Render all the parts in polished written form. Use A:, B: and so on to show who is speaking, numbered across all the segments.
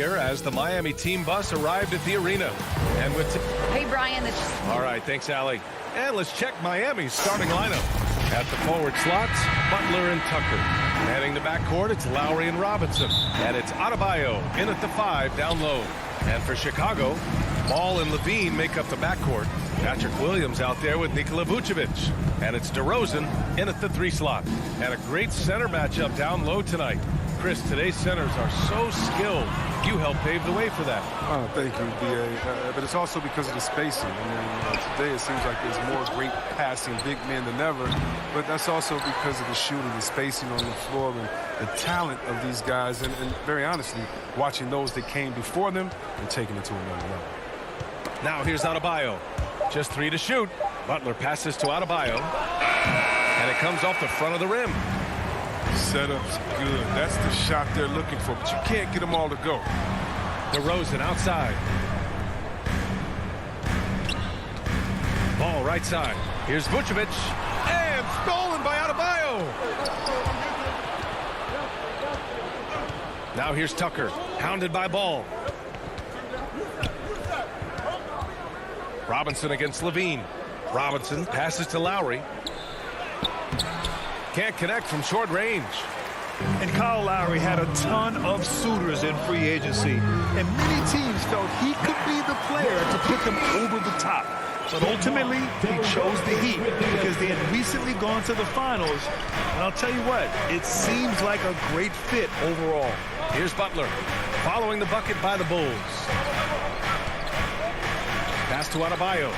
A: here as the Miami team bus arrived at the arena. And with
B: Hey, Brian.
A: All right, thanks, Allie. And let's check Miami's starting lineup. At the forward slots, Butler and Tucker. Heading the backcourt, it's Lowry and Robinson. And it's Adebayo in at the 5 down low. And for Chicago, Ball and Levine make up the backcourt. Patrick Williams out there with Nikola Vucevic. And it's DeRozan in at the 3 slot. And a great center matchup down low tonight. Chris, today's centers are so skilled. You helped pave the way for that.
C: Oh, thank you, B.A. But it's also because of the spacing. I mean, today it seems like there's more great passing big men than ever. But that's also because of the shooting, the spacing on the floor, and the talent of these guys. And very honestly, watching those that came before them and taking it to another level.
A: Now here's Adebayo. Just 3 to shoot. Butler passes to Adebayo. And it comes off the front of the rim.
C: Setup's good. That's the shot they're looking for, but you can't get them all to go.
A: DeRozan outside. Ball right side. Here's Vucevic. And stolen by Adebayo. Now here's Tucker. Hounded by Ball. Robinson against Levine. Robinson passes to Lowry. Can't connect from short range.
D: And Kyle Lowry had a ton of suitors in free agency, and many teams felt he could be the player to put them over the top. But ultimately, he chose the Heat because they had recently gone to the finals. And I'll tell you what, it seems like a great fit overall.
A: Here's Butler, following the bucket by the Bulls. Pass to Adebayo.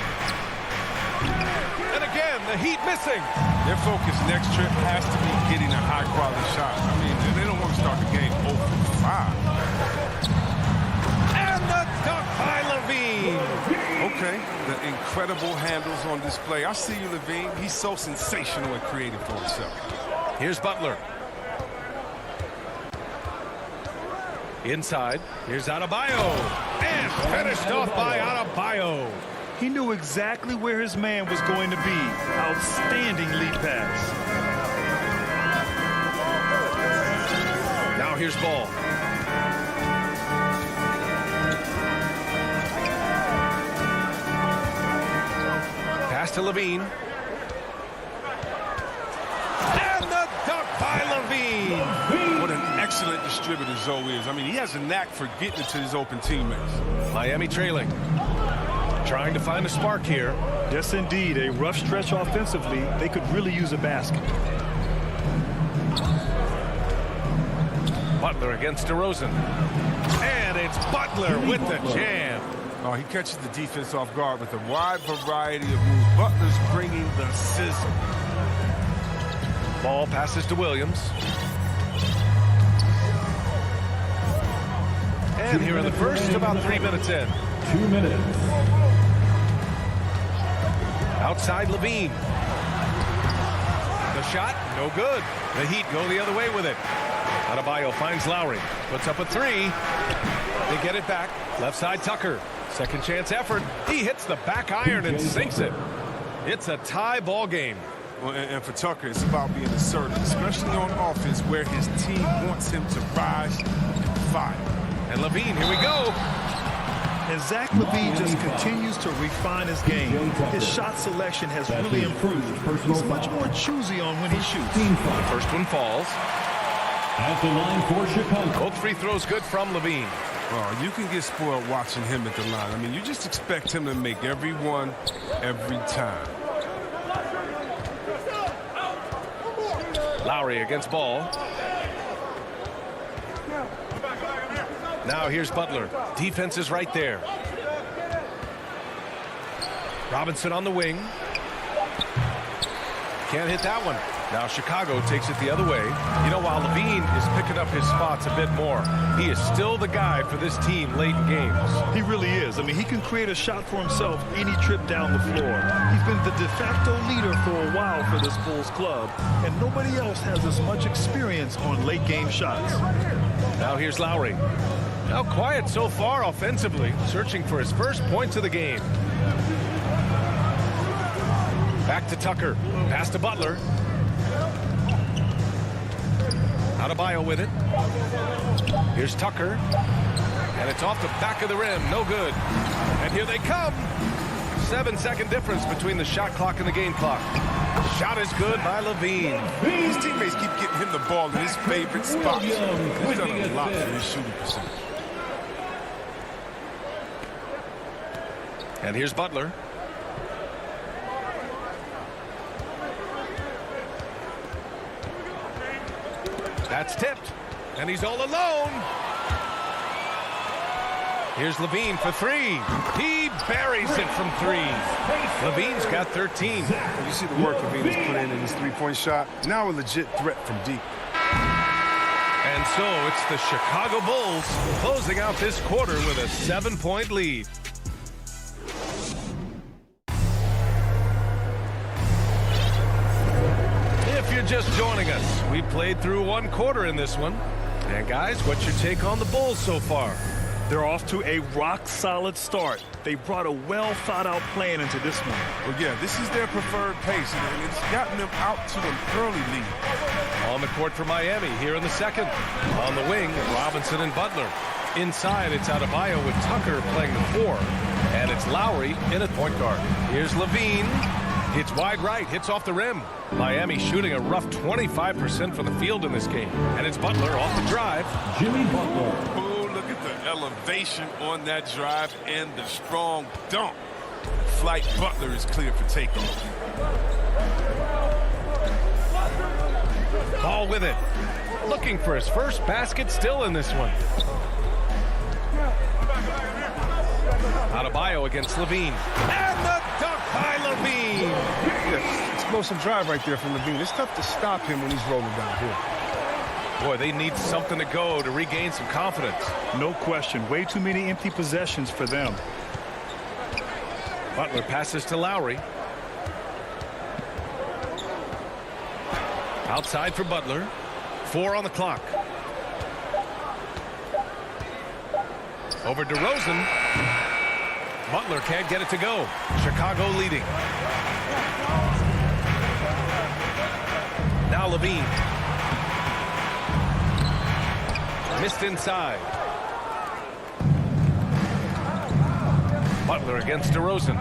A: And again, the Heat missing.
C: Their focus next trip has to be getting a high-quality shot. I mean, they don't want to start the game 0-5.
A: And the dunk by Levine.
C: Okay, the incredible handles on display. I see you, Levine. He's so sensational and creative for himself.
A: Here's Butler. Inside, here's Adebayo. And finished off by Adebayo.
D: He knew exactly where his man was going to be. Outstanding lead pass.
A: Now here's Ball. Pass to Levine. And the dunk by Levine.
C: What an excellent distributor Zoe is. I mean, he has a knack for getting it to his open teammates.
A: Miami trailing. Trying to find a spark here.
D: Yes, indeed. A rough stretch offensively. They could really use a basket.
A: Butler against DeRozan. And it's Butler with the jam.
C: Oh, he catches the defense off guard with a wide variety of moves. Butler's bringing the sizzle.
A: Ball passes to Williams. And here in the first, about 3 minutes in.
E: 2 minutes.
A: Outside Levine. The shot, no good. The Heat go the other way with it. Adebayo finds Lowry. Puts up a 3. They get it back. Left side Tucker. Second chance effort. He hits the back iron and sinks it. It's a tie ball game.
C: Well, and for Tucker, it's about being assertive, especially on offense where his team wants him to rise and fight.
A: And Levine, here we go.
D: And Zach LaVine just continues to refine his game. His shot selection has really improved. He's much more choosy on when he shoots.
A: The first one falls.
E: At the line for Chicago.
A: Both free throws good from Levine.
C: Oh, you can get spoiled watching him at the line. I mean, you just expect him to make every one, every time.
A: Lowry against Ball. Now here's Butler. Defense is right there. Robinson on the wing. Can't hit that one. Now Chicago takes it the other way. You know, while Levine is picking up his spots a bit more, he is still the guy for this team late in games.
D: He really is. I mean, he can create a shot for himself any trip down the floor. He's been the de facto leader for a while for this Bulls club, and nobody else has as much experience on late game shots.
A: Now here's Lowry. Now quiet so far offensively, searching for his first points of the game. Back to Tucker. Pass to Butler. Adebayo with it. Here's Tucker. And it's off the back of the rim. No good. And here they come. 7-second difference between the shot clock and the game clock. Shot is good by Levine.
C: His teammates keep getting him the ball in his favorite spots. He's done a lot for his shooting percentage.
A: And here's Butler. That's tipped. And he's all alone. Here's Levine for three. He buries it from three. Levine's got 13.
C: You see the work Levine has put in his three-point shot. Now a legit threat from deep.
A: And so it's the Chicago Bulls closing out this quarter with a 7-point lead. If you're just joining us, we played through one quarter in this one. And guys, what's your take on the Bulls so far?
D: They're off to a rock-solid start. They brought a well-thought-out plan into this one.
C: Well, yeah, this is their preferred pace, and it's gotten them out to an early lead.
A: On the court for Miami here in the second. On the wing, Robinson and Butler. Inside, it's Adebayo with Tucker playing the 4. And it's Lowry in at point guard. Here's Levine. Hits wide right, hits off the rim. Miami shooting a rough 25% from the field in this game. And it's Butler off the drive.
E: Jimmy Butler.
C: Oh, look at the elevation on that drive and the strong dunk. Flight Butler is clear for takeoff.
A: Ball with it. Looking for his first basket still in this one. Adebayo against Levine. And the dunk by Levine.
C: Yeah, explosive drive right there from Levine. It's tough to stop him when he's rolling downhill.
A: Boy, they need something to go to regain some confidence.
D: No question. Way too many empty possessions for them.
A: Butler passes to Lowry. Outside for Butler. 4 on the clock. Over DeRozan. Butler can't get it to go. Chicago leading. Now Levine. Missed inside. Butler against DeRozan.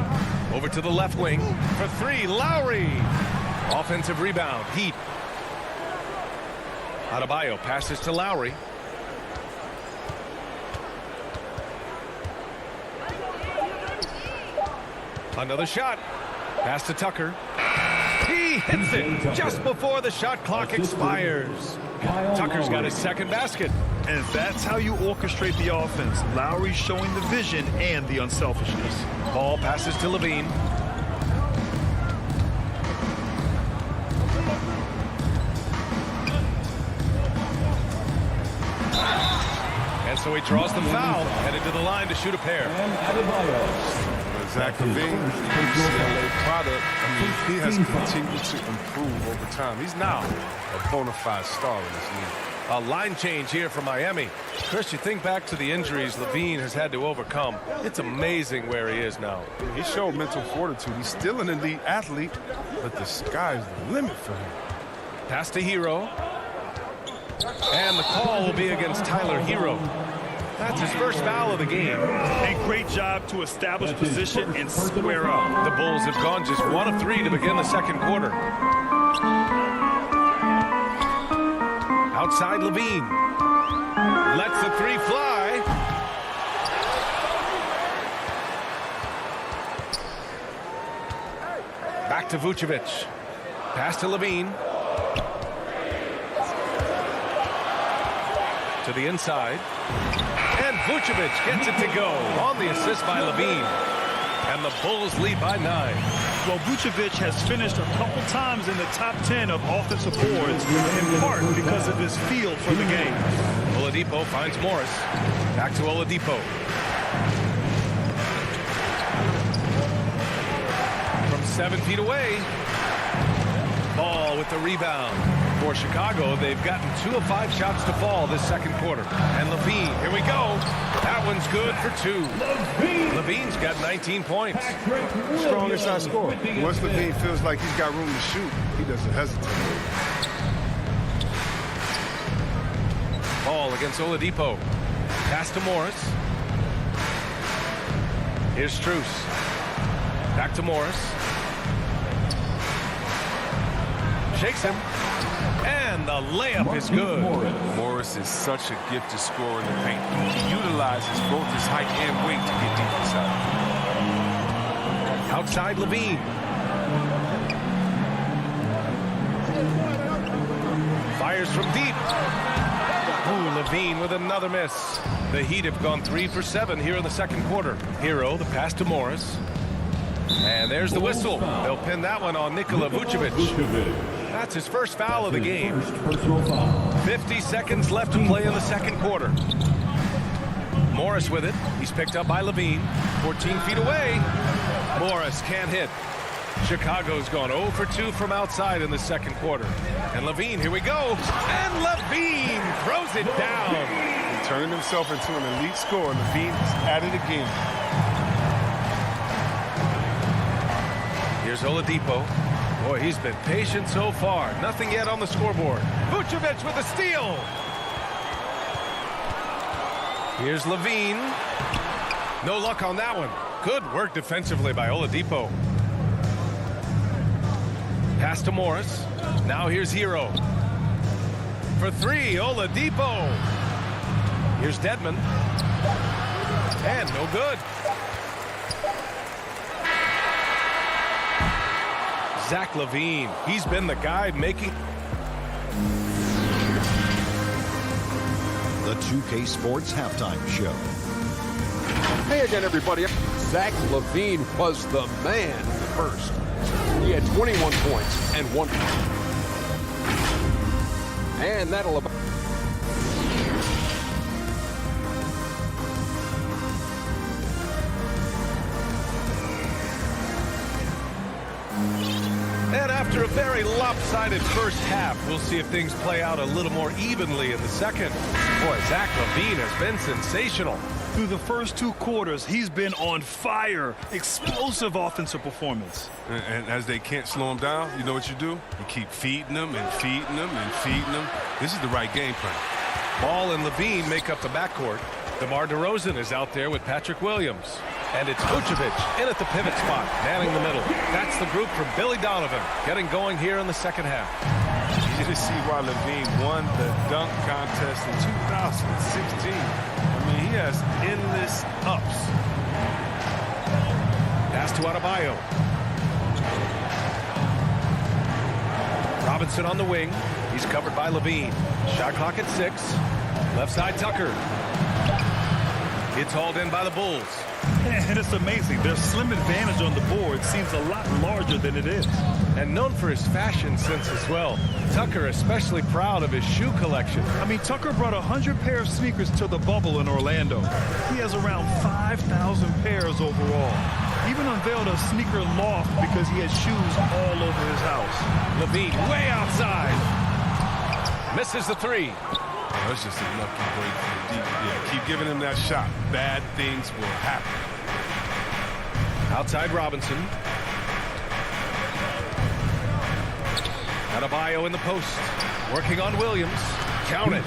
A: Over to the left wing. For 3, Lowry. Offensive rebound. Heat. Adebayo passes to Lowry. Another shot. Pass to Tucker. He hits it just before the shot clock expires. Tucker's got his second basket.
D: And that's how you orchestrate the offense. Lowry showing the vision and the unselfishness.
A: Ball passes to Levine. And so he draws the foul, headed to the line to shoot a pair.
E: And Adebayo.
C: Zach Levine, UCLA product. I mean, he has continued to improve over time. He's now a bona fide star in this league.
A: A line change here for Miami. Chris, you think back to the injuries Levine has had to overcome. It's amazing where he is now.
C: He showed mental fortitude. He's still an elite athlete, but the sky's the limit for him.
A: Pass to Hero. And the call will be against Tyler Hero. That's his first foul of the game.
D: A great job to establish position and square up.
A: The Bulls have gone just 1 of 3 to begin the second quarter. Outside Levine. Lets the 3 fly. Back to Vucevic. Pass to Levine. To the inside. And Vucevic gets it to go on the assist by Levine. And the Bulls lead by 9.
D: Well, Vucevic has finished a couple times in the top 10 of offensive boards, in part because of his feel for the game.
A: Oladipo finds Morris. Back to Oladipo. From 7 feet away. Ball with the rebound. For Chicago, they've gotten 2 of 5 shots to fall this second quarter. And Levine, here we go. That one's good for 2. Levine's got 19 points.
C: Strongest I scored. Once Levine feels like he's got room to shoot, he doesn't hesitate.
A: Ball against Oladipo. Pass to Morris. Here's Strus. Back to Morris. Shakes him. And the layup is good.
C: Morris is such a gifted scorer in the paint. He utilizes both his height and weight to get defense out.
A: Outside Levine. Fires from deep. Ooh, Levine with another miss. The Heat have gone 3 for 7 here in the second quarter. Hero, the pass to Morris. And there's the whistle. They'll pin that one on Nikola Vucevic. That's his first foul of the game. 50 seconds left to play in the second quarter. Morris with it. He's picked up by Levine. 14 feet away. Morris can't hit. Chicago's gone 0 for 2 from outside in the second quarter. And Levine, here we go. And Levine throws it down.
C: He turned himself into an elite scorer. Levine is at it again.
A: Here's Oladipo. Boy, he's been patient so far. Nothing yet on the scoreboard. Vucevic with a steal. Here's Levine. No luck on that one. Good work defensively by Oladipo. Pass to Morris. Now here's Hero. For 3, Oladipo. Here's Dedmon. And no good. Zach Levine. He's been the guy making...
B: The 2K Sports Halftime Show.
F: Hey again, everybody. Zach Levine was the man in the first. He had 21 points and 1. And that'll about...
A: And after a very lopsided first half, we'll see if things play out a little more evenly in the second. Boy, Zach Levine has been sensational.
D: Through the first 2 quarters, he's been on fire. Explosive offensive performance.
C: And as they can't slow him down, you know what you do? You keep feeding them and feeding them and feeding them. This is the right game plan.
A: Ball and Levine make up the backcourt. DeMar DeRozan is out there with Patrick Williams. And it's Vucevic in at the pivot spot, manning the middle. That's the group from Billy Donovan, getting going here in the second half.
C: You just see why Levine won the dunk contest in 2016. I mean, he has endless ups.
A: Pass to Adebayo. Robinson on the wing. He's covered by Levine. Shot clock at 6. Left side Tucker. It's hauled in by the Bulls.
D: And it's amazing. Their slim advantage on the board seems a lot larger than it is.
A: And known for his fashion sense as well. Tucker especially proud of his shoe collection.
D: I mean, Tucker brought 100 pair of sneakers to the bubble in Orlando. He has around 5,000 pairs overall. Even unveiled a sneaker loft because he has shoes all over his house.
A: Levine way outside. Misses the 3.
C: Oh, it's just a lucky break from deep. Yeah, keep giving him that shot. Bad things will happen.
A: Outside Robinson. Adebayo in the post. Working on Williams. Count it.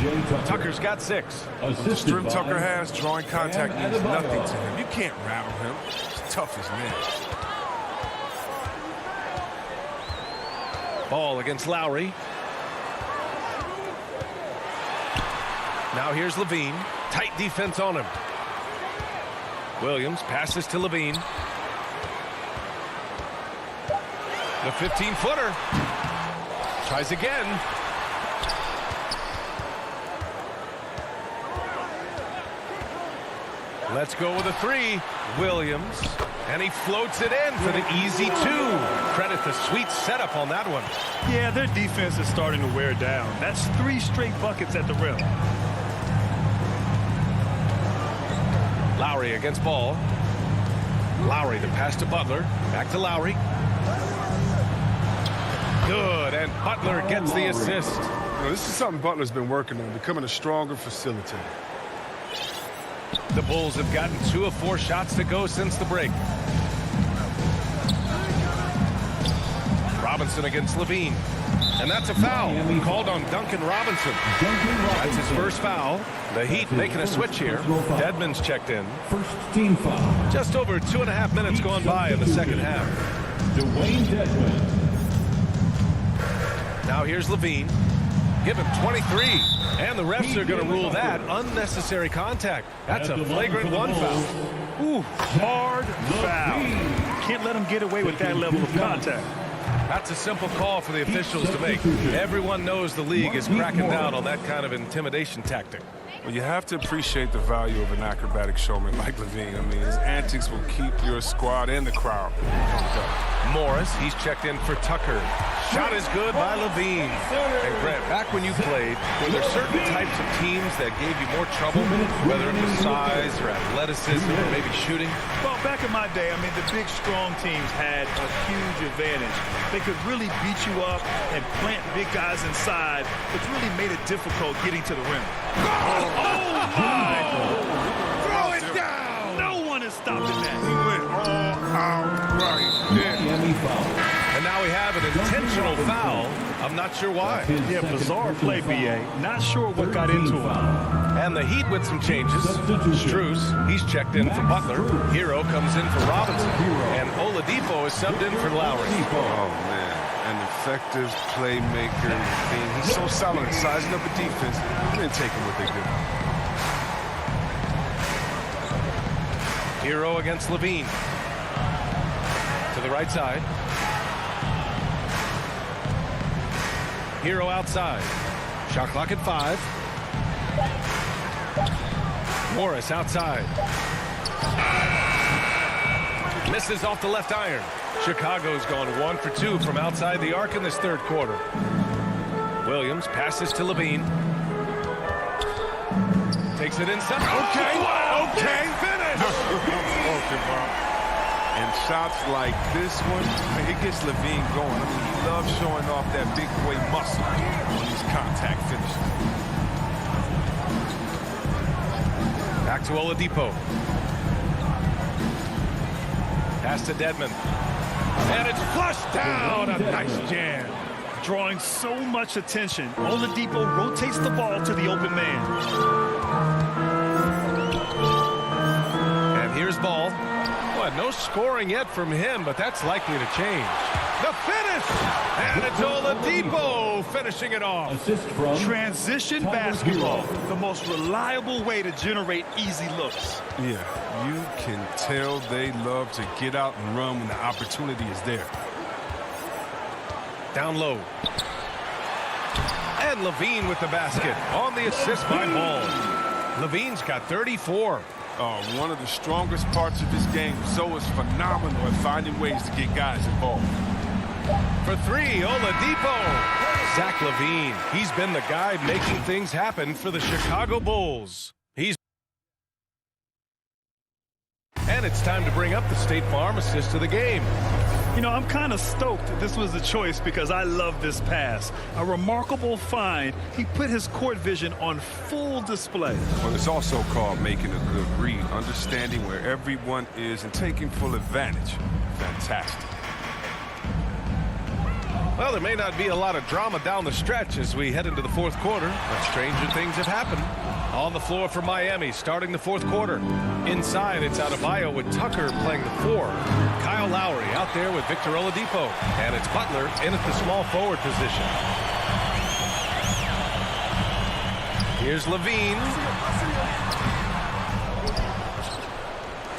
A: Tucker's got 6.
C: The strength Tucker has, drawing contact means nothing to him. You can't rattle him. He's tough as nails.
A: Ball against Lowry. Now here's Levine. Tight defense on him. Williams passes to Levine. The 15-footer. Tries again. Let's go with a 3. Williams. And he floats it in for the easy 2. Credit the sweet setup on that one.
D: Yeah, their defense is starting to wear down. That's 3 straight buckets at the rim.
A: Lowry against Ball. Lowry to pass to Butler. Back to Lowry. Good, and Butler gets the assist.
C: You know, this is something Butler's been working on, becoming a stronger facilitator.
A: The Bulls have gotten 2 of 4 shots to go since the break. Robinson against Levine. And that's a foul called on Duncan Robinson. That's his first foul. The Heat making a switch here. Dedmon's checked in.
E: First team foul.
A: Just over 2.5 minutes gone by in the second half.
E: Dwayne Dedmon.
A: Now here's Levine. Give him 23. And the refs are going to rule that unnecessary contact. That's a flagrant one foul.
D: Ooh, hard foul. Can't let him get away with that level of contact.
A: That's a simple call for the officials to make. Everyone knows the league is cracking down on that kind of intimidation tactic.
C: Well, you have to appreciate the value of an acrobatic showman like Levine. I mean, his antics will keep your squad and the crowd pumped up.
A: Morris, he's checked in for Tucker. Shot is good by Levine. And Grant, back when you played, were there certain types of teams that gave you more trouble, whether it was size or athleticism or maybe shooting?
D: Well, back in my day, I mean, the big, strong teams had a huge advantage. They could really beat you up and plant big guys inside, which really made it difficult getting to the rim. Oh, my! Throw it down! No one is stopping that.
C: He went all out right there.
A: And now we have an intentional foul. I'm not sure why.
D: Yeah, bizarre play, B.A. Not sure what got into him.
A: And the Heat with some changes. Struce, he's checked in for Butler. Hero comes in for Robinson. And Oladipo is subbed in for Lowry.
C: Oh, man. An effective playmaker. He's so solid sizing up a defense. He didn't take him what they did.
A: Hero against Levine. To the right side. Hero outside. Shot clock at 5. Morris outside. Misses off the left iron. Chicago's gone 1 for 2 from outside the arc in this third quarter. Williams passes to Levine. Takes it inside. Okay. Finish.
C: And shots like this one, it gets Levine going. I mean, he loves showing off that big boy muscle on these contact finishes.
A: Back to Oladipo. Pass to Dedmon. And it's flushed down. A nice jam.
D: Drawing so much attention, Oladipo rotates the ball to the open man.
A: And here's Ball. Well, no scoring yet from him, but that's likely to change. The finish! And it's Oladipo finishing it off.
E: Assist from
D: Transition basketball, the most reliable way to generate easy looks.
C: Yeah, you can tell they love to get out and run when the opportunity is there.
A: Down low. And Levine with the basket on the assist by Ball. Levine's got 34.
C: One of the strongest parts of this game, so is phenomenal at finding ways to get guys involved.
A: For 3, Oladipo. Zach LaVine, he's been the guy making things happen for the Chicago Bulls. And it's time to bring up the State Farm assist of the game.
D: You know, I'm kind of stoked that this was a choice because I love this pass. A remarkable find. He put his court vision on full display.
C: Well, it's also called making a good read, understanding where everyone is and taking full advantage. Fantastic.
A: Well, there may not be a lot of drama down the stretch as we head into the fourth quarter, but stranger things have happened. On the floor for Miami, starting the fourth quarter. Inside, it's Adebayo with Tucker playing the 4. Kyle Lowry out there with Victor Oladipo. And it's Butler in at the small forward position. Here's Levine.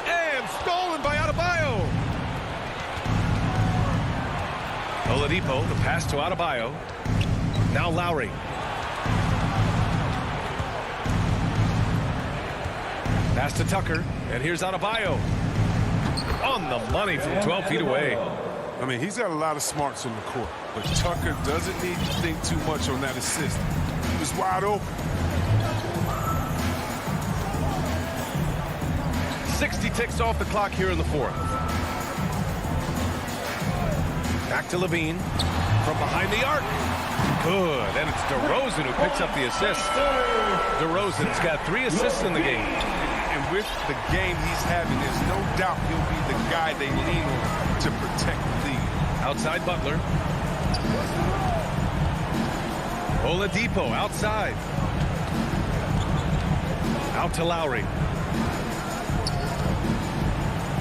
A: And stolen by Adebayo. Oladipo, the pass to Adebayo. Now Lowry. Pass to Tucker, and here's Adebayo. On the money from 12 feet away.
C: I mean, he's got a lot of smarts on the court, but Tucker doesn't need to think too much on that assist. He was wide open.
A: 60 ticks off the clock here in the fourth. Back to Levine from behind the arc. Good, and it's DeRozan who picks up the assist. DeRozan's got 3 assists in the game.
C: And with the game he's having, there's no doubt he'll be the guy they lean on to protect the lead.
A: Outside Butler. Oladipo outside. Out to Lowry.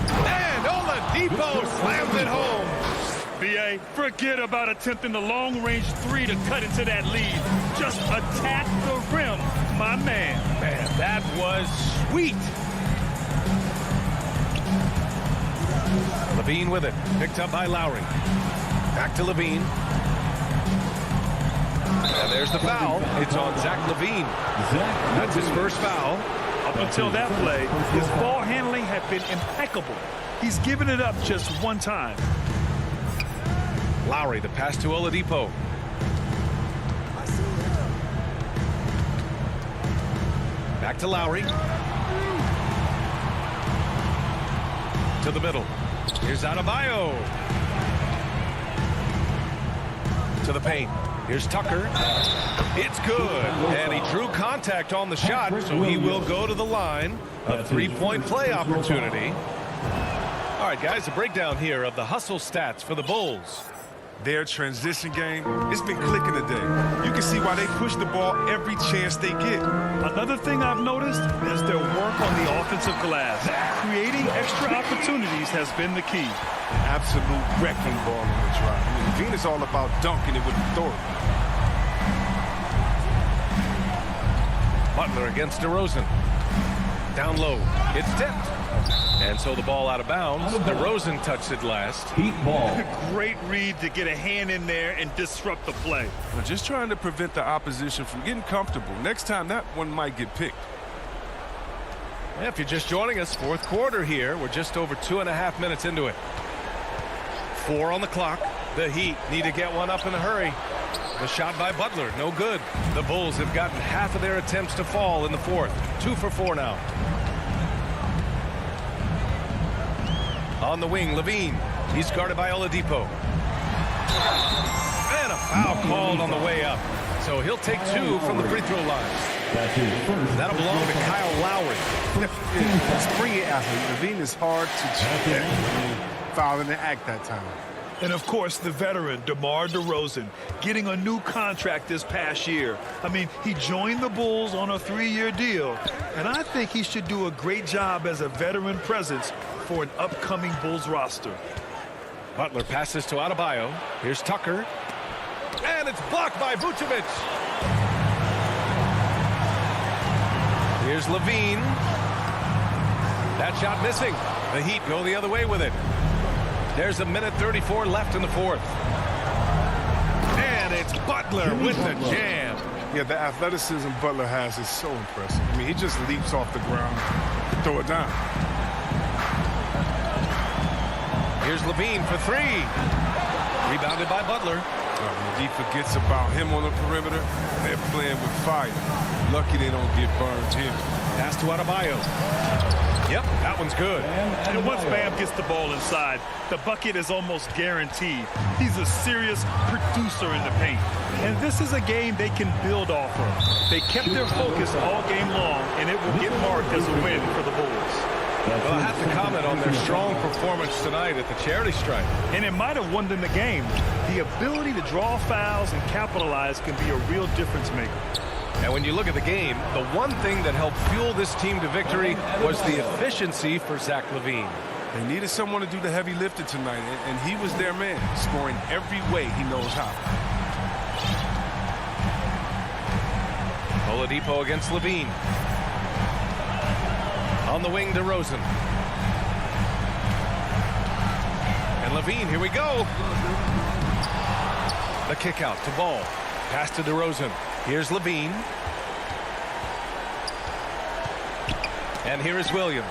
A: And Oladipo slams it home.
D: B.A., forget about attempting the long-range three to cut into that lead. Just attack the rim, my man.
A: Man, that was sweet. Levine with it. Picked up by Lowry. Back to Levine. And there's the foul. It's on Zach Levine. That's his first foul.
D: Up until that play, his ball handling had been impeccable. He's given it up just one time.
A: Lowry, the pass to Oladipo. Back to Lowry. To the middle. Here's Adebayo. To the paint. Here's Tucker. It's good. And he drew contact on the shot, so he will go to the line. A three-point play opportunity. All right, guys, a breakdown here of the hustle stats for the Bulls.
C: Their transition game, it's been clicking today. You can see why they push the ball every chance they get.
D: Another thing I've noticed is their work on the offensive glass. Creating extra opportunities has been the key.
C: Absolute wrecking ball on the drive. I mean, Levine is all about dunking it with authority.
A: Butler against DeRozan. Down low. It's tipped. And so the ball out of bounds. DeRozan touched it last.
E: Heat ball.
D: Great read to get a hand in there and disrupt the play.
C: We're just trying to prevent the opposition from getting comfortable. Next time, that one might get picked.
A: Yeah, if you're just joining us, fourth quarter here. We're just over 2.5 minutes into it. 4 on the clock. The Heat need to get one up in a hurry. The shot by Butler, no good. The Bulls have gotten half of their attempts to fall in the fourth. 2 for 4 now. On the wing, Levine. He's guarded by Oladipo. And a foul called on the way up. So he'll take 2 from the free throw line. That'll belong to Kyle Lowry.
C: Springy athlete. Levine is hard to check. Foul in the act that time.
D: And, of course, the veteran, DeMar DeRozan, getting a new contract this past year. I mean, he joined the Bulls on a 3-year deal, and I think he should do a great job as a veteran presence for an upcoming Bulls roster.
A: Butler passes to Adebayo. Here's Tucker. And it's blocked by Vucevic. Here's Levine. That shot missing. The Heat go the other way with it. There's 1:34 left in the fourth. And it's Butler with the jam.
C: Yeah, the athleticism Butler has is so impressive. I mean, he just leaps off the ground to throw it down.
A: Here's Levine for 3. Rebounded by Butler.
C: He forgets about him on the perimeter. They're playing with fire. Lucky they don't get burned here.
A: Pass to Adebayo. Yep, that one's good.
D: And once Bam gets the ball inside, the bucket is almost guaranteed. He's a serious producer in the paint. And this is a game they can build off of. They kept their focus all game long, and it will get marked as a win for the Bulls.
A: Well, I have to comment on their strong performance tonight at the charity stripe.
D: And it might have won them the game. The ability to draw fouls and capitalize can be a real difference maker.
A: And when you look at the game, the one thing that helped fuel this team to victory was the efficiency for Zach Levine.
C: They needed someone to do the heavy lifting tonight, and he was their man, scoring every way he knows how.
A: Oladipo against Levine. On the wing, DeRozan. And Levine, here we go. The kick out to Ball. Pass to DeRozan. Here's Levine. And here is Williams.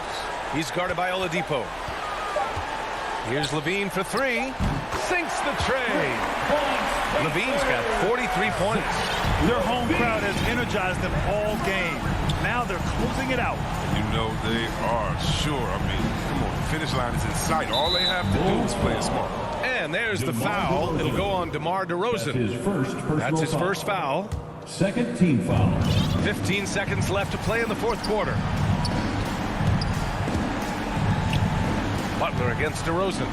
A: He's guarded by Oladipo. Here's Levine for 3. Sinks the tray. Levine's got 43 points.
D: Their home crowd has energized them all game. Now they're closing it out.
C: You know they are sure. I mean, come on, the finish line is in sight. All they have to do is play it smart.
A: And there's the foul. It'll go on DeMar DeRozan. That's his first foul.
E: Second team foul.
A: 15 seconds left to play in the fourth quarter. Butler against DeRozan.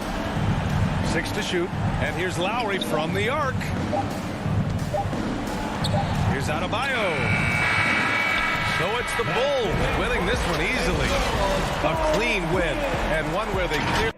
A: 6 to shoot. And here's Lowry from the arc. Here's Adebayo. So it's the Bulls winning this one easily. A clean win, and one where they clear.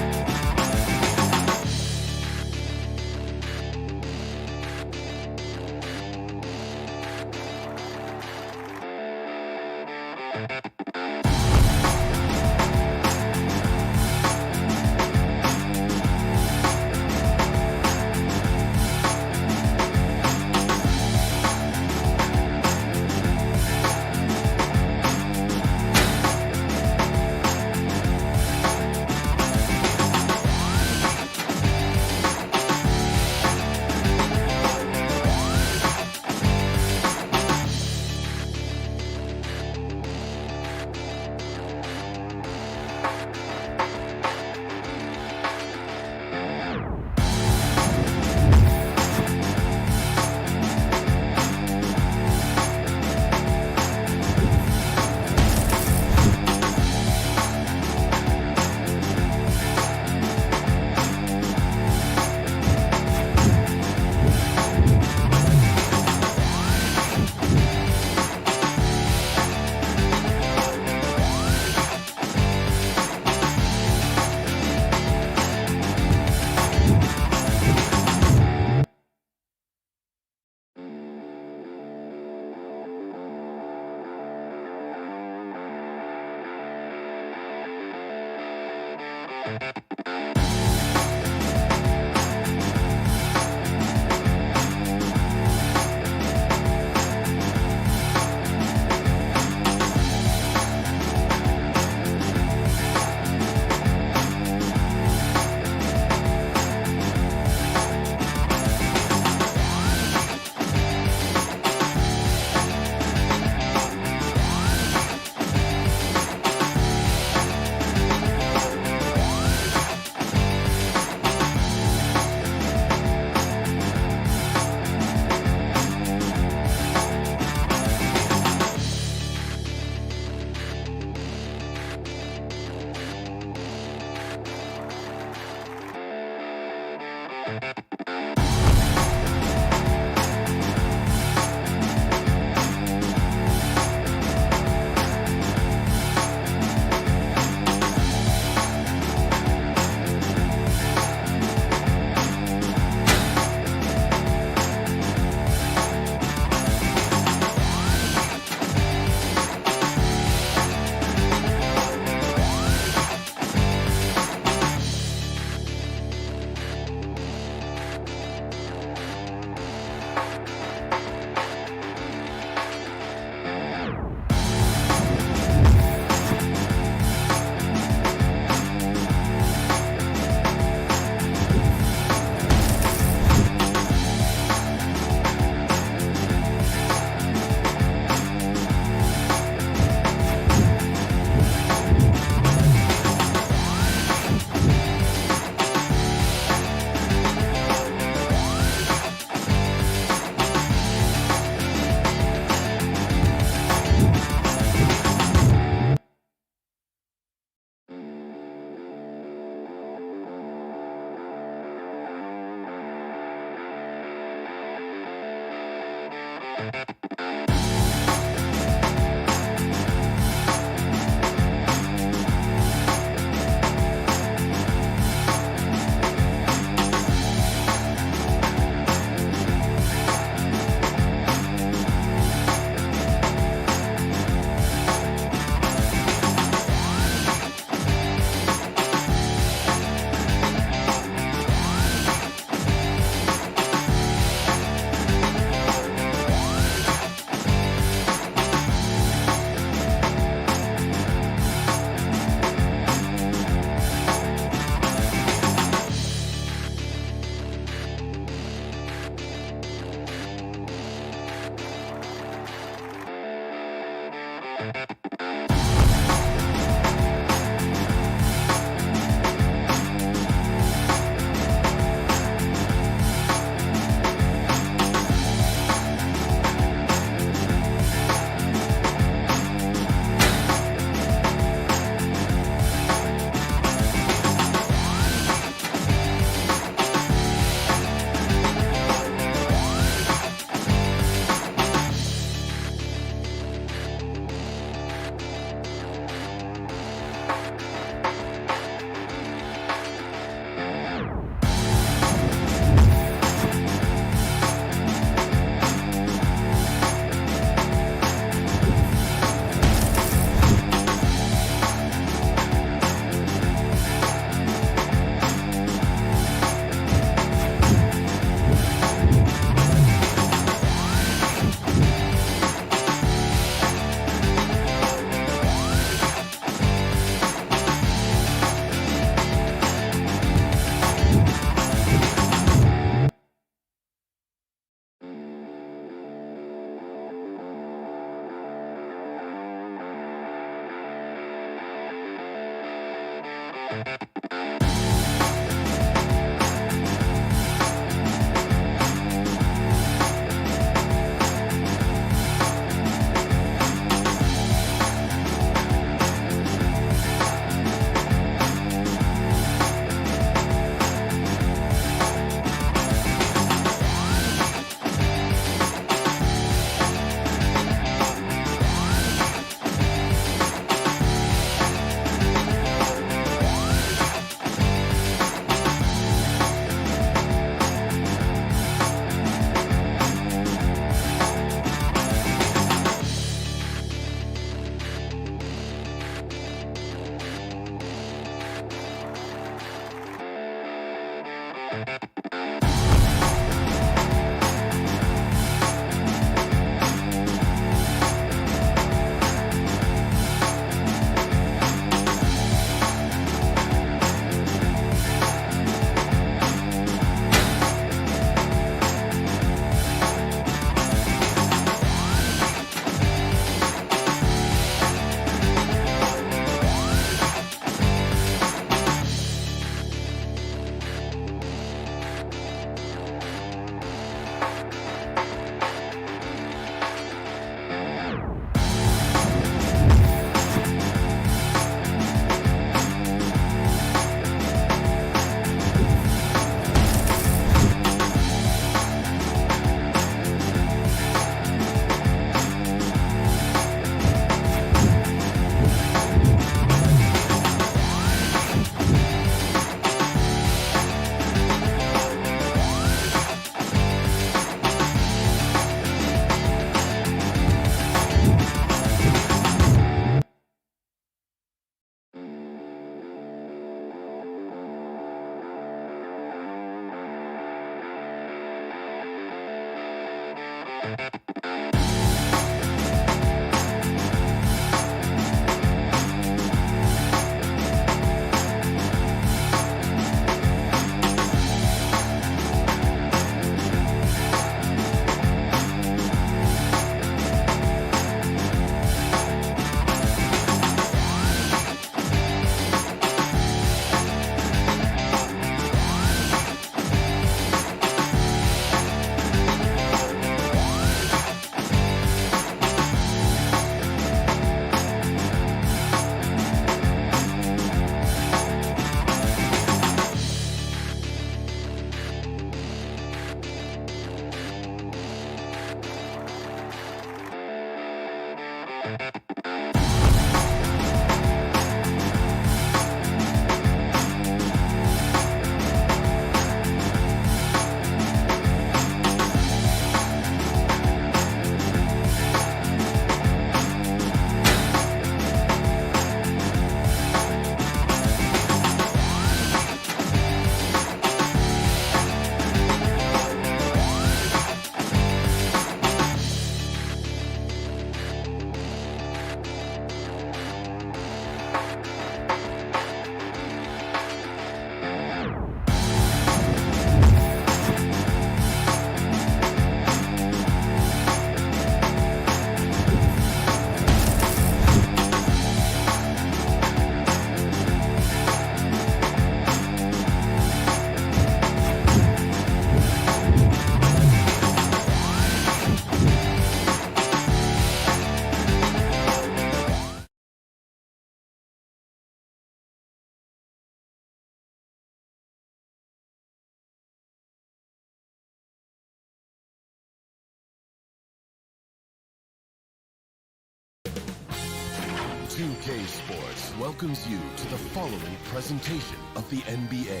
G: 2K Sports welcomes you to the following presentation of the NBA.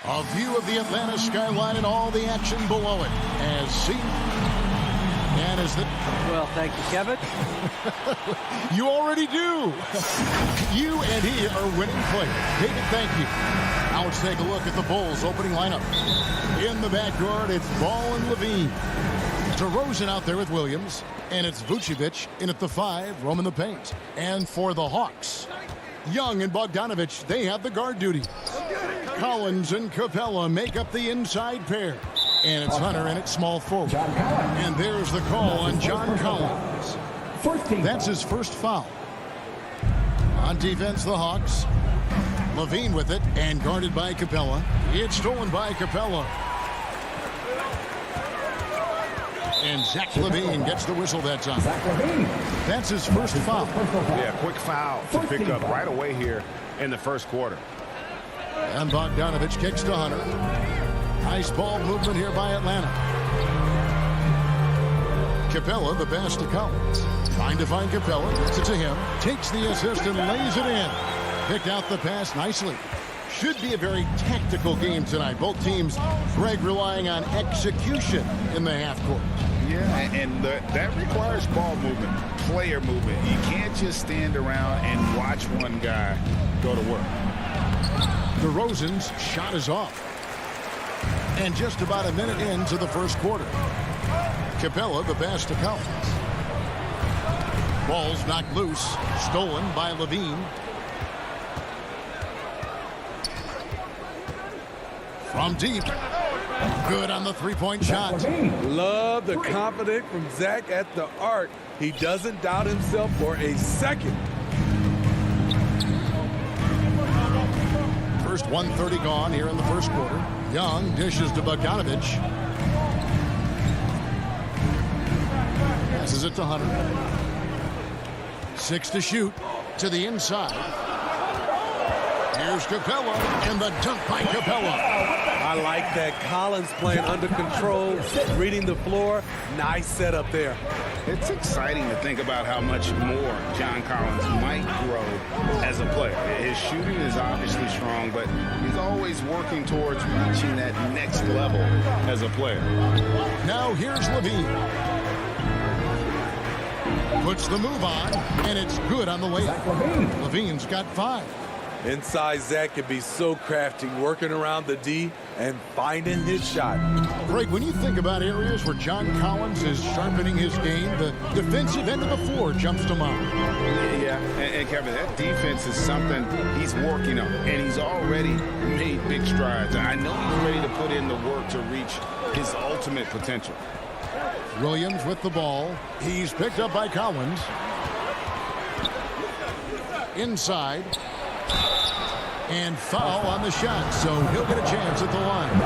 B: A view of the Atlanta skyline and all the action below it as seen. And as the...
H: Well, thank you, Kevin.
B: You already do. You and he are winning players. David, thank you. Now let's take a look at the Bulls opening lineup. In the backcourt, it's Ball and Levine. DeRozan out there with Williams. And it's Vucevic in at the 5, roaming the paint. And for the Hawks, Young and Bogdanovich, they have the guard duty. Collins and Capella make up the inside pair. And it's Hunter in at small forward. And there's the call on John Collins. That's his first foul. On defense, the Hawks. Levine with it and guarded by Capella. It's stolen by Capella. And Zach Levine gets the whistle that time. That's his first foul.
I: Yeah, quick foul to pick up right away here in the first quarter.
B: And Bogdanovich kicks to Hunter. Nice ball movement here by Atlanta. Capella, the pass to Collins. Trying to find Capella. Gets it to him. Takes the assist and lays it in. Picked out the pass nicely. Should be a very tactical game tonight. Both teams, Greg, relying on execution in the half court.
I: Yeah, and that requires ball movement, player movement. You can't just stand around and watch one guy go to work.
B: DeRozan's shot is off. And just about a minute into the first quarter. Capella, the pass to Collins. Ball's knocked loose. Stolen by Levine. From deep. Good on the three-point shot.
J: Love the confidence from Zach at the arc. He doesn't doubt himself for a second.
B: 1:30 gone here in the first quarter. Young dishes to Bogdanovich. Passes it to Hunter. 6 to shoot. To the inside. Here's Capella, and the dunk by Capella.
J: I like that. Collins playing under control, reading the floor. Nice setup there.
I: It's exciting to think about how much more John Collins might grow as a player. His shooting is obviously strong, but he's always working towards reaching that next level as a player.
B: Now here's Levine. Puts the move on, and it's good on the way. Levine's got 5.
J: Inside, Zach can be so crafty, working around the D and finding his shot.
B: Greg, when you think about areas where John Collins is sharpening his game, the defensive end of the floor jumps to mind.
I: Yeah, and Kevin, that defense is something he's working on, and he's already made big strides. I know he's ready to put in the work to reach his ultimate potential.
B: Williams with the ball. He's picked up by Collins. Inside. And foul on the shot, so he'll get a chance at the line.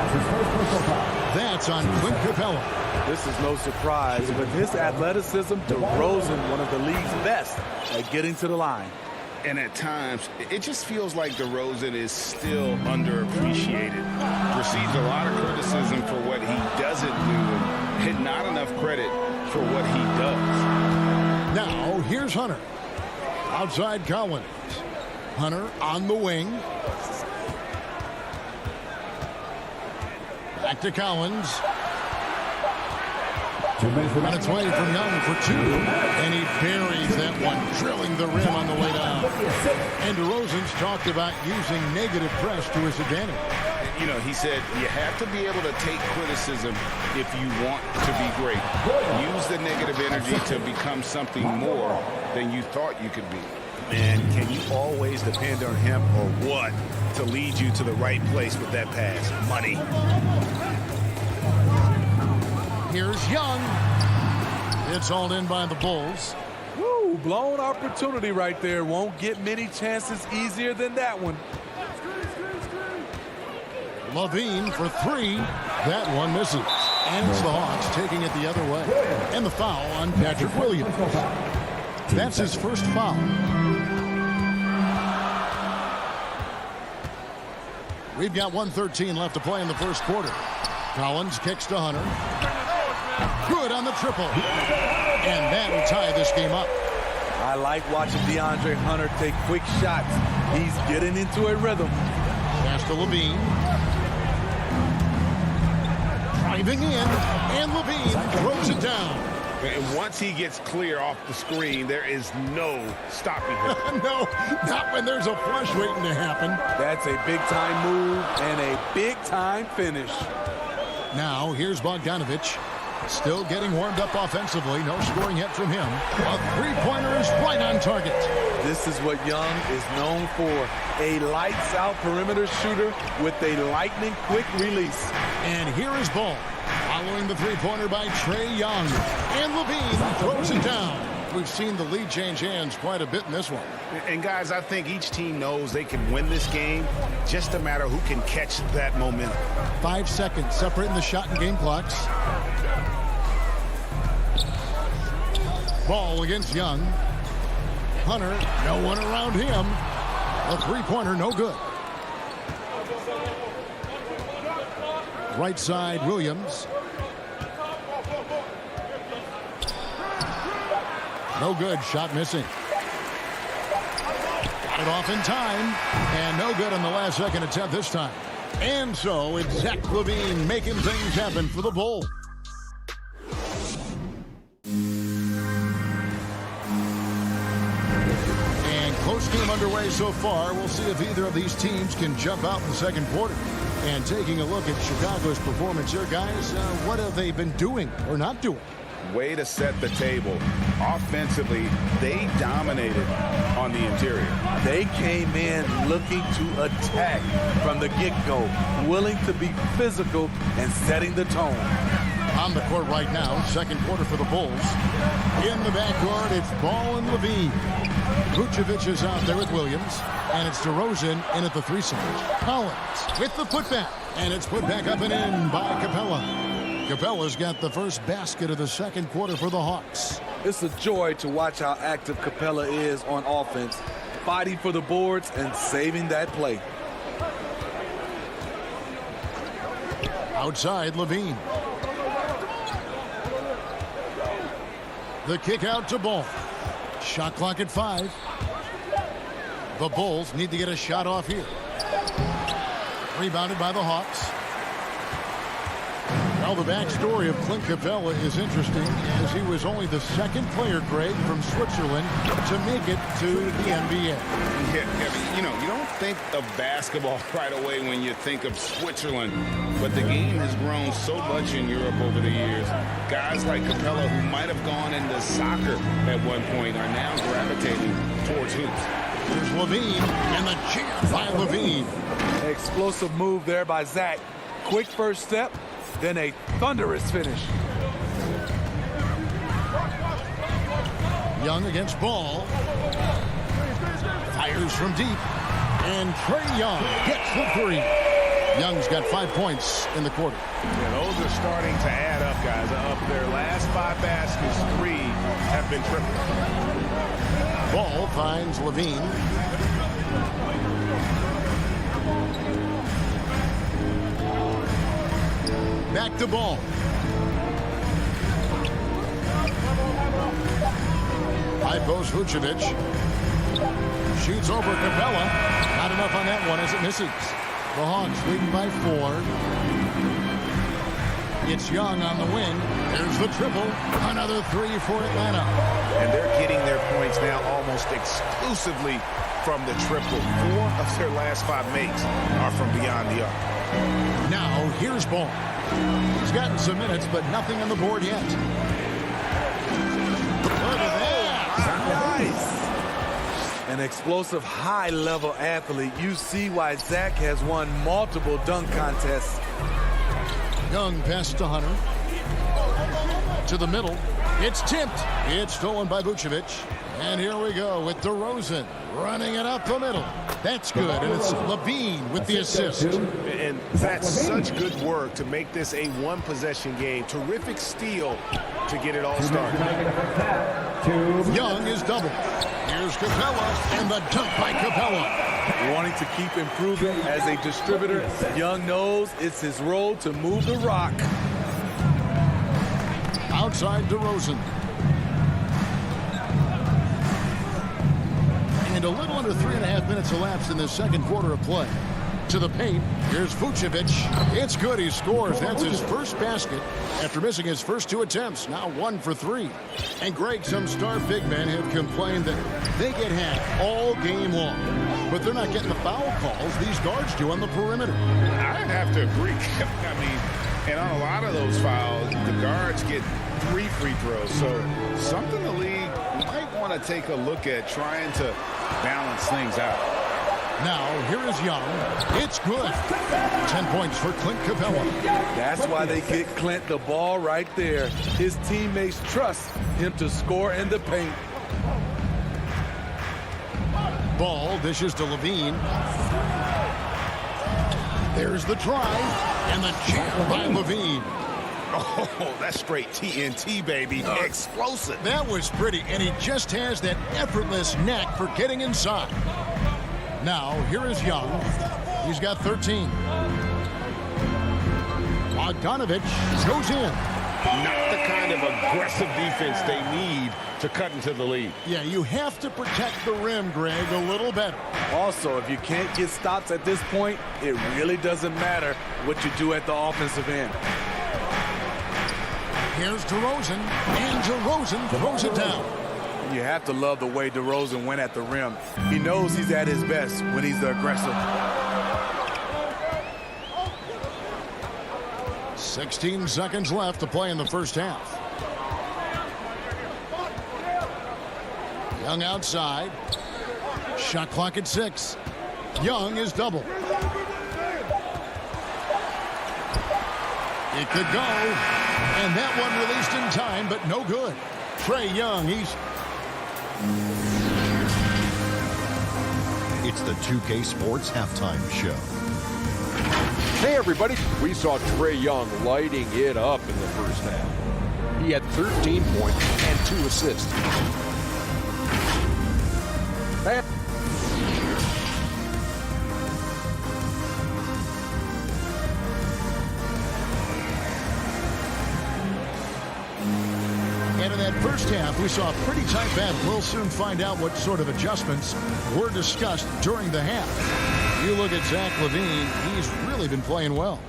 B: That's on Clint Capella.
J: This is no surprise. With his athleticism, DeRozan, one of the league's best at getting to the line.
I: And at times, it just feels like DeRozan is still underappreciated. Receives a lot of criticism for what he doesn't do and not enough credit for what he does.
B: Now, here's Hunter. Outside Collins. Hunter on the wing. Back to Collins. On its way from Young for 2. And he buries that one, drilling the rim on the way down. And DeRozan's talked about using negative press to his advantage.
I: You know, he said you have to be able to take criticism if you want to be great. Use the negative energy to become something more than you thought you could be.
D: Man, can you always depend on him or what to lead you to the right place with that pass? Money.
B: Here's Young. It's hauled in by the Bulls.
J: Woo, blown opportunity right there. Won't get many chances easier than that one.
B: Levine for 3. That one misses. And it's the Hawks taking it the other way. And the foul on Patrick Williams. That's his first foul. We've got 1:13 left to play in the first quarter. Collins kicks to Hunter. Good on the triple. And that'll tie this game up.
J: I like watching DeAndre Hunter take quick shots. He's getting into a rhythm.
B: Pass to Levine. Driving in. And Levine throws it down.
I: And once he gets clear off the screen, there is no stopping him.
B: No, not when there's a flush waiting to happen.
J: That's a big-time move and a big-time finish.
B: Now, here's Bogdanovich. Still getting warmed up offensively. No scoring yet from him. A three-pointer is right on target.
J: This is what Young is known for. A lights-out perimeter shooter with a lightning-quick release.
B: And here is Ball. Following the three-pointer by Trae Young. And Levine throws it down. We've seen the lead change hands quite a bit in this one.
D: And guys, I think each team knows they can win this game. Just a matter who can catch that momentum.
B: 5 seconds separating the shot and game clocks. Ball against Young. Hunter, no one around him. A three-pointer, no good. Right side, Williams. No good, shot missing. Got it off in time, and no good on the last second attempt this time. And so it's Zach LaVine making things happen for the Bulls. And close game underway so far. We'll see if either of these teams can jump out in the second quarter. And taking a look at Chicago's performance here, guys, what have they been doing or not doing?
I: Way to set the table. Offensively, they dominated on the interior.
J: They came in looking to attack from the get-go, willing to be physical and setting the tone.
B: On the court right now, second quarter for the Bulls. In the backcourt, it's Ball and Levine. Vucevic is out there with Williams, and it's DeRozan in at the 3 side. Collins with the putback, and it's put back up and in by Capella. Capella's got the first basket of the second quarter for the Hawks.
J: It's a joy to watch how active Capella is on offense, fighting for the boards and saving that play.
B: Outside, Levine. The kick out to Ball. Shot clock at 5. The Bulls need to get a shot off here. Rebounded by the Hawks. Well, the backstory of Clint Capella is interesting, as he was only the second player, Greg, from Switzerland to make it to the NBA.
I: Yeah, you know, you don't think of basketball right away when you think of Switzerland, but the game has grown so much in Europe over the years. Guys like Capella, who might have gone into soccer at one point, are now gravitating towards hoops.
B: Here's Levine, and the jam by Levine.
J: Explosive move there by Zach. Quick first step, then a thunderous finish.
B: Young against Ball. Fires from deep. And Trae Young gets the 3. Young's got 5 points in the quarter.
A: Yeah, those are starting to add up, guys. Of their last 5 baskets, 3 have been triple.
B: Ball finds Levine. Back to Ball. High post Vucevic. Shoots over Capella. Not enough on that one as it misses. The Hawks leading by 4. It's Young on the wing. There's the triple. Another 3 for Atlanta.
H: And they're getting their points now almost exclusively from the triple. 4 of their last 5 makes are from beyond the arc.
B: Now, here's Ball. He's gotten some minutes, but nothing on the board yet. Look at that.
J: Nice. An explosive, high-level athlete. You see why Zach has won multiple dunk contests.
B: Young pass to Hunter. To the middle. It's tipped. It's stolen by Vucevic. And here we go with DeRozan running it up the middle. That's good. And it's Levine with the assist.
H: And that's such good work to make this a one-possession game. Terrific steal to get it all started.
B: Young is double. Here's Capella, and the dunk by Capella.
J: Wanting to keep improving as a distributor, Young knows it's his role to move the rock.
B: Outside DeRozan. And a little under 3.5 minutes elapsed in the second quarter of play. To the paint, here's Vucevic. It's good, he scores. That's his first basket after missing his first 2 attempts. Now 1 for 3. And Greg, some star big men have complained that they get hacked all game long. But they're not getting the foul calls these guards do on the perimeter.
I: I'd have to agree. I mean, and on a lot of those fouls, the guards get 3 free throws. So something the league might want to take a look at, trying to balance things out.
B: Now, here is Young. It's good. 10 points for Clint Capella.
J: That's why they get Clint the ball right there. His teammates trust him to score in the paint.
B: Ball dishes to Levine. There's the drive, and the jam by Levine.
H: Oh, that's straight TNT, baby. Explosive.
B: That was pretty, and he just has that effortless knack for getting inside. Now, here is Young. He's got 13. Bogdanovich goes in.
I: Not the kind of aggressive defense they need to cut into the lead.
B: Yeah, you have to protect the rim, Greg, a little better.
J: Also, if you can't get stops at this point, it really doesn't matter what you do at the offensive end.
B: Here's DeRozan, and DeRozan throws it down.
J: You have to love the way DeRozan went at the rim. He knows he's at his best when he's the aggressor.
B: 16 seconds left to play in the first half. Young outside. Shot clock at 6. Young is double. It could go. And that one released in time, but no good. Trae Young, It's the 2K Sports Halftime Show.
F: Hey everybody, we saw Trae Young lighting it up in the first half. He had 13 points and 2 assists.
B: And in that first half, we saw a pretty tight battle. We'll soon find out what sort of adjustments were discussed during the half. You look at Zach LaVine, he's really been playing well.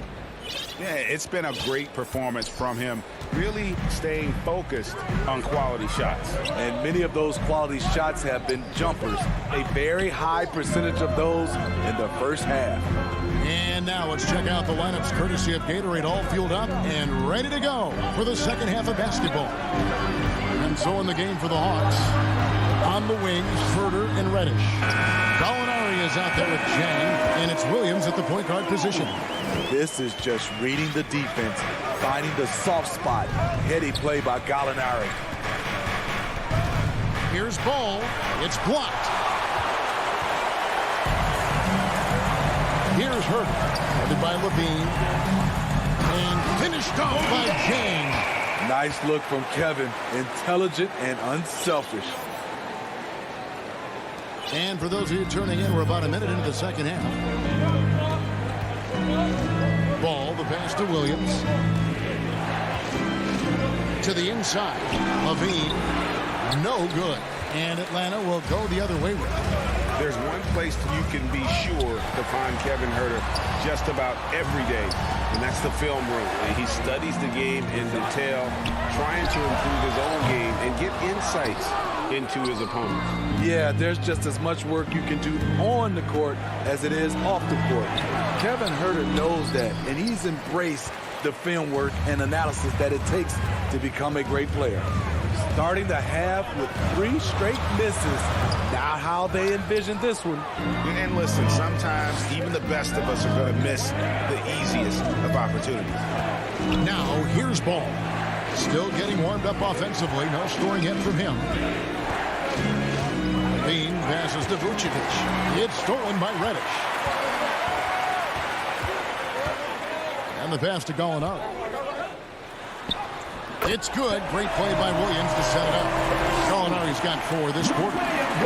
I: Yeah, it's been a great performance from him, really staying focused on quality shots.
J: And many of those quality shots have been jumpers. A very high percentage of those in the first half.
B: And now let's check out the lineups courtesy of Gatorade, all fueled up and ready to go for the second half of basketball. And so in the game for the Hawks, on the wings, Furter and Reddish. Gallinari is out there with Jang, and it's Williams at the point guard position.
J: This is just reading the defense, finding the soft spot. Heady play by Gallinari.
B: Here's Ball. It's blocked. Here's Hurt, guarded by Levine, and finished off by Jang.
J: Nice look from Kevin, intelligent and unselfish.
B: And for those of you turning in, we're about a minute into the second half. Ball, the pass to Williams. To the inside, Levine, no good. And Atlanta will go the other way with it.
I: There's one place you can be sure to find Kevin Huerter just about every day, and that's the film room. And he studies the game in detail, trying to improve his own game and get insights into his opponents.
J: Yeah, there's just as much work you can do on the court as it is off the court. Kevin Huerter knows that, and he's embraced the film work and analysis that it takes to become a great player. Starting the half with 3 straight misses. Not how they envisioned this one.
I: And listen, sometimes even the best of us are going to miss the easiest of opportunities.
B: Now, here's Ball. Still getting warmed up offensively. No scoring yet from him. Bean passes to Vucevic. It's stolen by Reddish. And the pass to Gallinari. It's good. Great play by Williams to set it up. Gallinari's got 4 this quarter.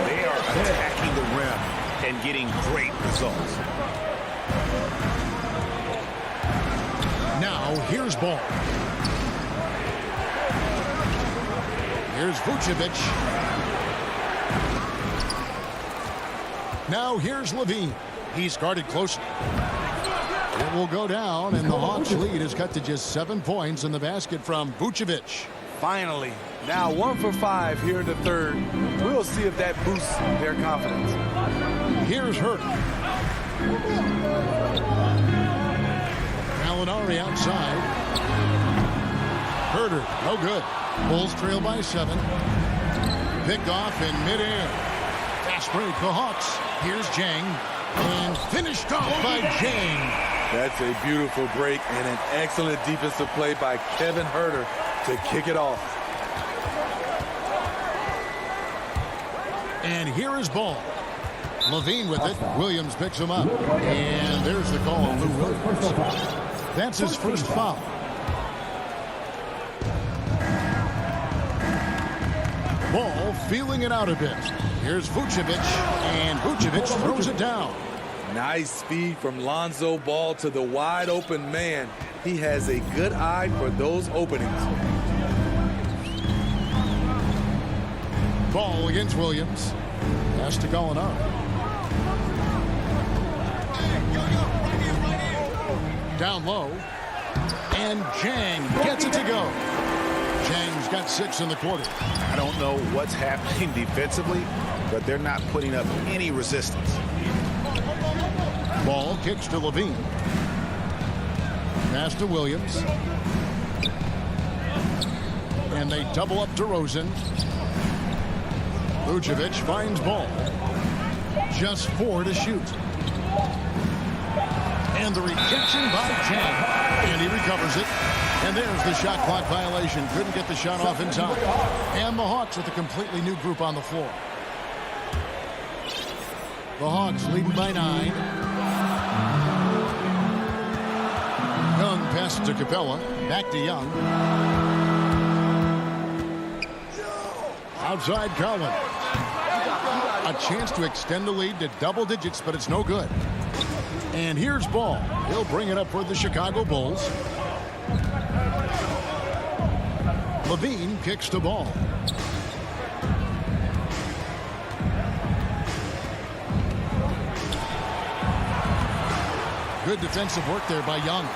I: They are attacking the rim and getting great results.
B: Now, here's Ball. Here's Vucevic. Now, here's Levine. He's guarded closely. It will go down, and the Hawks' lead is cut to just 7 points in the basket from Vucevic.
J: Finally, now 1 for 5 here in the third. We'll see if that boosts their confidence.
B: Here's Hurt. Gallinari outside. Herter, no good. Bulls trail by 7. Picked off in midair. Fast break, the Hawks. Here's Jang. And finished off by Jang.
J: That's a beautiful break and an excellent defensive play by Kevin Huerter to kick it off.
B: And here is Ball. Levine with it. Williams picks him up. And there's the call on Lou Williams. That's his first foul. Ball feeling it out a bit. Here's Vucevic. And Vucevic throws it down.
J: Nice speed from Lonzo Ball to the wide open man. He has a good eye for those openings.
B: Ball against Williams. Pass to Gallinari. Down low. And Jang gets it to go. Jang's got 6 in the quarter.
I: I don't know what's happening defensively, but they're not putting up any resistance.
B: Ball kicks to Levine. Pass to Williams. And they double up to Rosen. Vucevic finds Ball. Just 4 to shoot. And the rejection by Jang. And he recovers it. And there's the shot clock violation. Couldn't get the shot off in time. And the Hawks with a completely new group on the floor. The Hawks leading by 9. Young passes to Capella. Back to Young. Outside Collins. A chance to extend the lead to double digits, but it's no good. And here's Ball. He'll bring it up for the Chicago Bulls. Levine kicks the ball. Good defensive work there by Young.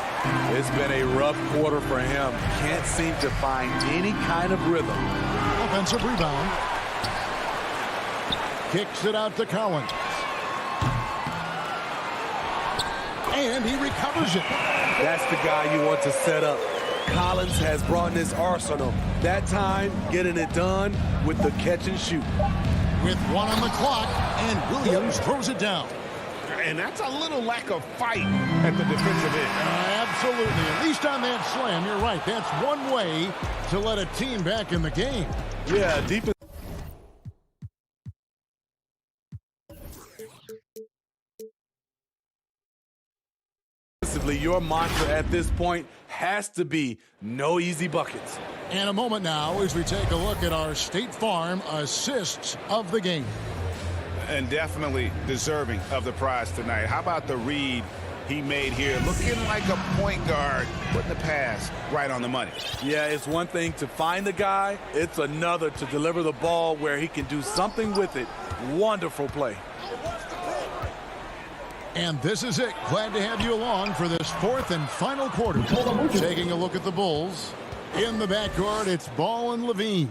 J: It's been a rough quarter for him. Can't seem to find any kind of rhythm.
B: Offensive rebound. Kicks it out to Collins. And he recovers it.
J: That's the guy you want to set up. Collins has brought in his arsenal. That time, getting it done with the catch and shoot.
B: With 1 on the clock, and Williams throws it down.
I: And that's a little lack of fight at the defensive end.
B: Absolutely. At least on that slam, you're right. That's one way to let a team back in the game.
J: Yeah, defense. Your mantra at this point has to be no easy buckets.
B: And a moment now as we take a look at our State Farm assists of the game.
H: And definitely deserving of the prize tonight. How about the read he made here? Looking like a point guard, putting the pass right on the money.
J: Yeah, it's one thing to find the guy. It's another to deliver the ball where he can do something with it. Wonderful play.
B: And this is it. Glad to have you along for this fourth and final quarter. Taking a look at the Bulls. In the backcourt, it's Ball and Levine.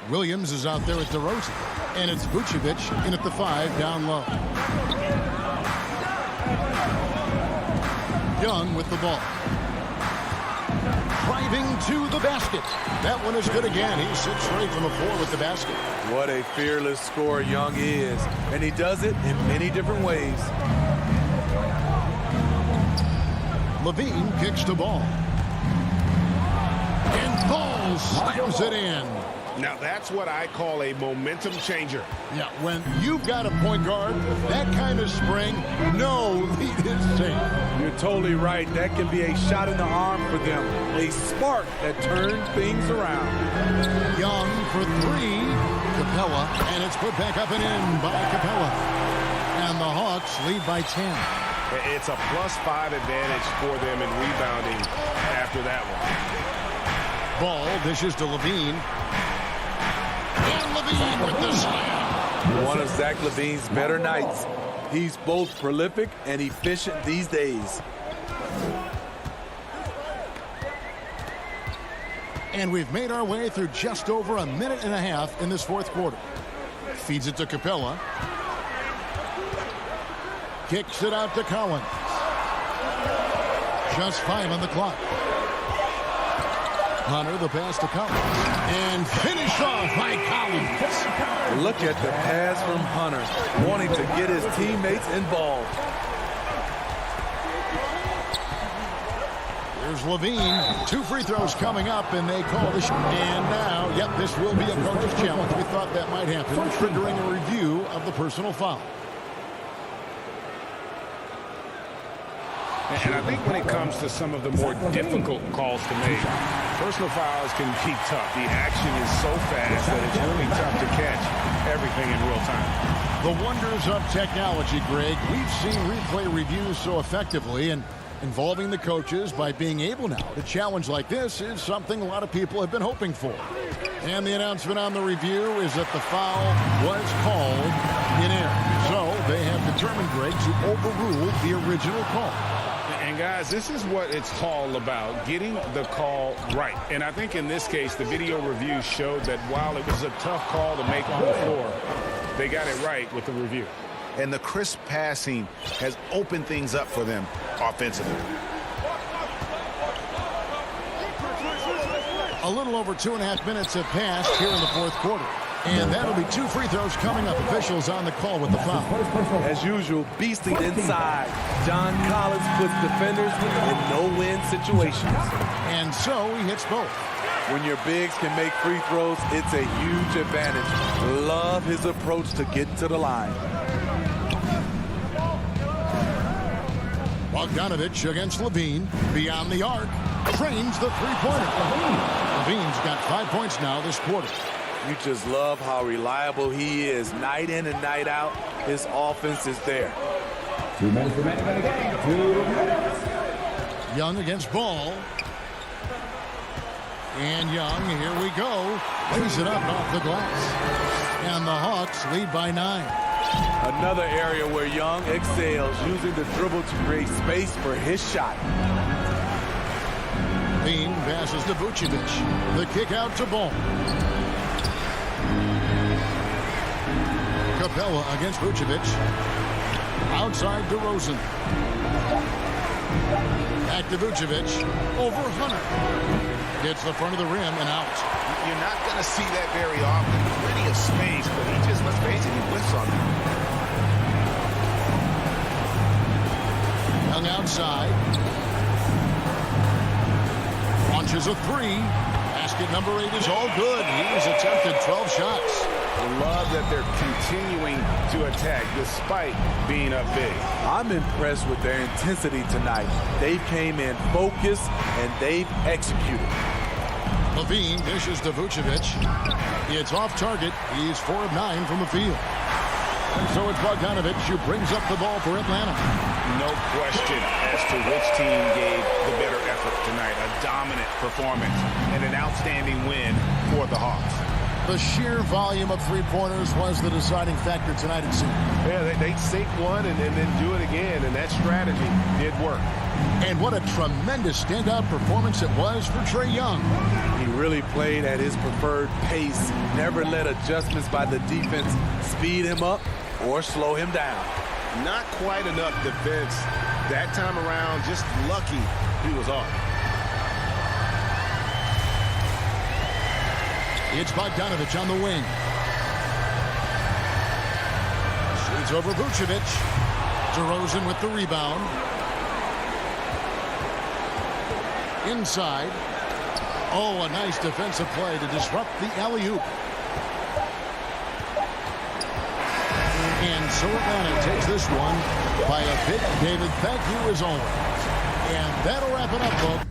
B: Williams is out there with DeRozan. And it's Vucevic in at the 5 down low. Young with the ball. Driving to the basket. That one is good again. He sits straight from the floor with the basket.
J: What a fearless scorer Young is. And he does it in many different ways.
B: Levine kicks the ball. And Ball slams it in.
H: Now that's what I call a momentum changer.
B: Yeah, when you've got a point guard, that kind of spring, no lead is safe.
J: You're totally right. That can be a shot in the arm for them. A spark that turns things around.
B: Young for 3. Capella, and it's put back up and in by Capella. And the Hawks lead by 10.
H: It's a +5 advantage for them in rebounding after that one.
B: Ball dishes to Levine. And Levine with the slam.
J: One of Zach Levine's better nights. He's both prolific and efficient these days.
B: And we've made our way through just over a minute and a half in this fourth quarter. Feeds it to Capella. Kicks it out to Collins. Just 5 on the clock. Hunter, the pass to Collins. And finish off by Collins.
J: Look at the pass from Hunter, wanting to get his teammates involved.
B: Here's Levine. 2 free throws coming up, and they call the shot. And now, yep, this will be a coach's challenge. We thought that might happen, triggering a review of the personal foul.
H: And I think when it comes to some of the more difficult calls to make, personal fouls can be tough. The action is so fast that it's really tough to catch everything in real time.
B: The wonders of technology, Greg. We've seen replay reviews so effectively, and involving the coaches by being able now to challenge like this is something a lot of people have been hoping for. And the announcement on the review is that the foul was called in error. So they have determined, Greg, to overrule the original call.
H: And guys, this is what it's all about, getting the call right. And I think in this case, the video review showed that while it was a tough call to make on the floor, they got it right with the review.
I: And the crisp passing has opened things up for them offensively.
B: A little over 2.5 minutes have passed here in the fourth quarter. And that'll be 2 free throws coming up. Officials on the call with the foul.
J: As usual, beasting inside. John Collins puts defenders in no-win situations.
B: And so he hits both.
J: When your bigs can make free throws, it's a huge advantage. Love his approach to get to the line.
B: Bogdanovich against Levine. Beyond the arc. Trains the three-pointer. Levine's got 5 points now this quarter.
J: You just love how reliable he is. Night in and night out, his offense is there.
E: 2 minutes remaining in the game. 2 minutes.
B: Young against Ball. And Young, here we go. Lays it up off the glass. And the Hawks lead by 9.
J: Another area where Young excels, using the dribble to create space for his shot.
B: Bean passes to Vucevic. The kick out to Ball. Capella against Vucevic. Outside DeRozan. Back to Vucevic. Over Hunter. Hits the front of the rim and out.
I: You're not going to see that very often. Plenty of space, but he just, let's face it, he whiffs on that.
B: Young outside. Launches a three. Basket number 8 is all good. He's attempted 12 shots.
I: I love that they're continuing to attack despite being up big.
J: I'm impressed with their intensity tonight. They came in focused and they've executed.
B: Levine dishes to Vucevic. It's off target. He's 4 of 9 from the field. And so it's Bogdanovich who brings up the ball for Atlanta.
I: No question as to which team gave the better effort tonight. A dominant performance and an outstanding win for the Hawks.
B: The sheer volume of three-pointers was the deciding factor tonight, it seemed.
A: Yeah, they sink one and then do it again, and that strategy did work.
B: And what a tremendous standout performance it was for Trae Young.
J: He really played at his preferred pace, never let adjustments by the defense speed him up or slow him down.
I: Not quite enough defense that time around. Just lucky he was off.
B: It's Bogdanovich on the wing. Shoots over Vucevic. DeRozan with the rebound. Inside. Oh, a nice defensive play to disrupt the alley-oop. And so Atlanta takes this one by a big David. Thank you as always. And that'll wrap it up, folks.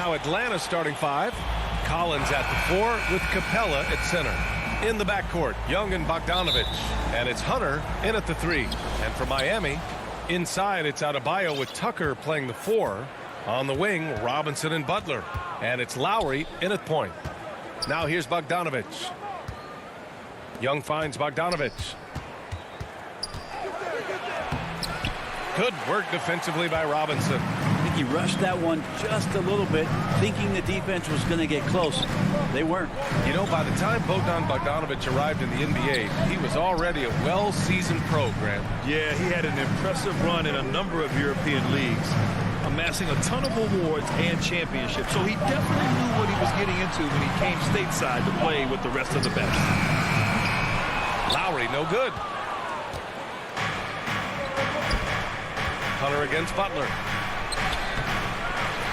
A: Now Atlanta starting 5. Collins at the 4 with Capella at center. In the backcourt, Young and Bogdanovich. And it's Hunter in at the 3. And for Miami, inside it's Adebayo with Tucker playing the 4. On the wing, Robinson and Butler. And it's Lowry in at point. Now here's Bogdanovich. Young finds Bogdanovich. Good work defensively by Robinson.
K: I think he rushed that one just a little bit, thinking the defense was going to get close. They weren't.
A: You know, by the time Bogdanovich arrived in the NBA, he was already a well-seasoned pro, Grant.
D: Yeah, he had an impressive run in a number of European leagues, amassing a ton of awards and championships. So he definitely knew what he was getting into when he came stateside to play with the rest of the best.
A: Lowry, no good. Hunter against Butler.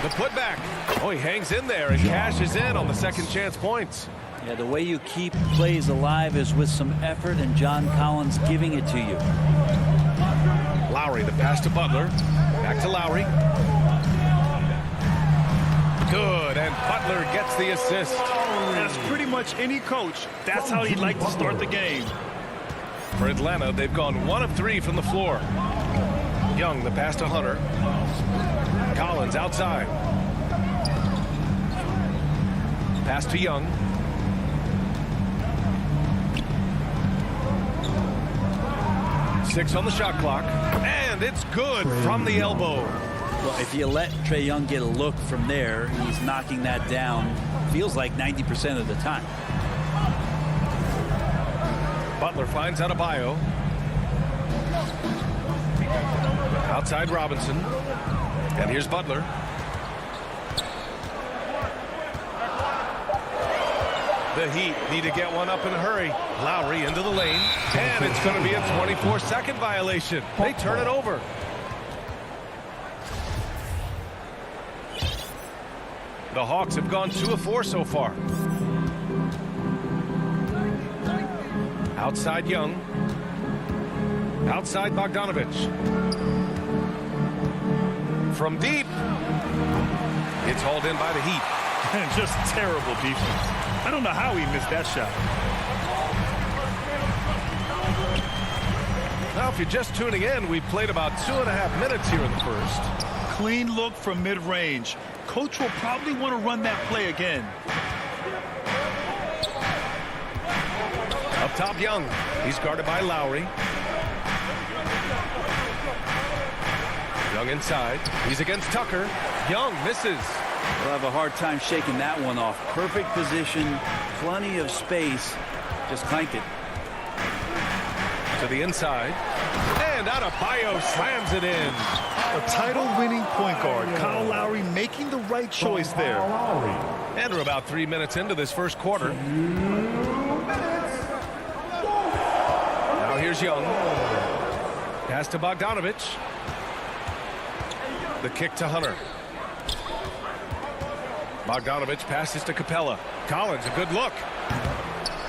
A: The putback. Oh, he hangs in there and cashes in on the second chance points.
K: Yeah, the way you keep plays alive is with some effort, and John Collins giving it to you.
A: Lowry, the pass to Butler. Back to Lowry. Good, and Butler gets the assist.
D: As pretty much any coach, that's how he'd like to start the game.
A: For Atlanta, they've gone 1 of 3 from the floor. Young, the pass to Hunter. Collins outside. Pass to Young. Six on the shot clock. And it's good from the elbow.
K: Well, if you let Trae Young get a look from there, he's knocking that down, feels like 90% of the time.
A: Butler finds Adebayo. Outside Robinson. And here's Butler. The Heat need to get one up in a hurry. Lowry into the lane. And it's going to be a 24-second violation. They turn it over. The Hawks have gone 2 of 4 so far. Outside Young. Outside Bogdanovich. From deep. It's hauled in by the Heat.
D: Just terrible defense. I don't know how he missed that shot.
A: Now, if you're just tuning in, we've played about 2.5 minutes here in the first.
D: Clean look from mid-range. Coach will probably want to run that play again.
A: Up top, Young. He's guarded by Lowry. Young inside. He's against Tucker. Young misses.
K: We'll have a hard time shaking that one off. Perfect position, plenty of space. Just clanked it.
A: To the inside. And Adebayo slams it in.
D: A title-winning point guard, Kyle Lowry, making the right choice there.
A: And we're about 3 minutes into this first quarter. Now here's Young. Pass to Bogdanovich. The kick to Hunter. Bogdanovich passes to Capella. Collins, a good look.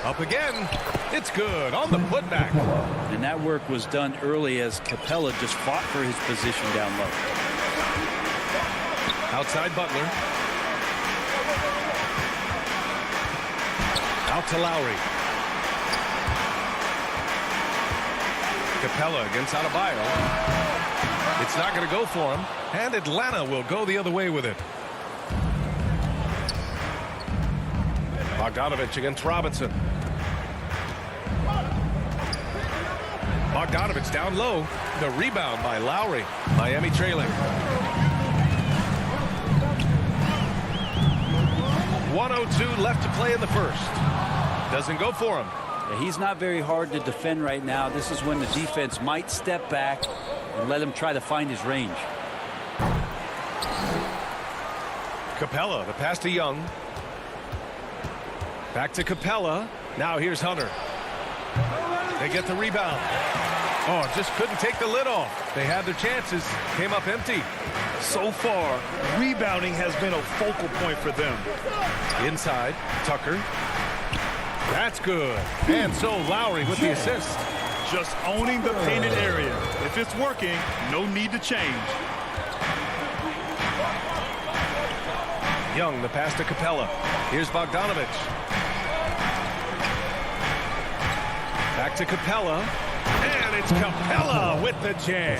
A: Up again. It's good on the putback.
K: And that work was done early as Capella just fought for his position down low.
A: Outside Butler. Out to Lowry. Capella against Adebayo. It's not going to go for him. And Atlanta will go the other way with it. Bogdanovich against Robinson. Bogdanovich down low. The rebound by Lowry. Miami trailing. 1:02 left to play in the first. Doesn't go for him.
K: Yeah, he's not very hard to defend right now. This is when the defense might step back and let him try to find his range.
A: Capella, the pass to Young. Back to Capella. Now here's Hunter. They get the rebound. Oh, just couldn't take the lid off. They had their chances. Came up empty.
D: So far, rebounding has been a focal point for them.
A: Inside, Tucker. That's good. And so Lowry with the assist.
D: Just owning the painted area. If it's working, no need to change.
A: Young, the pass to Capella. Here's Bogdanovich. Back to Capella. And it's Capella with the jam.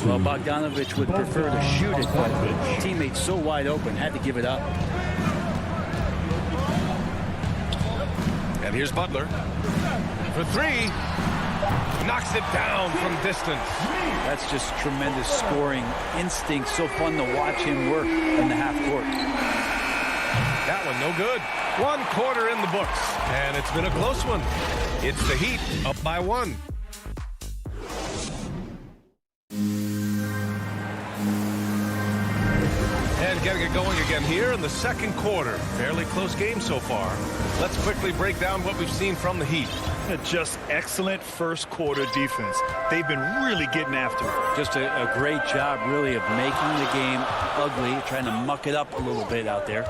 K: Well, Bogdanovich would prefer to shoot it, but teammates so wide open, had to give it up.
A: And here's Butler. For three. Knocks it down from distance.
K: That's just tremendous scoring instinct. So fun to watch him work in the half court.
A: That one no good. 1 quarter in the books. And it's been a close one. It's the Heat up by 1. And getting it going again here in the second quarter. Fairly close game so far. Let's quickly break down what we've seen from the Heat.
D: Just excellent first quarter defense. They've been really getting after it.
K: Just a great job, really, of making the game ugly, trying to muck it up a little bit out there.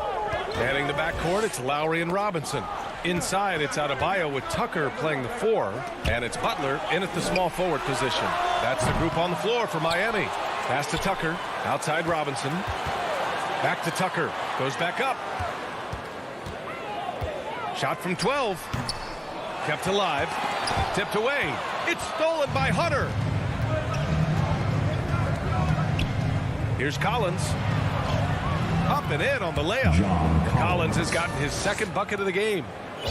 A: Heading the backcourt, it's Lowry and Robinson. Inside, it's Adebayo with Tucker playing the 4. And it's Butler in at the small forward position. That's the group on the floor for Miami. Pass to Tucker. Outside Robinson. Back to Tucker. Goes back up. Shot from 12. Kept alive. Tipped away. It's stolen by Hunter. Here's Collins. Up and in on the layup. Collins has gotten his second bucket of the game.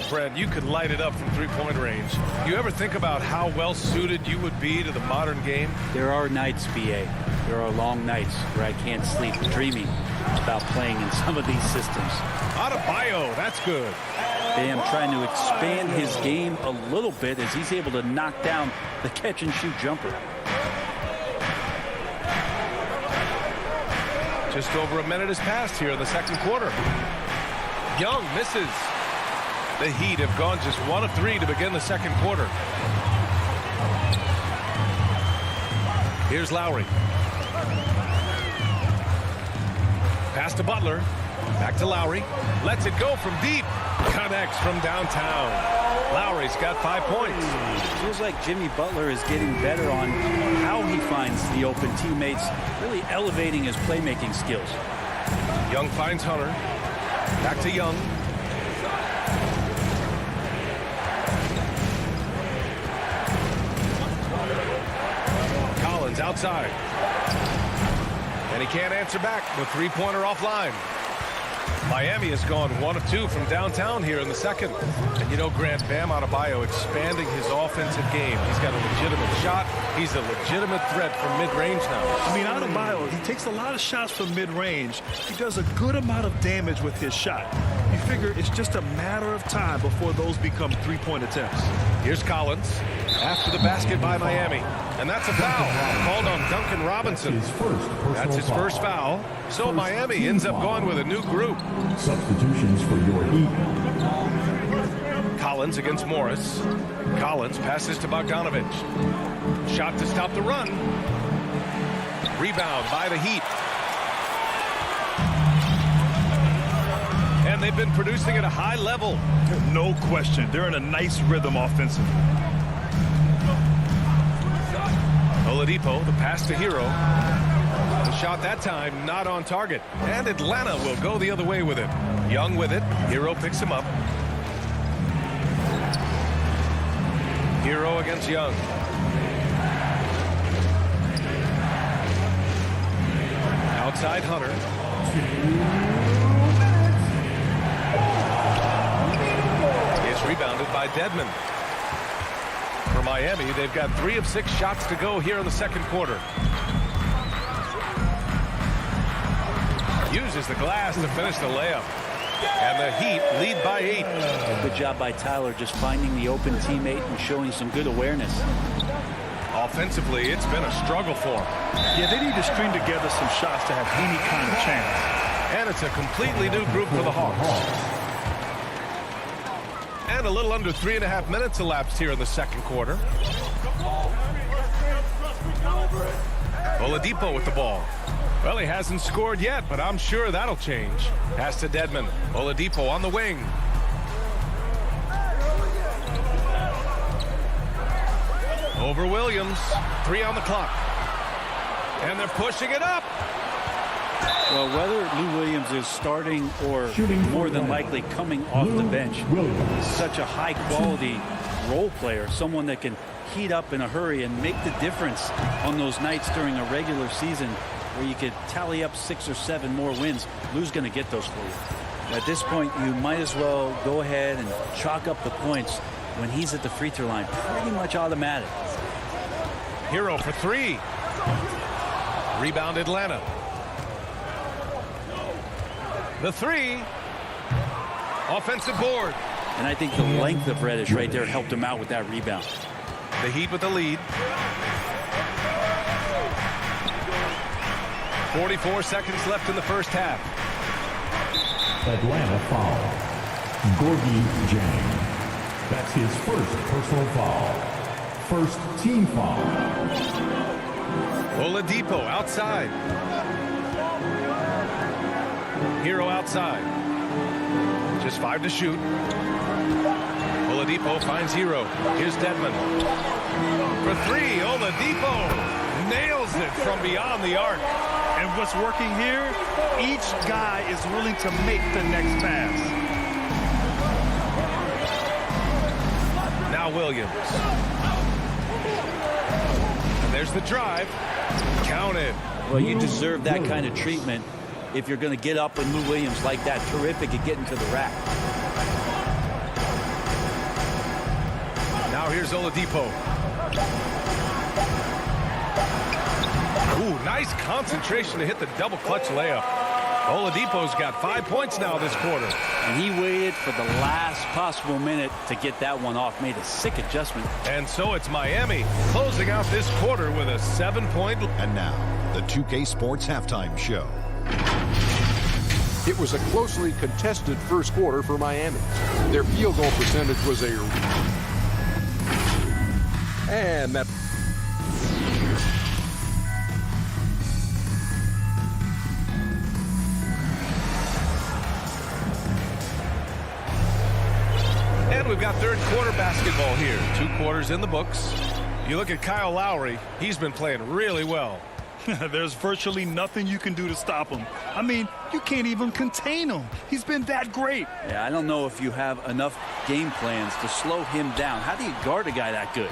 A: Fred, you could light it up from three-point range. You ever think about how well suited you would be to the modern game?
K: There are nights, B.A. There are long nights where I can't sleep dreaming about playing in some of these systems.
A: Adebayo, that's good.
K: Bam trying to expand his game a little bit as he's able to knock down the catch-and-shoot jumper.
A: Just over a minute has passed here in the second quarter. Young misses. The Heat have gone just 1 of 3 to begin the second quarter. Here's Lowry. Pass to Butler. Back to Lowry. Lets it go from deep. Connects from downtown. Lowry's got 5 points.
K: Feels like Jimmy Butler is getting better on how he finds the open teammates, really elevating his playmaking skills.
A: Young finds Hunter. Back to Young. Collins outside. And he can't answer back with three-pointer offline. Miami has gone 1 of 2 from downtown here in the second. And you know, Grant, Bam Adebayo expanding his offensive game. He's got a legitimate shot. He's a legitimate threat from mid-range now.
D: I mean, Adebayo, he takes a lot of shots from mid-range. He does a good amount of damage with his shot. You figure it's just a matter of time before those become three-point attempts.
A: Here's Collins after the basket by Miami. And that's a foul called on Duncan Robinson. That's his first foul. So Miami ends up going with a new group.
E: Substitutions for your Heat.
A: Collins against Morris. Collins passes to Bogdanovich. Shot to stop the run. Rebound by the Heat. And they've been producing at a high level.
D: No question. They're in a nice rhythm offensively.
A: Oladipo, the pass to Hero. The shot that time not on target. And Atlanta will go the other way with it. Young with it. Hero picks him up. Hero against Young. Outside Hunter. It's rebounded by Dedmon. For Miami, they've got 3 of 6 shots to go here in the second quarter. Uses the glass to finish the layup. And the Heat lead by 8.
K: Good job by Tyler just finding the open teammate and showing some good awareness.
A: Offensively, it's been a struggle for them.
D: Yeah, they need to string together some shots to have any kind of chance.
A: And it's a completely new group for the Hawks. And a little under 3.5 minutes elapsed here in the second quarter. Oladipo with the ball. Well, he hasn't scored yet, but I'm sure that'll change. Pass to Dedmon. Oladipo on the wing. Over Williams. 3 on the clock. And they're pushing it up.
K: Well, whether Lou Williams is starting or more than likely coming off the bench, such a high-quality role player, someone that can heat up in a hurry and make the difference on those nights during a regular season where you could tally up 6 or 7 more wins. Lou's going to get those for you. At this point, you might as well go ahead and chalk up the points when he's at the free throw line. Pretty much automatic.
A: Hero for 3. Rebound Atlanta. The 3. Offensive board.
K: And I think the length of Reddish right there helped him out with that rebound.
A: The Heat with the lead. 44 seconds left in the first half.
E: Atlanta foul. Gorgie Jang. That's his first personal foul. First team foul.
A: Oladipo outside. Hero outside. Just 5 to shoot. Oladipo finds Hero. Here's Dedmon. For 3, Oladipo nails it from beyond the arc.
D: And what's working here, each guy is willing to make the next pass.
A: Now Williams. And there's the drive. Counted.
K: Well, you deserve that kind of treatment if you're going to get up with Lou Williams like that. Terrific at getting to the rack.
A: Now here's Oladipo. Ooh, nice concentration to hit the double clutch layup. Oladipo's got 5 points now this quarter.
K: And he waited for the last possible minute to get that one off. Made a sick adjustment.
A: And so it's Miami closing out this quarter with a 7-point.
L: And now, the 2K Sports Halftime Show.
F: It was a closely contested first quarter for Miami. Their field goal percentage was and that.
A: And we've got third quarter basketball here. 2 quarters in the books. You look at Kyle Lowry, he's been playing really well.
D: There's virtually nothing you can do to stop him. I mean, you can't even contain him. He's been that great.
K: Yeah, I don't know if you have enough game plans to slow him down. How do you guard a guy that good?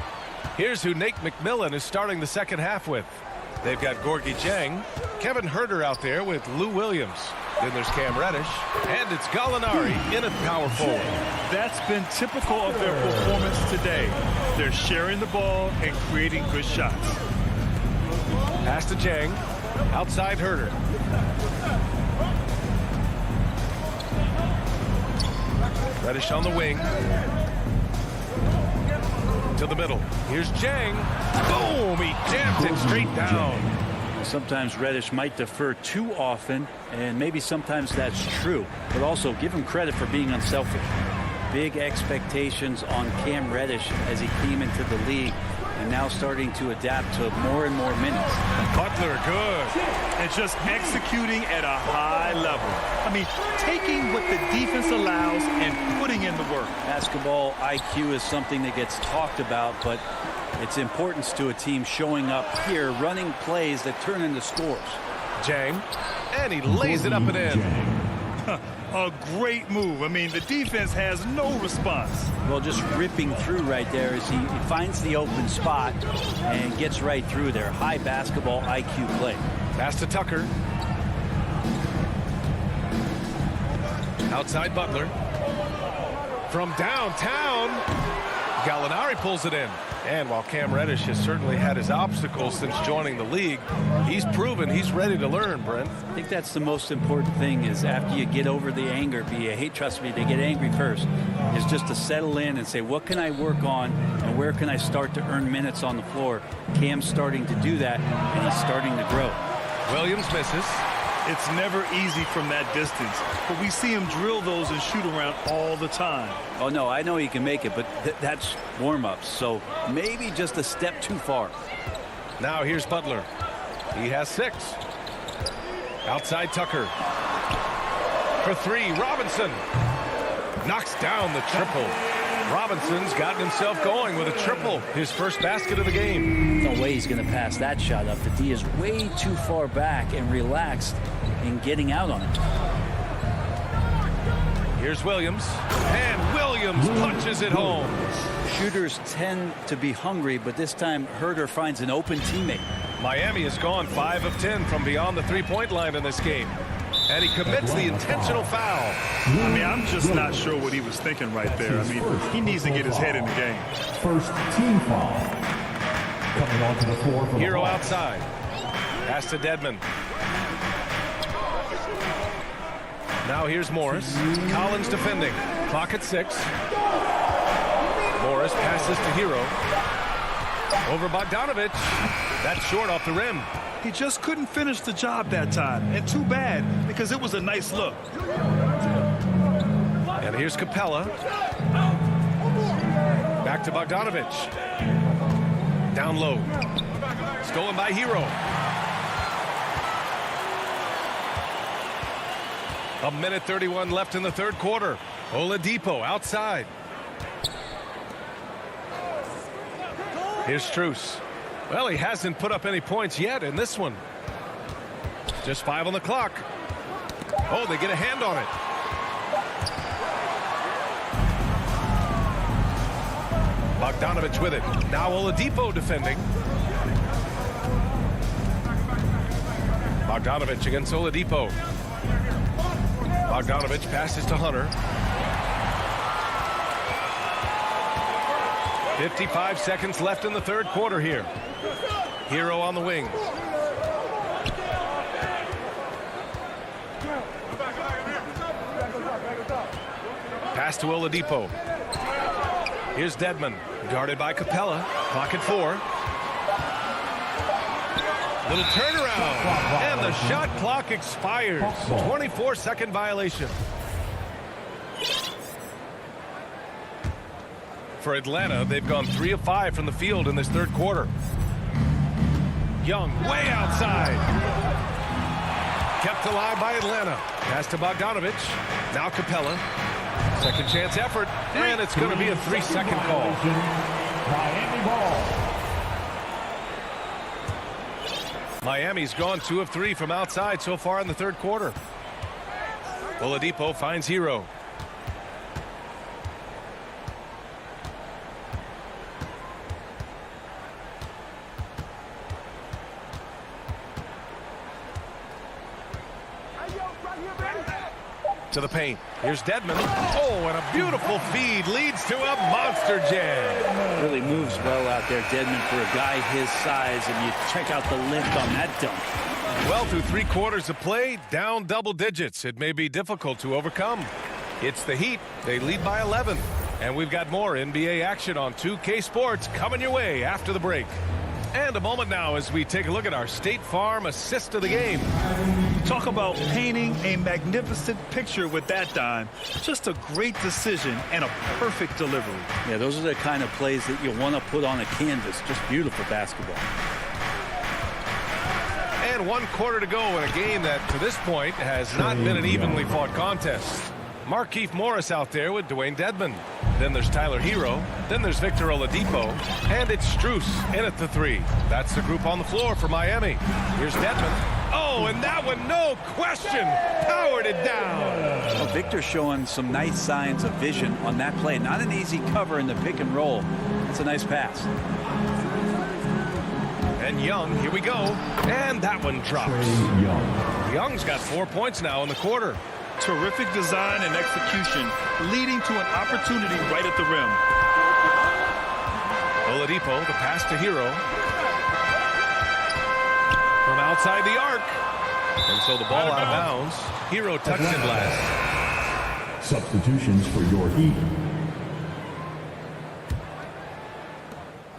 A: Here's who Nate McMillan is starting the second half with. They've got Gorgie Jang, Kevin Herter out there with Lou Williams. Then there's Cam Reddish, and it's Gallinari in at power forward.
D: That's been typical of their performance today. They're sharing the ball and creating good shots.
A: Pass to Jang, outside Herter. Reddish on the wing. To the middle. Here's Jang. Boom! He jammed it straight down.
K: Sometimes Reddish might defer too often, and maybe sometimes that's true. But also give him credit for being unselfish. Big expectations on Cam Reddish as he came into the league, and now starting to adapt to more and more minutes.
A: Butler, good.
D: And just executing at a high level. I mean, taking what the defense allows and putting in the work.
K: Basketball IQ is something that gets talked about, but its importance to a team showing up here, running plays that turn into scores.
A: Jang, and he lays it up and in.
D: A great move. I mean, the defense has no response.
K: Well, just ripping through right there as he finds the open spot and gets right through there. High basketball IQ play.
A: Pass to Tucker. Outside Butler. From downtown, Gallinari pulls it in. And while Cam Reddish has certainly had his obstacles since joining the league, he's proven he's ready to learn, Brent.
K: I think that's the most important thing is after you get over the anger, trust me, they get angry first, is just to settle in and say, what can I work on and where can I start to earn minutes on the floor? Cam's starting to do that, and he's starting to grow.
A: Williams misses.
D: It's never easy from that distance, but we see him drill those and shoot around all the time.
K: Oh, no, I know he can make it, but that's warm-ups, so maybe just a step too far.
A: Now here's Butler. He has 6. Outside Tucker. For 3, Robinson. Knocks down the triple. Robinson's gotten himself going with a triple, his first basket of the game.
K: No way he's going to pass that shot up. The D is way too far back and relaxed in getting out on it.
A: Here's Williams, and Williams punches it home.
K: Shooters tend to be hungry, but this time Herter finds an open teammate.
A: Miami has gone 5 of 10 from beyond the three-point line in this game. And he commits the intentional foul.
D: I mean, I'm just not sure what he was thinking right there. I mean, he needs to get his head in the game.
E: First team foul. Coming onto the floor for
A: Hero outside. Pass to Dedmon. Now here's Morris. Collins defending. Clock at 6. Morris passes to Hero. Over Bogdanovich. That's short off the rim.
D: He just couldn't finish the job that time. And too bad, because it was a nice look.
A: And here's Capella. Back to Bogdanovich. Down low. Stolen by Hero. A minute 31 left in the third quarter. Oladipo outside. Here's Strus. Well, he hasn't put up any points yet in this one. Just 5 on the clock. Oh, they get a hand on it. Bogdanovich with it. Now Oladipo defending. Bogdanovich against Oladipo. Bogdanovich passes to Hunter. 55 seconds left in the third quarter here. Hero on the wing. Pass to Oladipo. Here's Dedmon, guarded by Capella. Clock at 4. Little turnaround, and the shot clock expires. 24-second violation. For Atlanta, they've gone 3 of 5 from the field in this third quarter. Young way outside. Kept alive by Atlanta. Pass to Bogdanovich. Now Capella. Second chance effort, and it's going to be a 3-second call.
E: Miami ball.
A: Miami's gone 2 of 3 from outside so far in the third quarter. Oladipo finds Hero. To the paint. Here's Dedmon. Oh, and a beautiful feed leads to a monster jam.
K: Really moves well out there, Dedmon, for a guy his size, and you check out the lift on that dunk.
A: Well, through 3 quarters of play, down double digits. It may be difficult to overcome. It's the Heat. They lead by 11. And we've got more NBA action on 2K Sports coming your way after the break. And a moment now as we take a look at our State Farm assist of the game.
D: Talk about painting a magnificent picture with that dime. Just a great decision and a perfect delivery.
K: Yeah, those are the kind of plays that you want to put on a canvas. Just beautiful basketball.
A: And 1 quarter to go in a game that to this point has not been an evenly fought contest. Markieff Morris out there with Dwayne Dedmon. Then there's Tyler Hero. Then there's Victor Oladipo. And it's Strus in at the 3. That's the group on the floor for Miami. Here's Dedmon. Oh, and that one, no question, powered it down.
K: Well, Victor showing some nice signs of vision on that play. Not an easy cover in the pick and roll. It's a nice pass.
A: And Young, here we go. And that one drops. Young's got 4 points now in the quarter.
D: Terrific design and execution, leading to an opportunity right at the rim.
A: Oladipo, the pass to Hero. From outside the arc. And so the ball out of bounds. Hero tucks in last.
E: Substitutions for your Heat.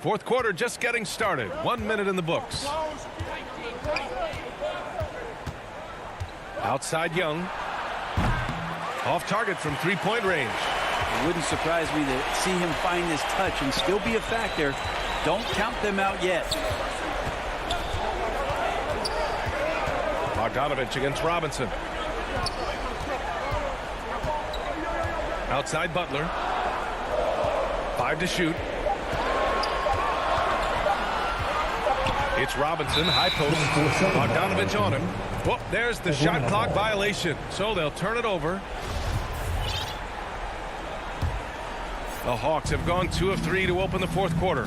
A: 4th quarter just getting started. 1 minute in the books. Outside Young. Off target from 3-point range.
K: It wouldn't surprise me to see him find his touch and still be a factor. Don't count them out yet.
A: Bogdanovich against Robinson. Outside Butler. 5 to shoot. It's Robinson, high post. Bogdanovich on him. Whoop, there's the shot clock violation. So they'll turn it over. The Hawks have gone 2 of 3 to open the 4th quarter.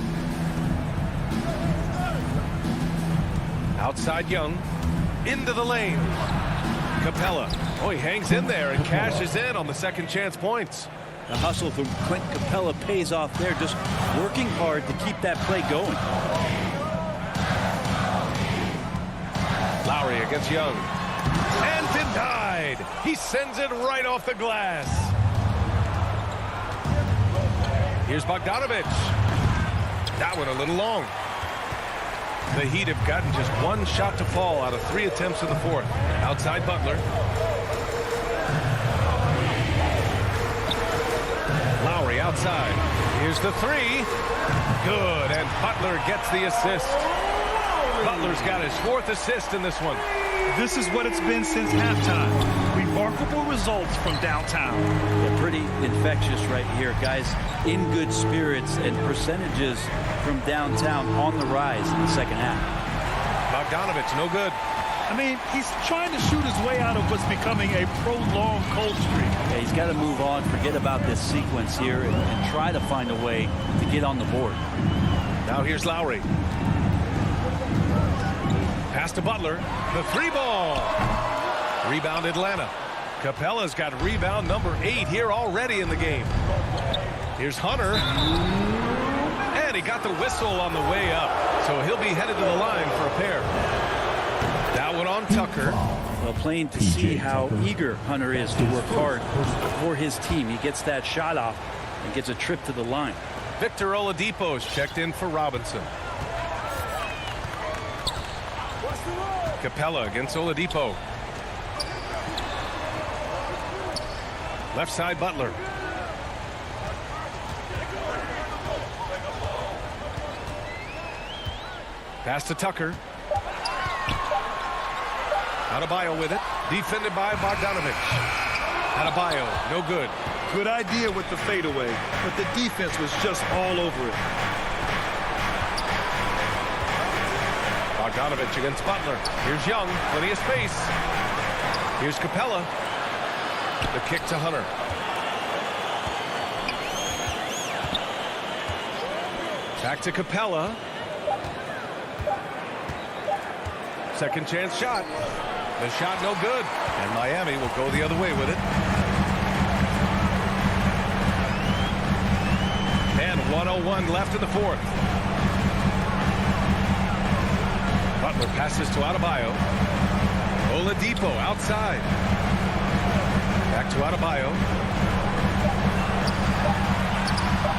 A: Outside Young. Into the lane. Capella. Oh, he hangs in there and cashes in on the second chance points.
K: The hustle from Clint Capella pays off there, just working hard to keep that play going.
A: Lowry against Young. And denied. He sends it right off the glass. Here's Bogdanovich. That one a little long. The Heat have gotten just 1 shot to fall out of 3 attempts in the 4th. Outside Butler. Lowry outside. Here's the 3. Good, and Butler gets the assist. Butler's got his 4th assist in this one.
D: This is what it's been since halftime. Remarkable results from downtown.
K: They're pretty infectious right here. Guys in good spirits and percentages from downtown on the rise in the second half.
A: Bogdanovich, no good.
D: I mean, he's trying to shoot his way out of what's becoming a prolonged cold streak.
K: Yeah, he's got to move on, forget about this sequence here, and try to find a way to get on the board.
A: Now here's Lowry. Pass to Butler. The 3-ball. Rebound Atlanta. Capella's got rebound number 8 here already in the game. Here's Hunter. And he got the whistle on the way up. So he'll be headed to the line for a pair. That one on Tucker.
K: Well, plain to see how eager Hunter is to work hard for his team. He gets that shot off and gets a trip to the line.
A: Victor Oladipo's checked in for Robinson. Capella against Oladipo. Left side Butler. Pass to Tucker. Adebayo with it. Defended by Bogdanovich. Adebayo, no good.
D: Good idea with the fadeaway, but the defense was just all over it.
A: Bogdanovich against Butler. Here's Young, plenty of space. Here's Capella. The kick to Hunter. Back to Capella. Second chance shot. The shot no good. And Miami will go the other way with it. 1:01 left in the fourth. Butler passes to Adebayo. Oladipo outside. Back to Adebayo.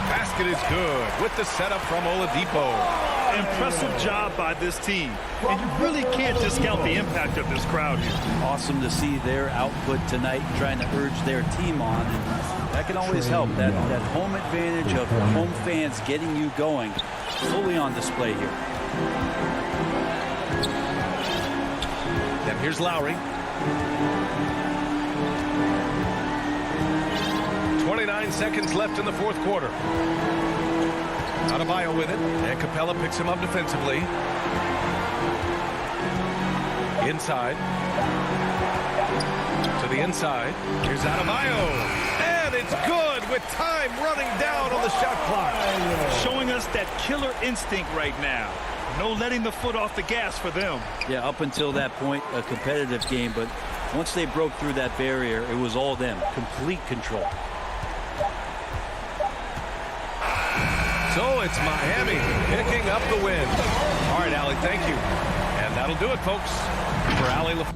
A: Basket is good with the setup from Oladipo.
D: Impressive job by this team. And you really can't discount the impact of this crowd here.
K: Awesome to see their output tonight, trying to urge their team on. And that can always help. That home advantage of home fans getting you going, fully on display here.
A: And here's Lowry. 29 seconds left in the fourth quarter. Adebayo with it, and Capella picks him up defensively. Inside. To the inside. Here's Adebayo. And it's good with time running down on the shot clock.
D: Showing us that killer instinct right now. No letting the foot off the gas for them.
K: Yeah, up until that point, a competitive game. But once they broke through that barrier, it was all them. Complete control.
A: So it's Miami picking up the win. All right, Allie, thank you. And that'll do it, folks, for Allie LaFleur.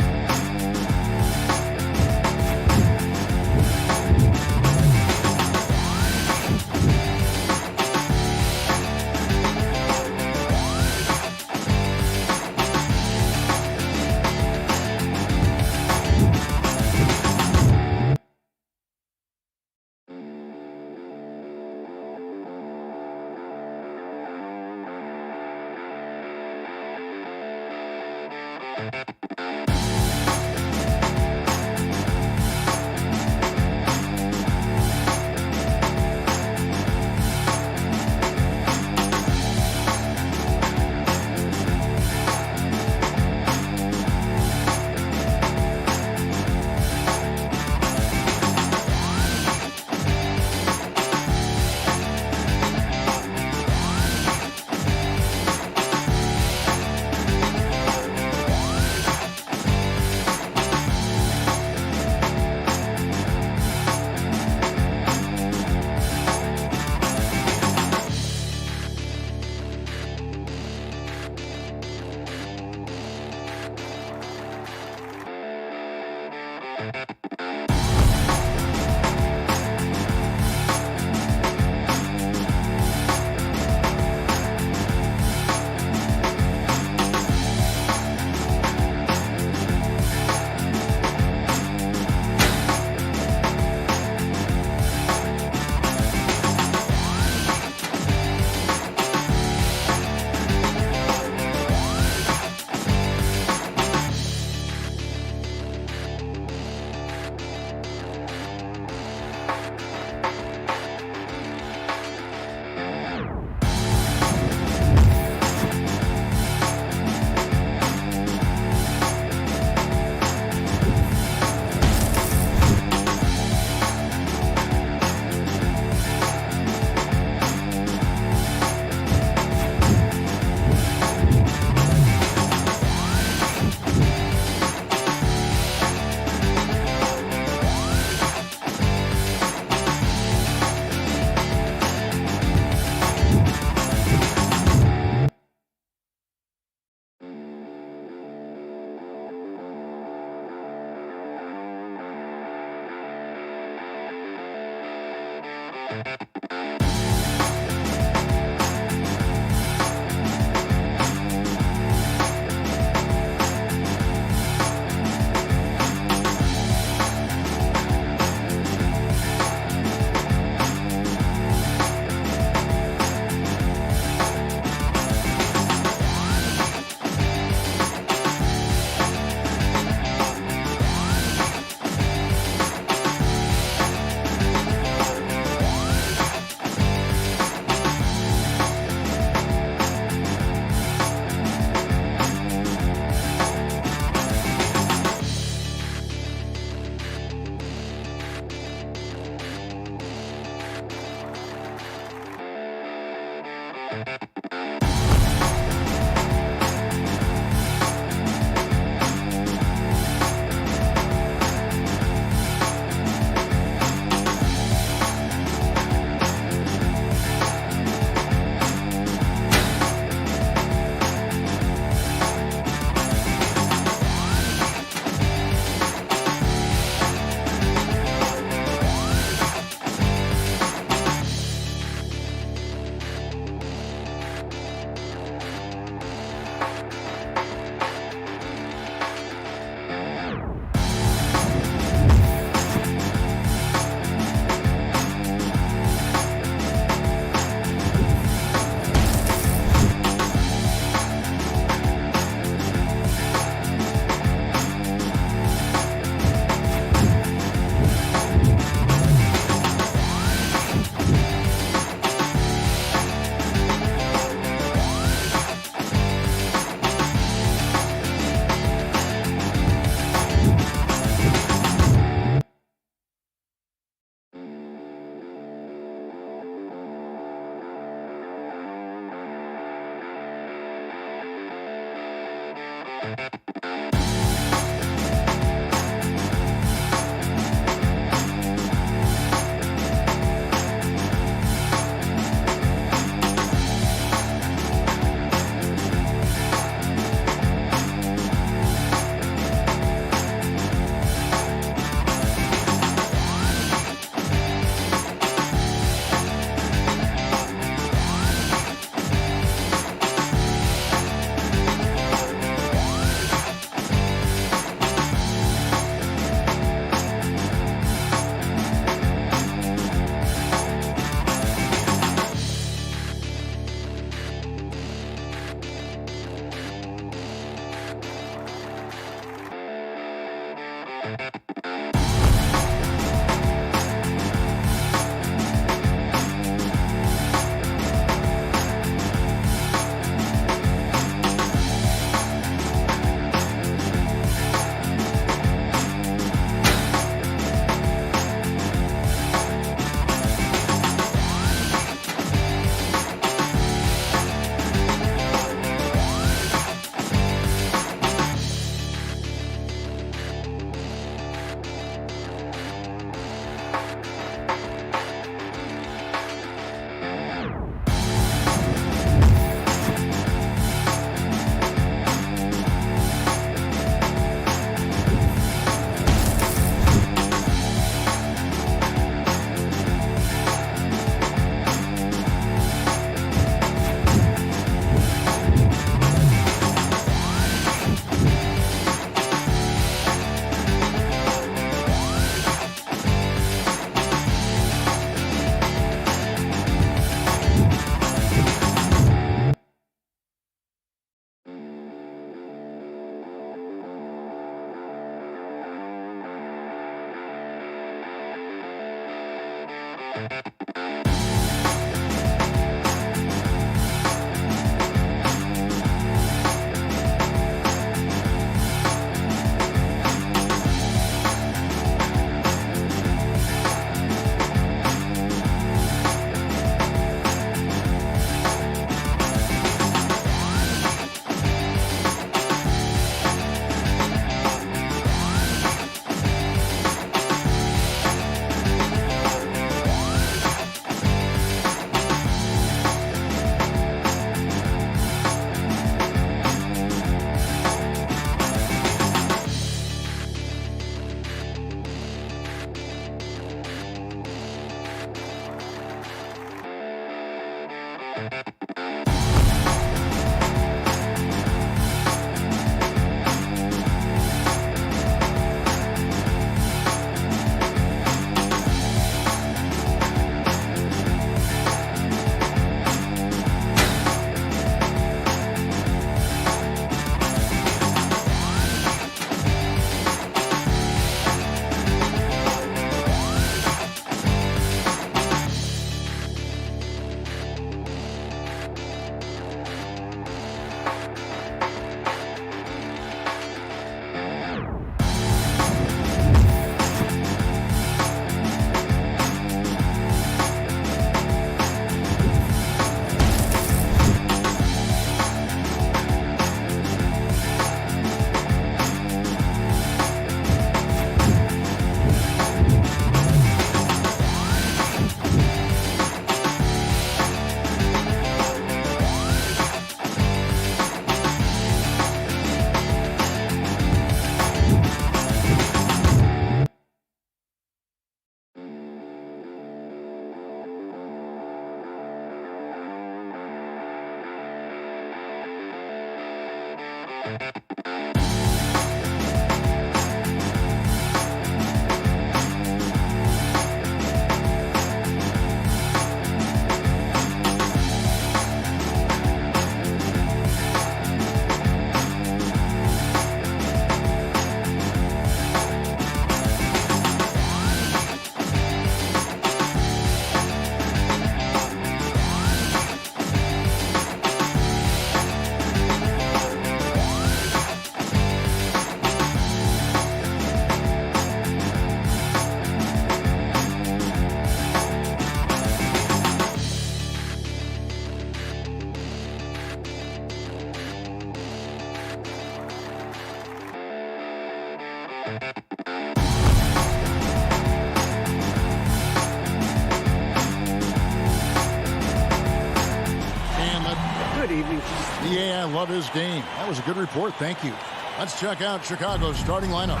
B: Yeah, I love his game. That was a good report. Thank you. Let's check out Chicago's starting lineup.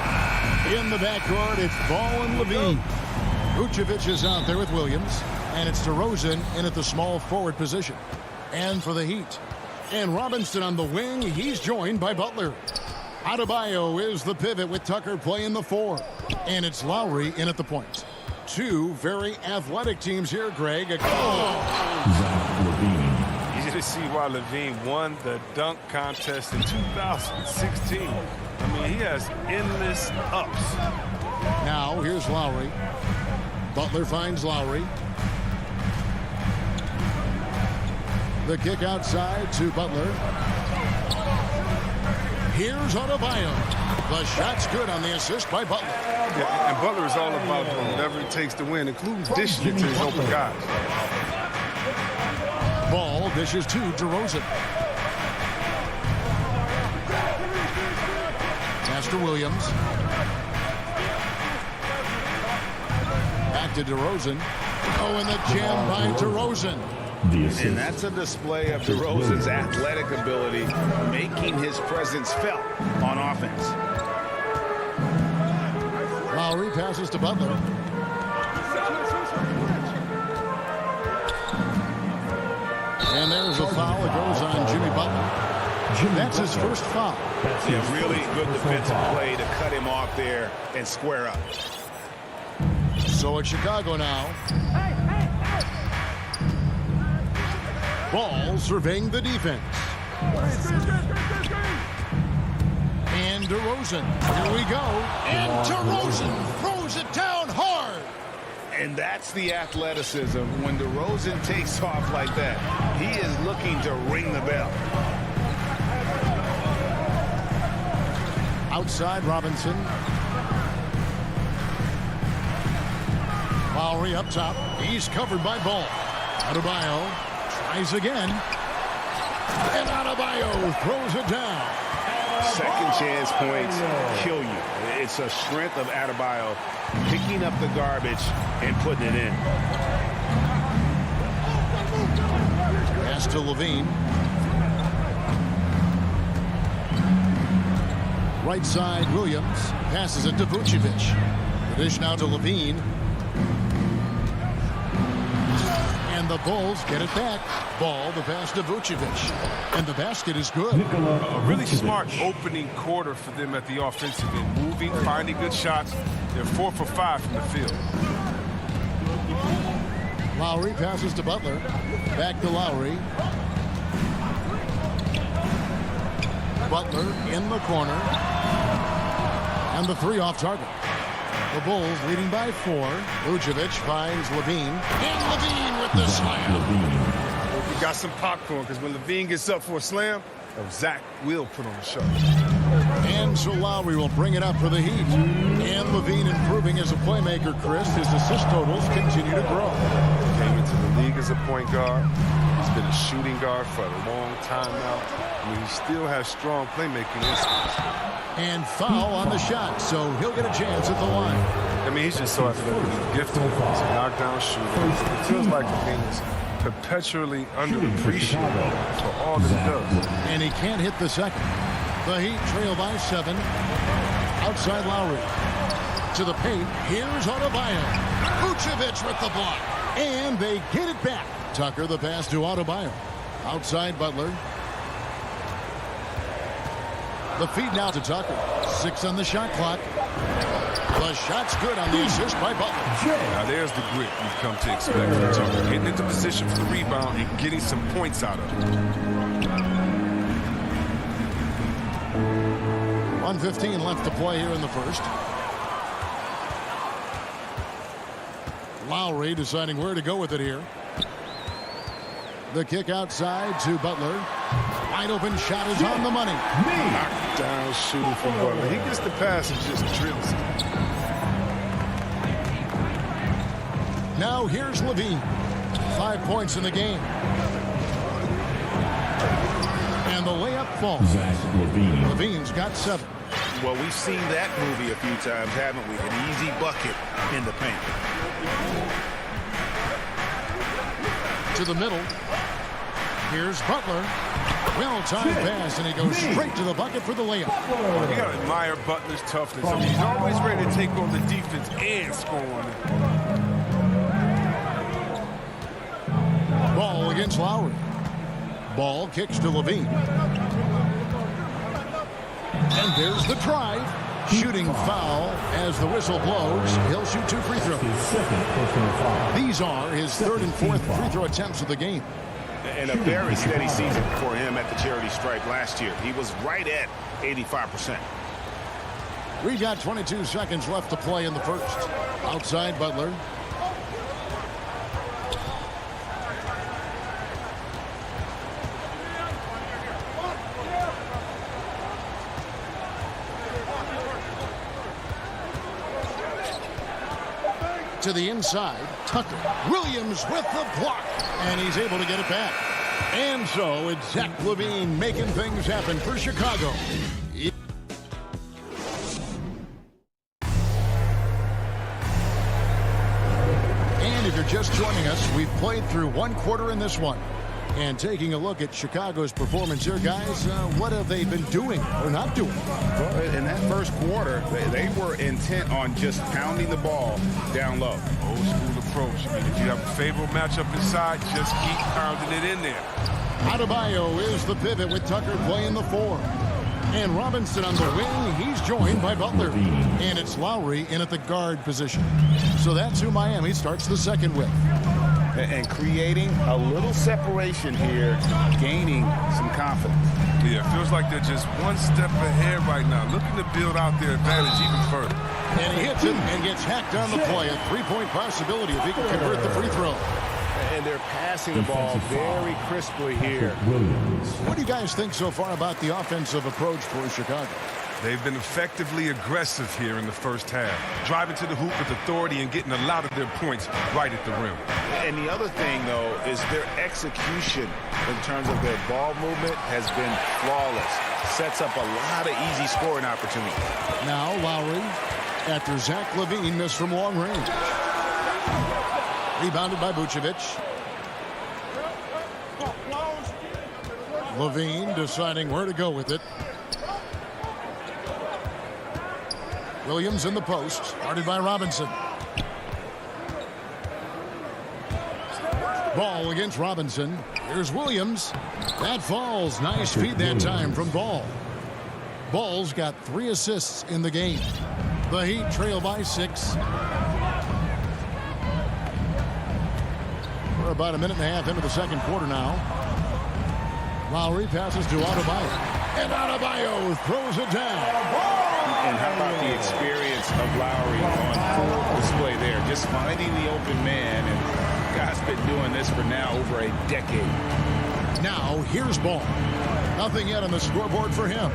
B: In the backcourt, it's Ball and Levine. Vucevic is out there with Williams. And it's DeRozan in at the small forward position. And for the Heat. And Robinson on the wing. He's joined by Butler. Adebayo is the pivot with Tucker playing the 4. And it's Lowry in at the point. Two very athletic teams here, Greg.
C: Easy to see why Levine won the dunk contest in 2016. I mean, he has endless ups.
B: Now, here's Lowry. Butler finds Lowry. The kick outside to Butler. Here's Adebayo. The shot's good on the assist by Butler.
C: Yeah, and Butler is all about doing whatever it takes to win, including dishing it to his open guys.
B: Ball dishes to DeRozan. Pass to Williams. Back to DeRozan. Oh, and the jam by DeRozan.
I: And that's a display of DeRozan's athletic ability, making his presence felt on offense.
B: Lowry passes to Butler. And there's a foul that goes on Jimmy Butler. That's his first foul.
I: Yeah, really good defensive play to cut him off there and square up.
B: So it's Chicago now. Ball surveying the defense. And DeRozan. Here we go. And DeRozan throws it down hard.
I: And that's the athleticism. When DeRozan takes off like that, he is looking to ring the bell.
B: Outside Robinson. Lowry up top. He's covered by Ball. Adebayo tries again. And Adebayo throws it down.
I: Second chance points kill you. It's a strength of Adebayo picking up the garbage and putting it in.
B: Pass to Levine. Right side, Williams passes it to Vucevic. The dish now to Levine. And the Bulls get it back. Ball, the pass to Vucevic. And the basket is good.
C: A really smart opening quarter for them at the offensive end. Moving, finding good shots. They're 4 for 5 from the field.
B: Lowry passes to Butler. Back to Lowry. Butler in the corner. And the three off target. The Bulls leading by 4. Vucevic finds Levine. And Levine with the slam.
C: You got some popcorn, because when Levine gets up for a slam, Zach will put on a show.
B: And so Lowry will bring it up for the Heat. And Levine improving as a playmaker, Chris. His assist totals continue to grow.
C: Came into the league as a point guard. He's been a shooting guard for a long time now. I mean, he still has strong playmaking instincts.
B: And foul on the shot, so he'll get a chance at the line.
C: I mean, he's just so athletically gifted. He's a knockdown shooter. It feels like Levine is perpetually underappreciated for all that he does.
B: And he can't hit the second. The Heat trail by 7. Outside Lowry. To the paint. Here's Adebayo. Vucevic with the block. And they get it back. Tucker the pass to Adebayo. Outside Butler. The feed now to Tucker. 6 on the shot clock. The shot's good on the assist by Butler.
C: Now there's the grit you've come to expect from Tucker. Getting into position for the rebound and getting some points out of it.
B: 1:15 left to play here in the first. Lowry deciding where to go with it here. The kick outside to Butler. Wide open shot is on the money.
C: Knockdown shooting from Butler. He gets the pass and just drills it.
B: Now here's Levine. 5 points in the game. And the layup falls. Levine's got 7.
I: Well, we've seen that movie a few times, haven't we? An easy bucket in the paint.
B: To the middle. Here's Butler. Well-timed pass, and he goes straight to the bucket for the layup.
C: You got to admire Butler's toughness. I mean, he's always ready to take on the defense and score on it.
B: Ball against Lowry. Ball kicks to Levine. And there's the drive. Shooting foul as the whistle blows. He'll shoot 2 free throws. These are his 3rd and 4th free throw attempts of the game.
I: And a very steady season for him at the charity stripe last year. He was right at 85%.
B: We've got 22 seconds left to play in the first. Outside Butler. To the inside, Tucker. Williams with the block, and he's able to get it back. And so it's Zach LaVine making things happen for Chicago. And if you're just joining us, we've played through one quarter in this one. And taking a look at Chicago's performance here, guys, what have they been doing or not doing?
I: Well, in that first quarter, they were intent on just pounding the ball down low.
C: Old school approach. I mean, if you have a favorable matchup inside, just keep pounding it in there.
B: Adebayo is the pivot with Tucker playing the 4. And Robinson on the wing. He's joined by Butler. And it's Lowry in at the guard position. So that's who Miami starts the second with.
I: And creating a little separation here, gaining some confidence.
C: Yeah, it feels like they're just one step ahead right now, looking to build out their advantage even further.
B: And he hits it and gets hacked on the play. A three-point possibility if he can convert the free throw.
I: And they're passing the ball very crisply here.
B: What do you guys think so far about the offensive approach for Chicago?
C: They've been effectively aggressive here in the first half, driving to the hoop with authority and getting a lot of their points right at the rim.
I: And the other thing, though, is their execution in terms of their ball movement has been flawless. Sets up a lot of easy scoring opportunities.
B: Now Lowry after Zach LaVine missed from long range. Rebounded by Vucevic. LaVine deciding where to go with it. Williams in the post, guarded by Robinson. Ball against Robinson. Here's Williams. That falls. Nice feed that time from Ball. Ball's got 3 assists in the game. The Heat trail by 6. We're about a minute and a half into the second quarter now. Lowry passes to Adebayo. And Adebayo throws it down.
I: And how about the experience of Lowry on full display there? Just finding the open man, and guy's been doing this for now over a decade.
B: Now, here's Ball. Nothing yet on the scoreboard for him.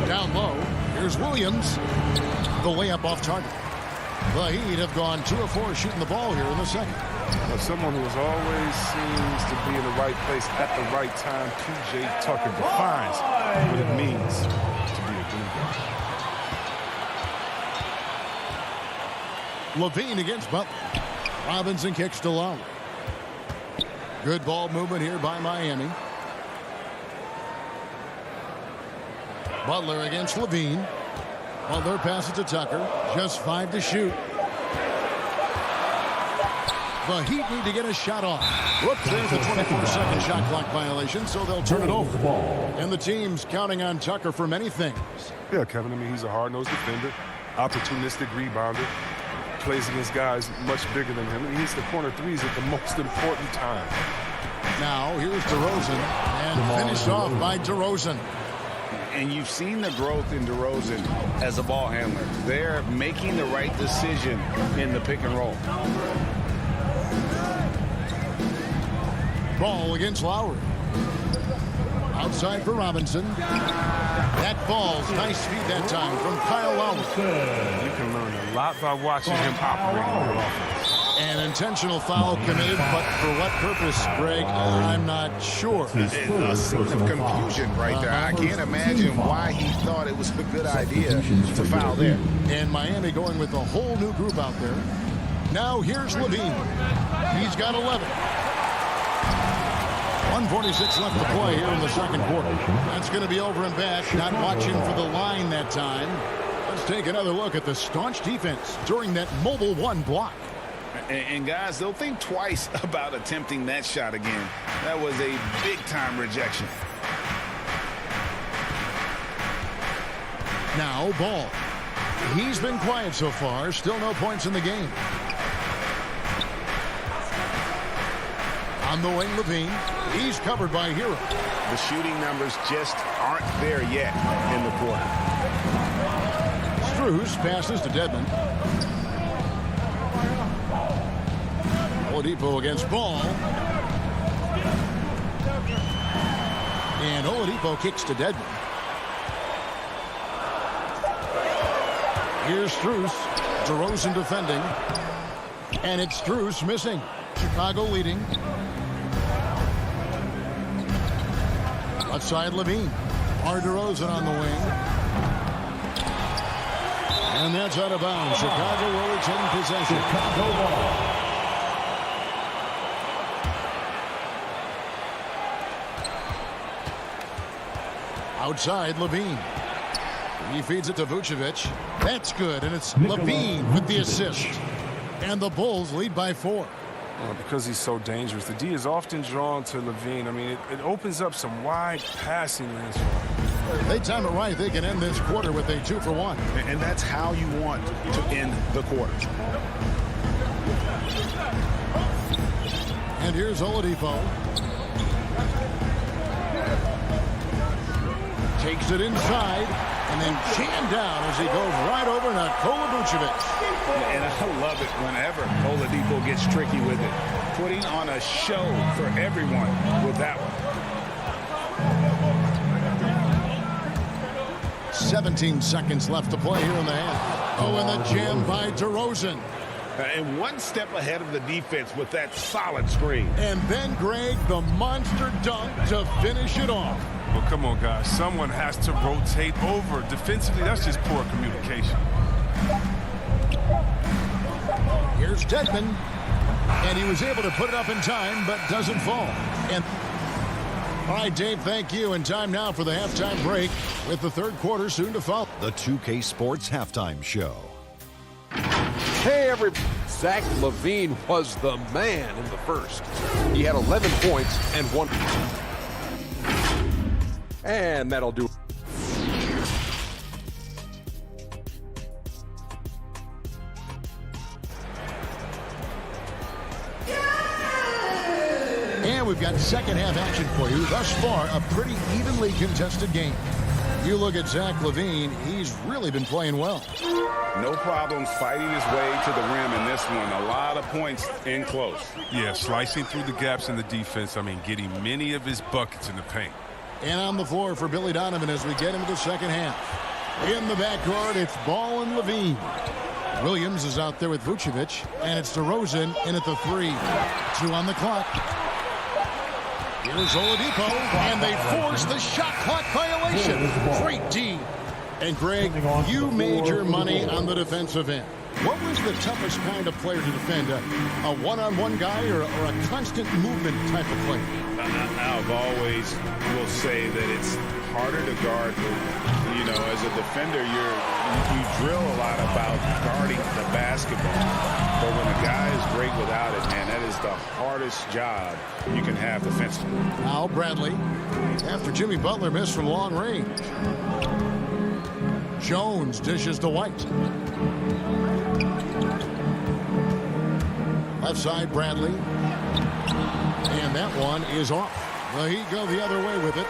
B: Down low, here's Williams. The layup off target. The Heat have gone 2 of 4 shooting the ball here in the second.
C: Well, someone who always seems to be in the right place at the right time, P.J. Tucker defines what it means to be a good guy.
B: LaVine against Butler. Robinson kicks to Lowry. Good ball movement here by Miami. Butler against LaVine. Butler passes to Tucker. Just 5 to shoot. The Heat need to get a shot off. Whoops, there's the 24-second shot clock violation, so they'll turn it over. And the team's counting on Tucker for many things.
C: Yeah, Kevin, I mean, he's a hard-nosed defender, opportunistic rebounder, plays against guys much bigger than him, and he hits the corner threes at the most important time.
B: Now, here's DeRozan, and finished off by DeRozan.
I: And you've seen the growth in DeRozan as a ball handler. They're making the right decision in the pick and roll.
B: Ball against Lowry. Outside for Robinson. That falls. Nice feed that time from Kyle Lowry.
C: You can learn a lot by watching him operate on the offense.
B: An intentional foul committed, but for what purpose, Greg? I'm not sure.
I: A scene of confusion right there. I can't imagine why he thought it was a good idea to foul there.
B: And Miami going with a whole new group out there. Now here's LaVine. He's got 11. 1:46 left to play here in the second quarter. That's going to be over and back. Not watching for the line that time. Let's take another look at the staunch defense during that mobile 1 block.
I: And guys, they'll think twice about attempting that shot again. That was a big-time rejection.
B: Now Ball. He's been quiet so far. Still no points in the game. On the wing, LaVine. He's covered by Hero.
I: the shooting numbers just aren't there yet in the quarter.
B: Strus passes to Dedmon. Oladipo against Ball. And Oladipo kicks to Dedmon. Here's Strus. DeRozan defending. And it's Strus missing. Chicago leading. Left side Levine. DeRozan on the wing. And that's out of bounds. Chicago will retain possession. Chicago ball. Outside Levine. He feeds it to Vucevic. That's good, and it's Levine with the assist. And the Bulls lead by 4.
C: Because he's so dangerous, the D is often drawn to Levine. I mean, it opens up some wide passing lanes.
B: They time it right. They can end this quarter with a 2-for-1.
I: And that's how you want to end the quarter.
B: And here's Oladipo. Takes it inside and then jammed down as he goes right over Nikola Vucevic.
I: And I love it whenever Oladipo gets tricky with it. Putting on a show for everyone with that one.
B: 17 seconds left to play here in the half. Oh, and the jam by DeRozan.
I: And one step ahead of the defense with that solid screen.
B: And then, Greg, the monster dunk to finish it off.
C: Well, come on, guys. Someone has to rotate over. Defensively, that's just poor communication.
B: Here's Dedmon. And he was able to put it up in time, but doesn't fall. And all right, Dave, thank you. And time now for the halftime break with the third quarter soon to follow.
L: The 2K Sports Halftime Show.
F: Hey, everybody. Zach LaVine was the man in the first. He had 11 points and 1. And that'll do it.
B: And we've got second half action for you. Thus far, a pretty evenly contested game. You look at Zach LaVine, he's really been playing well.
I: No problems fighting his way to the rim in this one. A lot of points in close.
C: Yeah, slicing through the gaps in the defense. I mean, getting many of his buckets in the paint.
B: And on the floor for Billy Donovan as we get into the second half. In the backcourt, it's Ball and Levine. Williams is out there with Vucevic, and it's DeRozan in at the 3. 2 on the clock. Here's Oladipo, and they force the shot clock violation. Great D. And Greg, you made your money on the defensive end. What was the toughest kind of player to defend? A one-on-one guy or a constant movement type of player?
I: I've always will say that it's harder to guard. You know, as a defender, you drill a lot about guarding the basketball. But when a guy is great without it, man, that is the hardest job you can have defensively.
B: Now Bradley, after Jimmy Butler missed from long range. Jones dishes to White. Left side, Bradley. And that one is off. The Heat go the other way with it.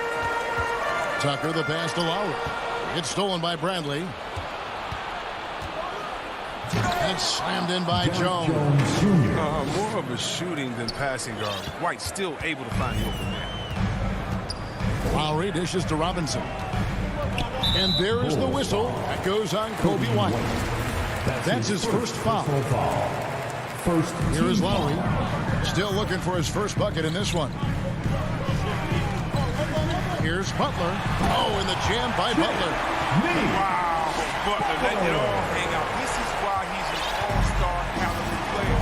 B: Tucker the pass to Lowry. It's stolen by Bradley. And slammed in by Jones.
C: More of a shooting than passing guard. White still able to find the open man.
B: Lowry dishes to Robinson. And there is the whistle. That goes on Kobe White. That's his first foul. Here is Lowry. Still looking for his first bucket in this one. Here's Butler. Oh, and the jam by Butler.
C: Wow, Butler letting it all hang out. This is why he's an all-star caliber player.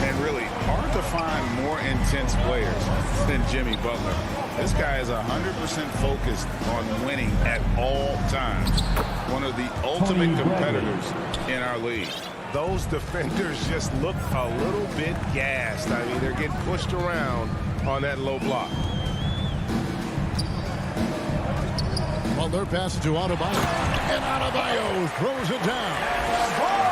I: And really hard to find more intense players than Jimmy Butler. This guy is 100% focused on winning at all times. One of the ultimate competitors in our league. Those defenders just look a little bit gassed. I mean, they're getting pushed around on that low block.
B: Butler passes to Adebayo. And Adebayo throws it down.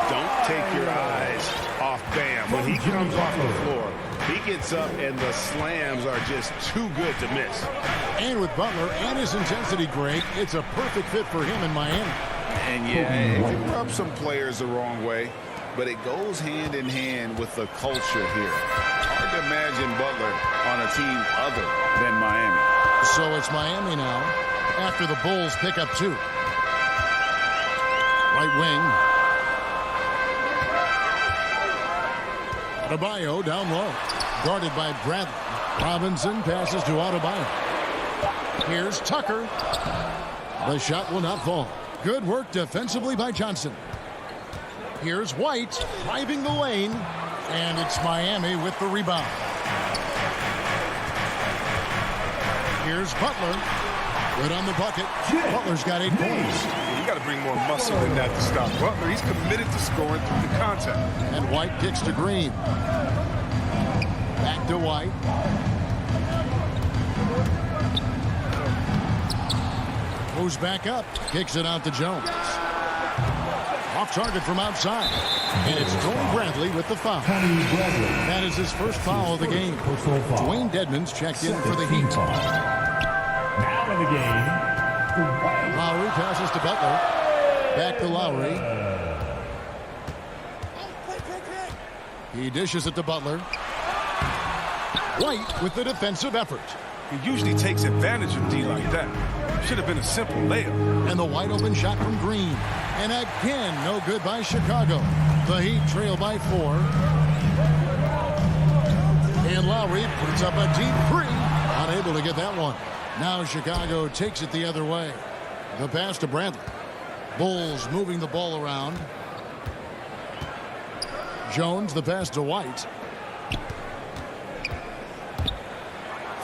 I: Don't take your eyes off Bam. When he comes off the floor, he gets up, and the slams are just too good to miss.
B: And with Butler and his intensity, Greg, it's a perfect fit for him in Miami.
I: And yeah, it can rub some players the wrong way, but it goes hand in hand with the culture here. Hard to imagine Butler on a team other than Miami.
B: So it's Miami now after the Bulls pick up 2. Right wing. Adebayo down low. Guarded by Bradley. Robinson passes to Adebayo. Here's Tucker. The shot will not fall. Good work defensively by Johnson. Here's White driving the lane. And it's Miami with the rebound. Here's Butler. Good on the bucket. Butler's got 8 points.
C: You got to bring more muscle than that to stop Butler. He's committed to scoring through the contact.
B: And White kicks to Green. Back to White. Moves back up. Kicks it out to Jones. Off target from outside. And it's Tony Bradley with the foul. That is his first foul of the game. Dwayne Dedmon's checked in for the Heat.
E: Now in the game.
B: Lowry passes to Butler. Back to Lowry. He dishes it to Butler. White with the defensive effort.
C: He usually takes advantage of D like that. Should have been a simple layup.
B: And the wide open shot from Green. And again, no good by Chicago. The Heat trail by 4. And Lowry puts up a deep 3. Unable to get that one. Now Chicago takes it the other way. The pass to Bradley. Bulls moving the ball around. Jones, the pass to White.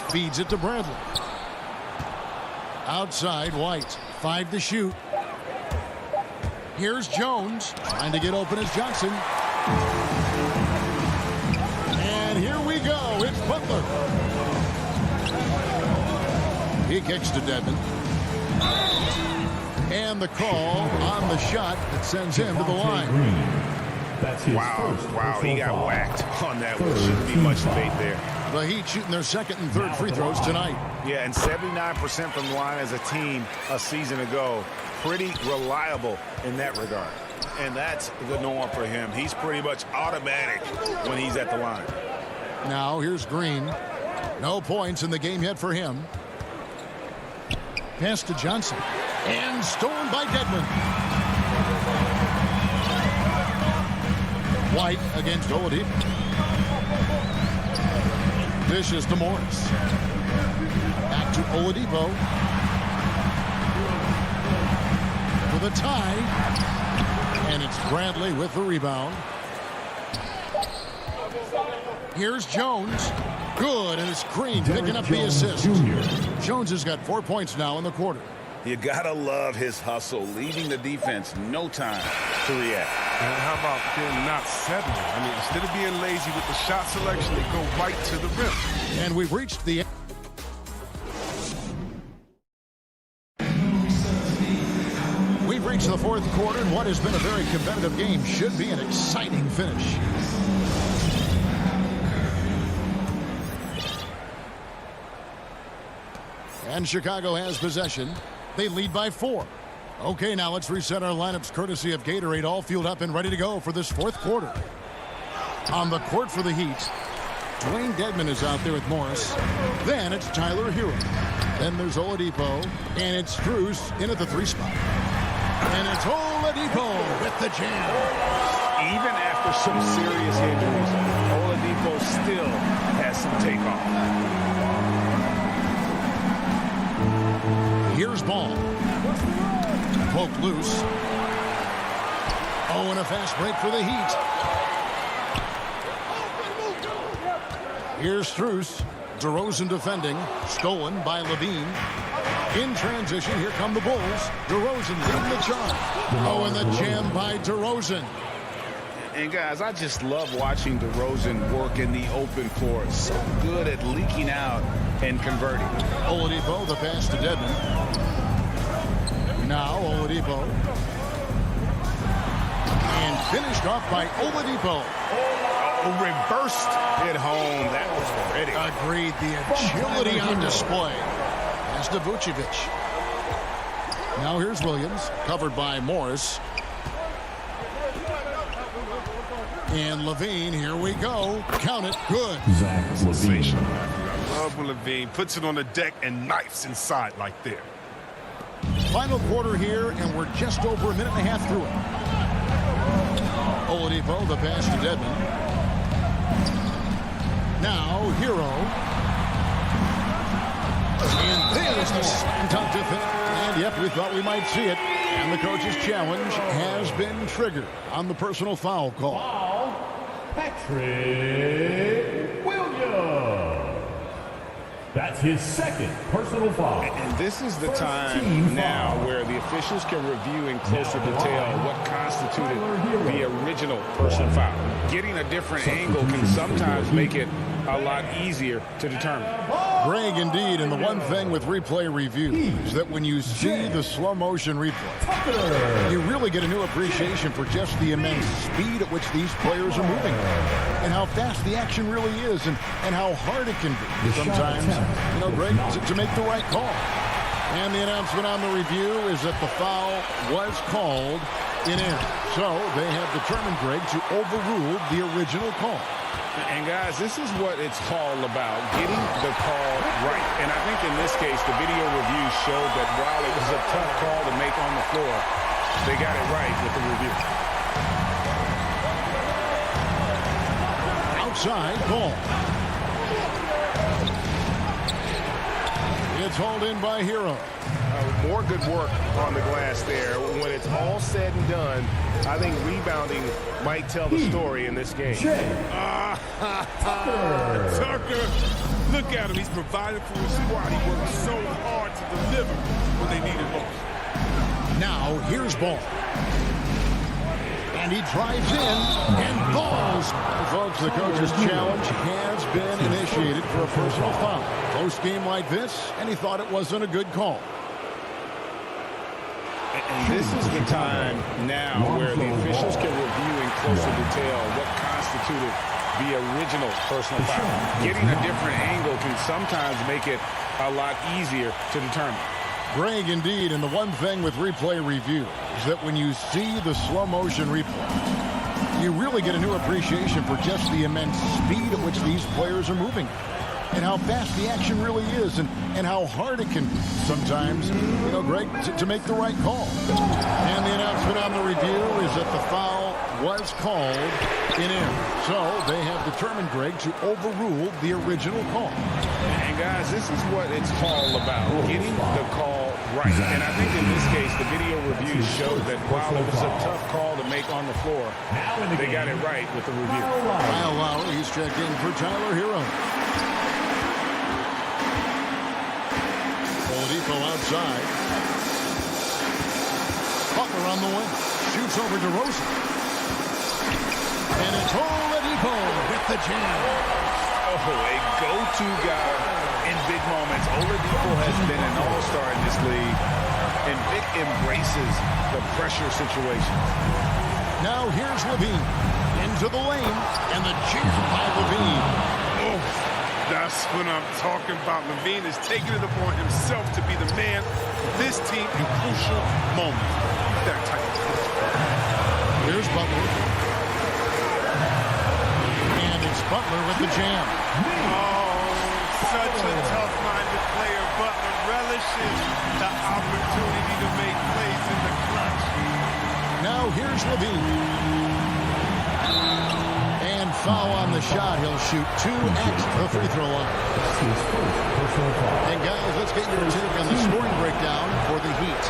B: Feeds it to Bradley. Outside, White. 5 to shoot. Here's Jones. Trying to get open as Johnson. And here we go. It's Butler. He kicks to Dedmon. And the call on the shot that sends him to the line.
I: Wow, he got whacked on that one. Shouldn't be much debate there.
B: The Heat shooting their second and third free throws tonight.
I: Yeah, and 79% from the line as a team a season ago. Pretty reliable in that regard. And that's the norm for him. He's pretty much automatic when he's at the line.
B: Now here's Green. No points in the game yet for him. Pass to Johnson. And stolen by Dedmon. White against Oladipo. Dishes to Morris. Back to Oladipo. For the tie. And it's Bradley with the rebound. Here's Jones. Good, and it's Green picking up the assist. Jones has got 4 points now in the quarter.
I: You gotta love his hustle, leaving the defense no time to react.
C: And how about them not settling? I mean, instead of being lazy with the shot selection, they go right to the rim.
B: And we've reached the end. We've reached the fourth quarter, and what has been a very competitive game should be an exciting finish. And Chicago has possession. They lead by 4. Okay, now let's reset our lineups courtesy of Gatorade, all fueled up and ready to go for this fourth quarter. On the court for the Heat, Dwayne Dedmon is out there with Morris. Then it's Tyler Hero. Then there's Oladipo, and it's Strus in at the 3 spot. And it's Oladipo with the jam.
I: Even after some serious injuries, Oladipo still has some takeoff.
B: Here's Ball. Poke loose. Oh, and a fast break for the Heat. Here's Strus. DeRozan defending. Stolen by Levine. In transition, here come the Bulls. DeRozan leading the charge. Oh, and the jam by DeRozan.
I: And guys, I just love watching DeRozan work in the open floor. So good at leaking out and converting.
B: Oladipo, the pass to Dedmon. Now Oladipo. And finished off by Oladipo.
I: Reversed it home. That was pretty.
B: Agreed. The agility on display. As to Vucevic. Now here's Williams, covered by Morris. And Levine, here we go. Count it. Good.
E: Zach Levine.
C: I love when Levine puts it on the deck and knifes inside like there.
B: Final quarter here, and we're just over a minute and a half through it. Oladipo, the pass to Dedmon. Now, Hero. And there's the slam dunk to finish. And, yep, we thought we might see it. And the coach's challenge has been triggered on the personal foul call.
E: Patrick Williams. That's his second personal foul.
H: And this is the time now where the officials can review in closer detail what constituted the original personal foul. Getting a different angle can sometimes make it a lot easier to determine.
B: Greg, indeed, and the one thing with replay review is that when you see the slow motion replay, you really get a new appreciation for just the immense speed at which these players are moving and how fast the action really is and how hard it can be sometimes, you know, Greg, to make the right call. And the announcement on the review is that the foul was called in error. So they have determined, Greg, to overrule the original call.
H: And, guys, this is what it's all about, getting the call right. And I think in this case, the video review showed that while it was a tough call to make on the floor, they got it right with the review.
B: Outside ball. It's hauled in by Hero.
H: More good work on the glass there. When it's all said and done, I think rebounding might tell the story in this game.
C: Tucker, look at him. He's provided for his squad. He worked so hard to deliver when they needed most.
B: Now, here's Ball. And he drives in and balls. Folks, the coach's challenge has been initiated for a personal foul. Close game like this, and he thought it wasn't a good call.
H: And this is the time now where the officials can review in closer detail what constituted the original personal foul. Getting a different angle can sometimes make it a lot easier to determine.
B: Greg, indeed, and the one thing with replay review is that when you see the slow motion replay, you really get a new appreciation for just the immense speed at which these players are moving and how fast the action really is and how hard it can be sometimes, you know, Greg, to make the right call. And the announcement on the review is that the foul was called in error. So they have determined, Greg, to overrule the original call.
H: And guys, this is what it's all about, getting the call right. And I think in this case, the video review showed that while it was a tough call to make on the floor, they got it right with the review.
B: Kyle Lowry, he's checked in for Tyler Hero. Oladipo outside. Butler on the wing. Shoots over to Rosen. And it's Oladipo with the jam.
H: Oh, a go-to guy in big moments. Oladipo has been an all-star in this league, and Vic embraces the pressure situation.
B: Now here's Levine into the lane, and the jam by Levine.
C: Oh, that's what I'm talking about. Levine is taking it upon himself to be the man for this team in crucial moments. That type of push.
B: Here's Butler. And it's Butler with the jam.
C: Oh, such a tough-minded player. Butler relishes the opportunity to make plays in the clutch.
B: Now here's Levine. And foul on the shot. He'll shoot 2 at the free throw line. And guys, let's get your take on the scoring breakdown for the Heat.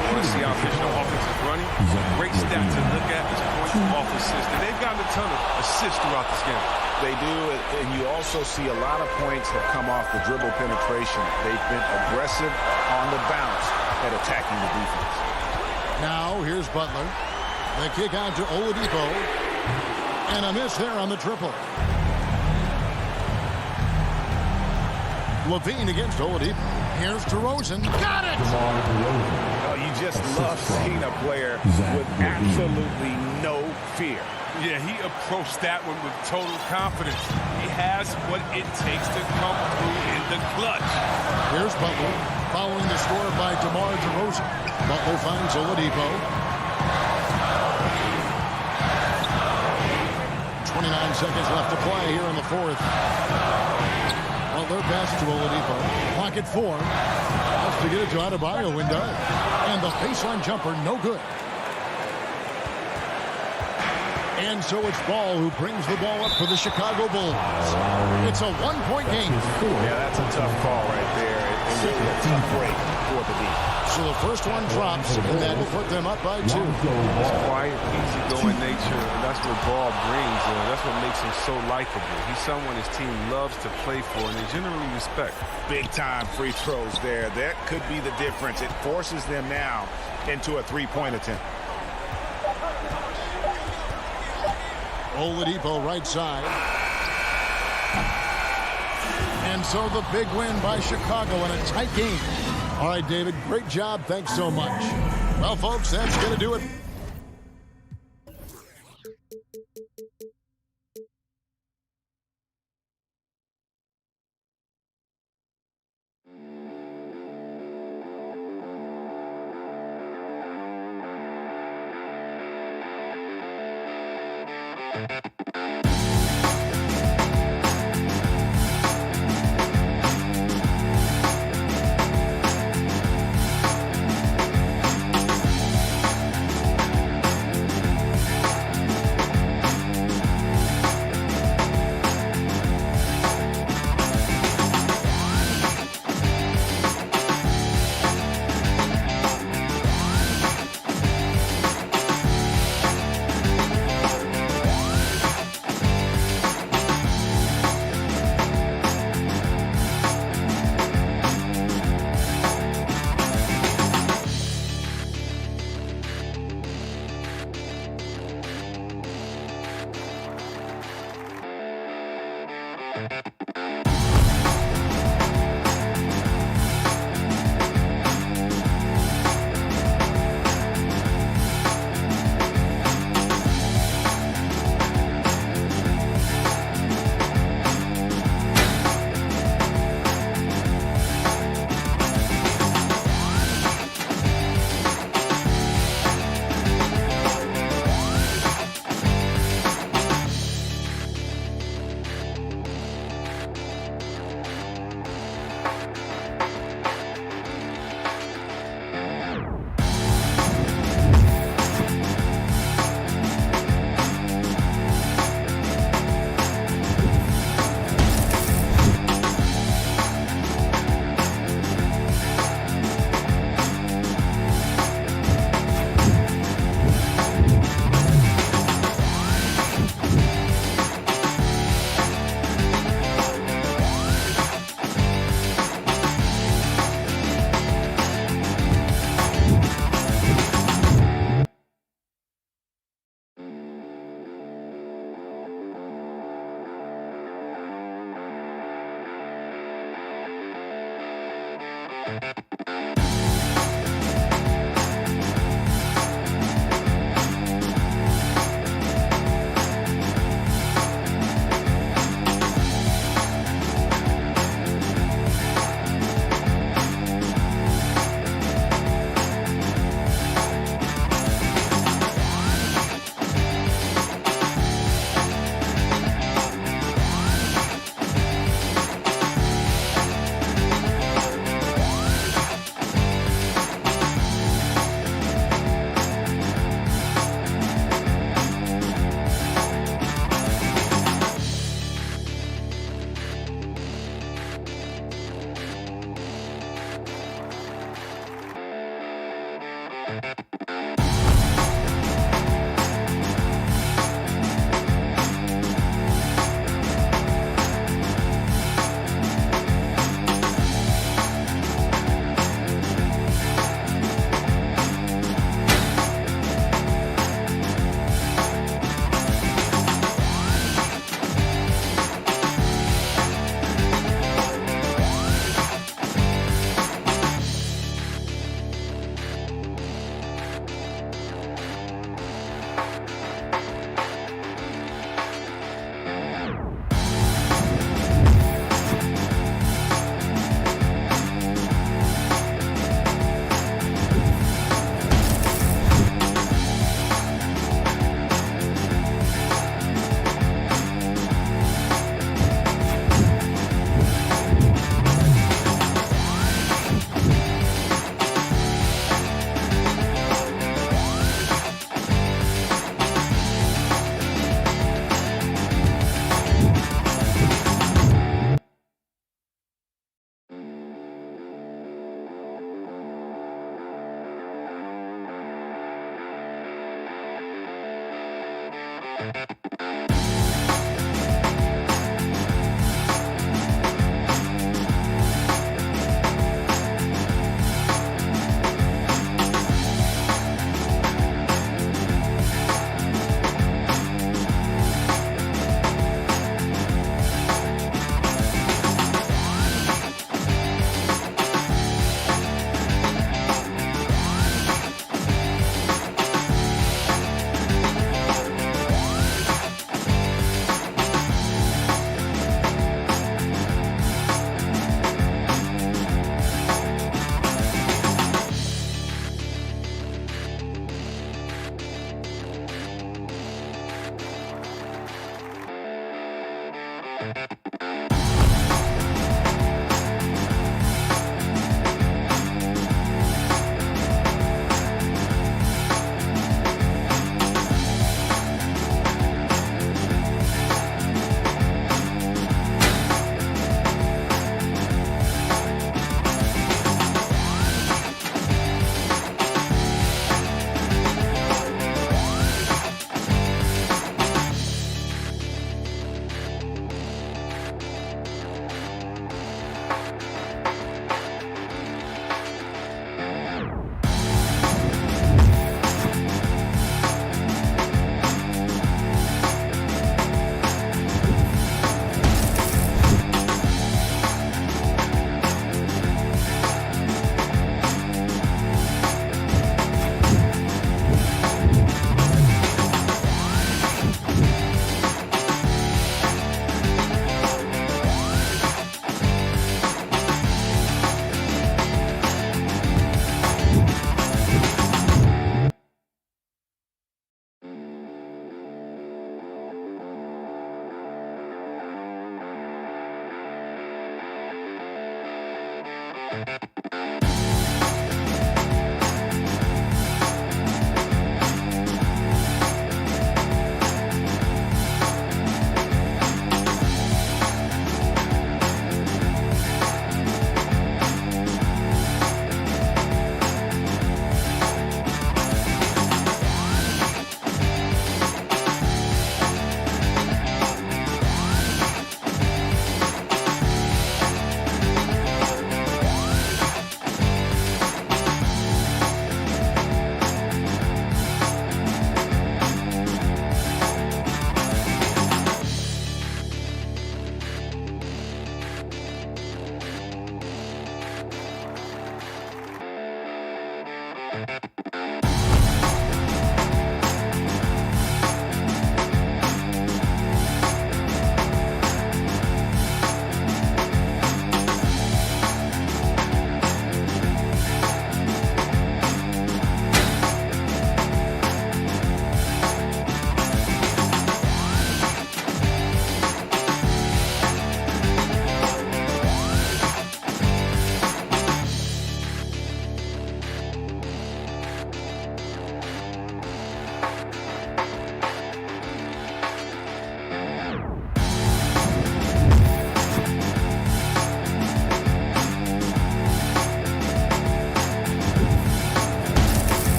C: You want to see how efficient offense is running? Great stat to look at is points off assists. And they've gotten a ton of assists throughout this game.
I: They do, and you also see a lot of points have come off the dribble penetration. They've been aggressive on the bounce at attacking the defense.
B: Now here's Butler. The kick out to Oladipo. And a miss there on the triple. Levine against Oladipo. Here's DeRozan. Got it!
H: Oh, you just love seeing a player with absolutely no fear.
C: Yeah, he approached that one with total confidence. He has what it takes to come through in the clutch.
B: Here's Butler, following the score by DeMar DeRozan. Butler finds Oladipo. 29 seconds left to play here in the fourth. Butler passes to Oladipo. Clock at 4. Has to get it to Adebayo and does. And the baseline jumper, no good. And so it's Ball who brings the ball up for the Chicago Bulls. It's a one-point game.
H: Yeah, that's a tough call right there. And really a tough break for the D.
B: So the first one drops, and that will put them up by 2.
C: His quiet, easygoing nature, and that's what Ball brings. That's what makes him so likable. He's someone his team loves to play for, and they generally respect.
I: Big-time free throws there. That could be the difference. It forces them now into a three-point attempt.
B: Oladipo right side. And so the big win by Chicago in a tight game. All right, David, great job. Thanks so much. Well, folks, that's going to do it.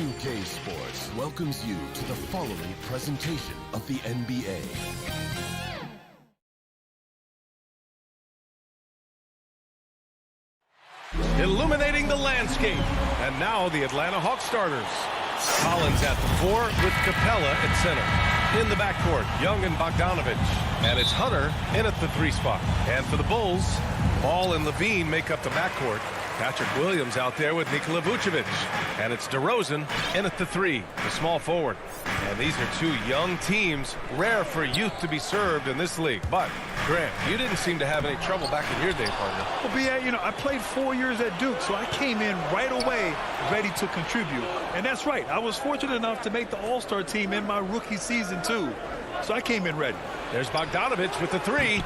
G: 2K Sports welcomes you to the following presentation of the NBA.
A: Illuminating the landscape. And now the Atlanta Hawks starters. Collins at the 4 with Capella at center. In the backcourt, Young and Bogdanovich. And it's Hunter in at the 3 spot. And for the Bulls, Ball and Levine make up the backcourt. Patrick Williams out there with Nikola Vucevic. And it's DeRozan in at the 3, the small forward. And these are two young teams, rare for youth to be served in this league. But, Grant, you didn't seem to have any trouble back in your day, partner.
D: Well, B.A., you know, I played 4 years at Duke, so I came in right away ready to contribute. And that's right. I was fortunate enough to make the All-Star team in my rookie season, too. So I came in ready.
A: There's Bogdanovich with the 3.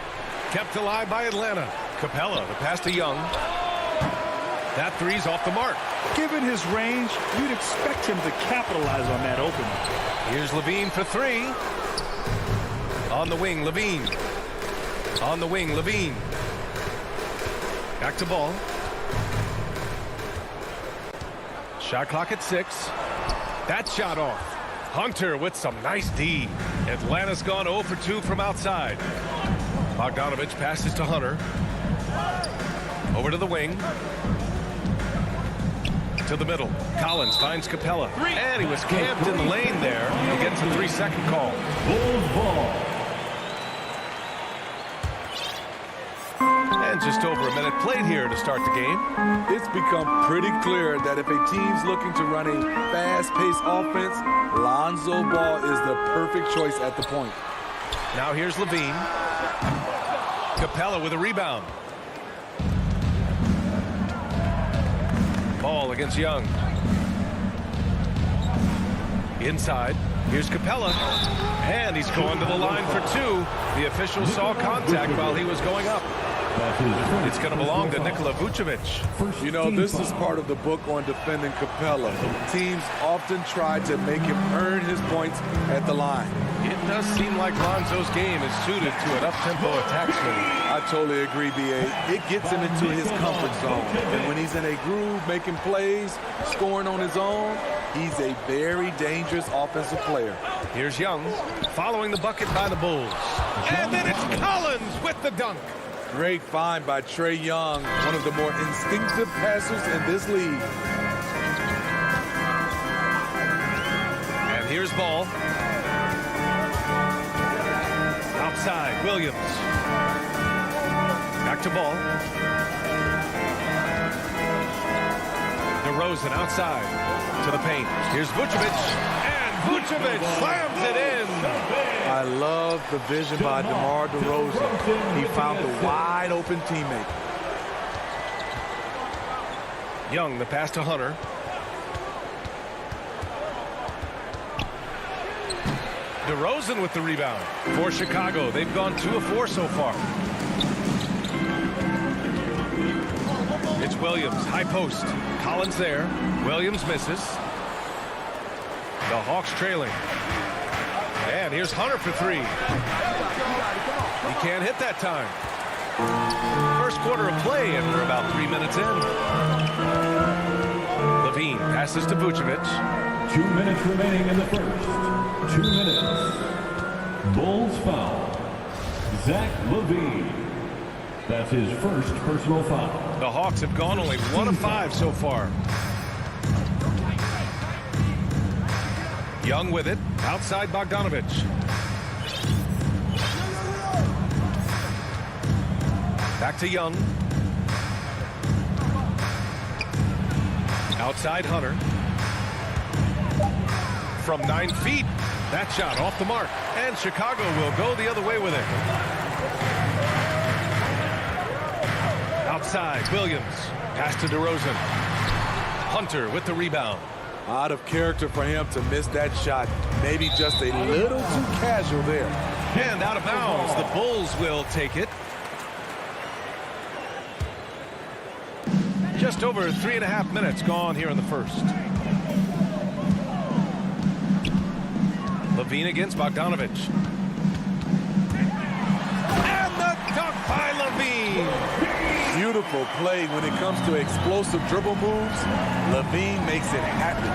A: Kept alive by Atlanta. Capella, the pass to Young. That 3's off the mark.
D: Given his range, you'd expect him to capitalize on that opening.
A: Here's Levine for 3. On the wing, Levine. On the wing, Levine. Back to Ball. Shot clock at 6. That shot off. Hunter with some nice D. Atlanta's gone 0 for 2 from outside. Bogdanovich passes to Hunter. Over to the wing. To the middle. Collins finds Capella. And he was camped in the lane there. He gets a 3-second call.
E: Bulls ball.
A: And just over a minute played here to start the game.
J: It's become pretty clear that if a team's looking to run a fast-paced offense, Lonzo Ball is the perfect choice at the point.
A: Now here's Levine. Capella with a rebound. Ball against Young. Inside. Here's Capella. And he's going to the line for 2. The official saw contact while he was going up. It's going to belong to Nikola Vucevic.
J: You know, this is part of the book on defending Capella. Teams often try to make him earn his points at the line.
A: It does seem like Lonzo's game is suited to an up-tempo attack swing.
J: I totally agree, B.A. It gets him into his comfort zone. And when he's in a groove, making plays, scoring on his own, he's a very dangerous offensive player.
A: Here's Young, following the bucket by the Bulls. And then it's Collins with the dunk.
J: Great find by Trae Young, one of the more instinctive passers in this league.
A: And here's Ball. Outside, Williams. Back to Ball. DeRozan outside to the paint. Here's Vucevic. And Vucevic slams it in.
J: I love the vision by DeMar DeRozan. He found the wide open teammate.
A: Young, the pass to Hunter. DeRozan with the rebound for Chicago. They've gone 2 of 4 so far. It's Williams, high post. Collins there. Williams misses. The Hawks trailing. And here's Hunter for 3. He can't hit that time. First quarter of play, and we're about 3 minutes in. Levine passes to Vucevic.
E: 2 minutes remaining in the first. 2 minutes. Bulls foul. Zach LaVine. That's his first personal foul.
A: The Hawks have gone only 1 of 5 so far. Young with it. Outside Bogdanovich. Back to Young. Outside Hunter. From 9 feet. That shot off the mark. And Chicago will go the other way with it. Outside, Williams. Pass to DeRozan. Hunter with the rebound.
J: Out of character for him to miss that shot. Maybe just a little too casual there.
A: And out of bounds. The Bulls will take it. Just over 3.5 minutes gone here in the first. Levine against Bogdanovich. And the dunk by Levine.
J: Beautiful play when it comes to explosive dribble moves. Levine makes it happen.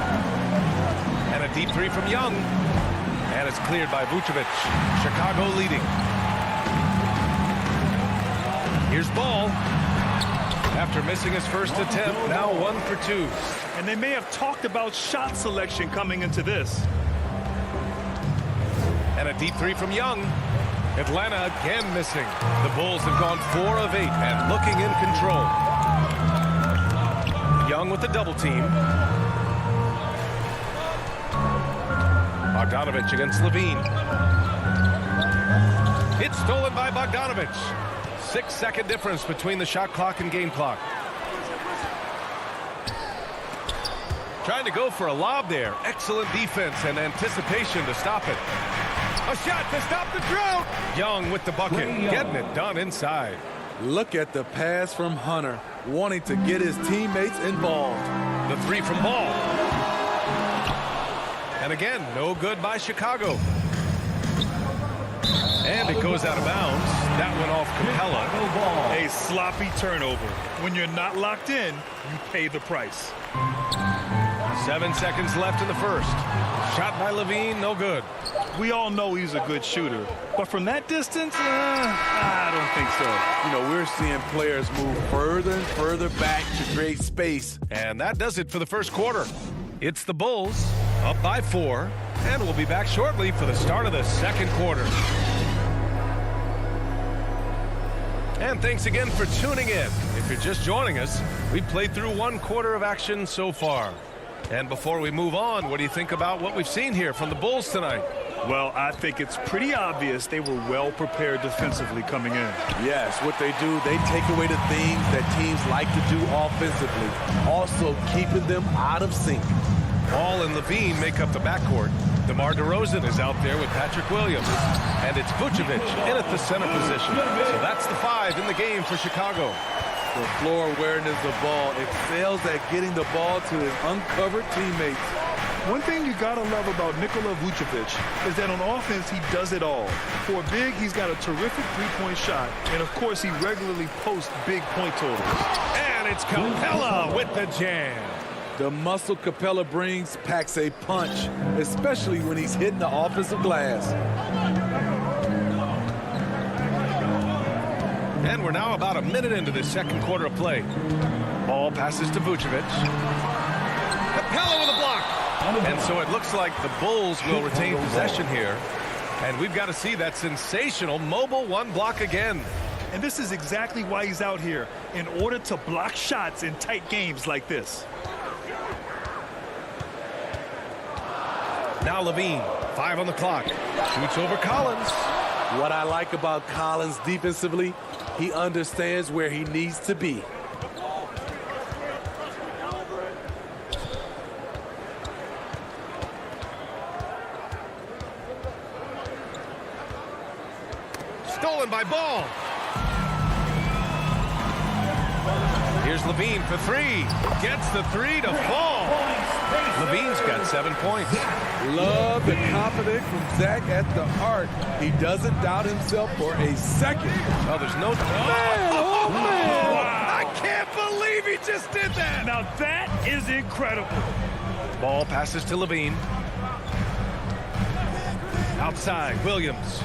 A: And a deep three from Young. And it's cleared by Vucevic. Chicago leading. Here's Ball. After missing his first attempt, now 1 for 2.
D: And they may have talked about shot selection coming into this.
A: And a deep three from Young. Atlanta again missing. The Bulls have gone 4 of 8 and looking in control. Young with the double team. Bogdanovich against Levine. It's stolen by Bogdanovich. 6-second difference between the shot clock and game clock. Trying to go for a lob there. Excellent defense and anticipation to stop it. A shot to stop the drought. Young with the bucket, getting it done inside.
J: Look at the pass from Hunter, wanting to get his teammates involved.
A: The three from Ball. And again, no good by Chicago. And it goes out of bounds. That went off Capella.
D: A sloppy turnover. When you're not locked in, you pay the price.
A: 7 seconds left in the first. Shot by Levine, no good.
D: We all know he's a good shooter, but from that distance, I don't think so.
J: You know, we're seeing players move further and further back to create space.
A: And that does it for the first quarter. It's the Bulls up by 4, and we'll be back shortly for the start of the second quarter. And thanks again for tuning in. If you're just joining us, we've played through 1 quarter of action so far. And before we move on, what do you think about what we've seen here from the Bulls tonight?
D: Well, I think it's pretty obvious they were well prepared defensively coming in.
J: Yes, what they do, they take away the things that teams like to do offensively, also keeping them out of sync.
A: Ball and Levine make up the backcourt. DeMar DeRozan is out there with Patrick Williams. And it's Vucevic in at the center position. So that's the 5 in the game for Chicago.
J: The floor awareness of ball excels at getting the ball to his uncovered teammates.
D: One thing you gotta love about Nikola Vucevic is that on offense, he does it all. For a big, he's got a terrific three-point shot, and of course, he regularly posts big point totals.
A: And it's Capella with the jam.
J: The muscle Capella brings packs a punch, especially when he's hitting the offensive glass.
A: And we're now about a minute into the second quarter of play. Ball passes to Vucevic. Capella with a block. And so it looks like the Bulls will retain possession here. And we've got to see that sensational mobile 1 block again.
D: And this is exactly why he's out here, in order to block shots in tight games like this.
A: Now Levine, 5 on the clock. Shoots over Collins.
J: What I like about Collins defensively, he understands where he needs to be.
A: Stolen by Ball. Here's Levine for 3. Gets the 3 to fall. Levine's got 7 points.
J: Love the confidence from Zach at the arc. He doesn't doubt himself for a second.
A: Oh, there's no...
J: Oh, man.
A: I can't believe he just did that.
D: Now that is incredible.
A: Ball passes to Levine. Outside, Williams.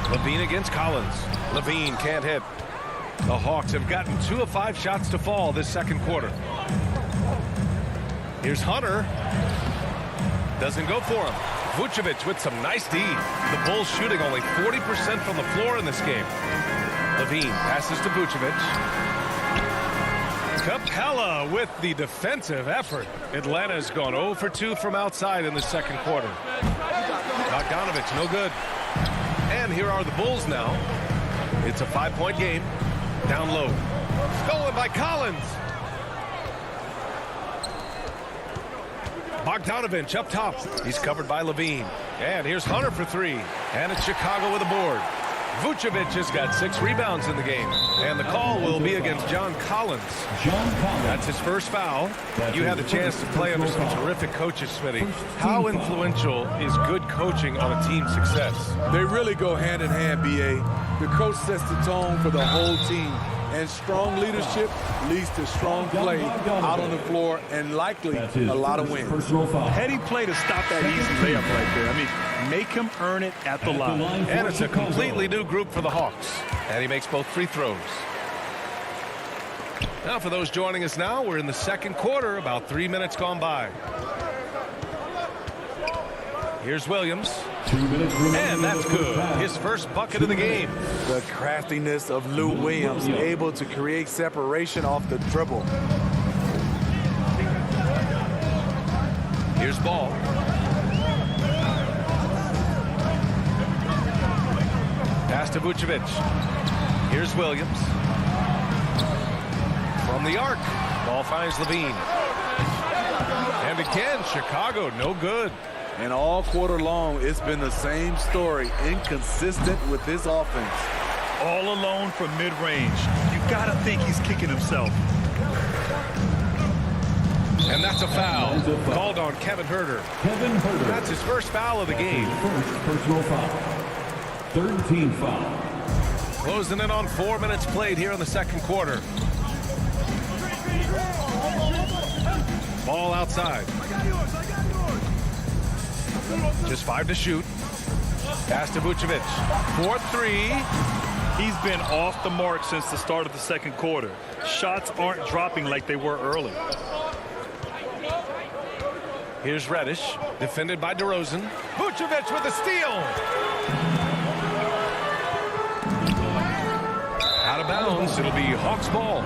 A: Levine against Collins. Levine can't hit. The Hawks have gotten 2 of 5 shots to fall this second quarter. Here's Hunter. Doesn't go for him. Vucevic with some nice D. The Bulls shooting only 40% from the floor in this game. Levine passes to Vucevic. Capella with the defensive effort. Atlanta's gone 0 for 2 from outside in the second quarter. Bogdanovich, no good. And here are the Bulls now. It's a 5-point game. Down low. Stolen by Collins. Bogdanovich up top. He's covered by Levine. And here's Hunter for 3. And it's Chicago with a board. Vucevic has got 6 rebounds in the game. And the call will be against John Collins. That's his first foul. You had the chance to play under some terrific coaches, Smitty. How influential is good coaching on a team's success?
J: They really go hand in hand, B.A. The coach sets the tone for the whole team. And strong leadership leads to strong play out on the floor and likely a lot of wins.
D: Heady play to stop that easy layup right there. I mean, make him earn it at the line.
A: And it's a completely new group for the Hawks. And he makes both free throws. Now for those joining us now, we're in the second quarter, about 3 minutes gone by. Here's Williams.
E: 2 minutes remaining.
A: And that's good. His first bucket of the game.
J: The craftiness of Lou Williams, able to create separation off the dribble.
A: Here's Ball. Pass to Vucevic. Here's Williams. From the arc. Ball finds Levine. And again, Chicago, no good.
J: And all quarter long, it's been the same story, inconsistent with his offense.
D: All alone from mid-range. You got to think he's kicking himself.
A: And that's a foul. Called on Kevin Huerter. That's his first foul of the game.
E: First personal foul. 13 foul.
A: Closing in on 4 minutes played here in the second quarter. Ball outside. Just 5 to shoot. Pass to Vucevic. 4-3.
D: He's been off the mark since the start of the second quarter. Shots aren't dropping like they were early.
A: Here's Reddish, defended by DeRozan. Vucevic with a steal. Out of bounds. It'll be Hawks ball.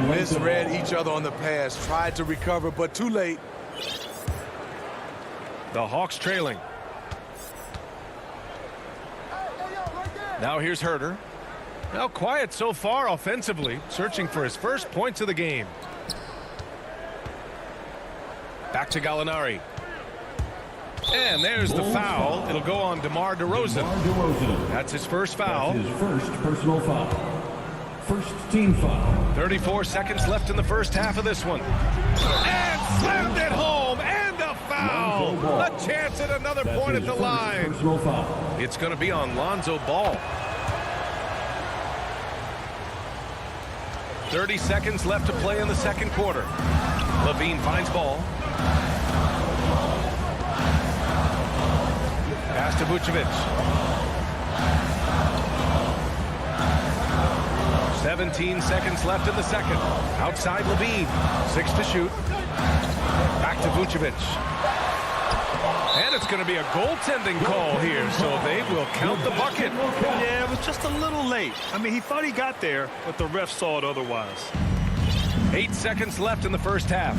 J: Misread each other on the pass. Tried to recover, but too late.
A: The Hawks trailing. Now here's Huerter. Now quiet so far offensively, searching for his first points of the game. Back to Gallinari. And there's the foul. It'll go on DeMar DeRozan. That's his first foul.
E: That's his first personal foul. First team foul.
A: 34 seconds left in the first half of this one. And slammed it home. And a foul. A chance at another point at the line.
E: Personal foul.
A: It's going to be on Lonzo Ball. 30 seconds left to play in the second quarter. Levine finds Ball. Pass to Vucevic. 17 seconds left in the second. Outside Levine. 6 to shoot. Back to Vucevic. And it's going to be a goaltending call here, so they will count the bucket.
D: Yeah, it was just a little late. I mean, he thought he got there, but the ref saw it otherwise.
A: 8 seconds left in the first half.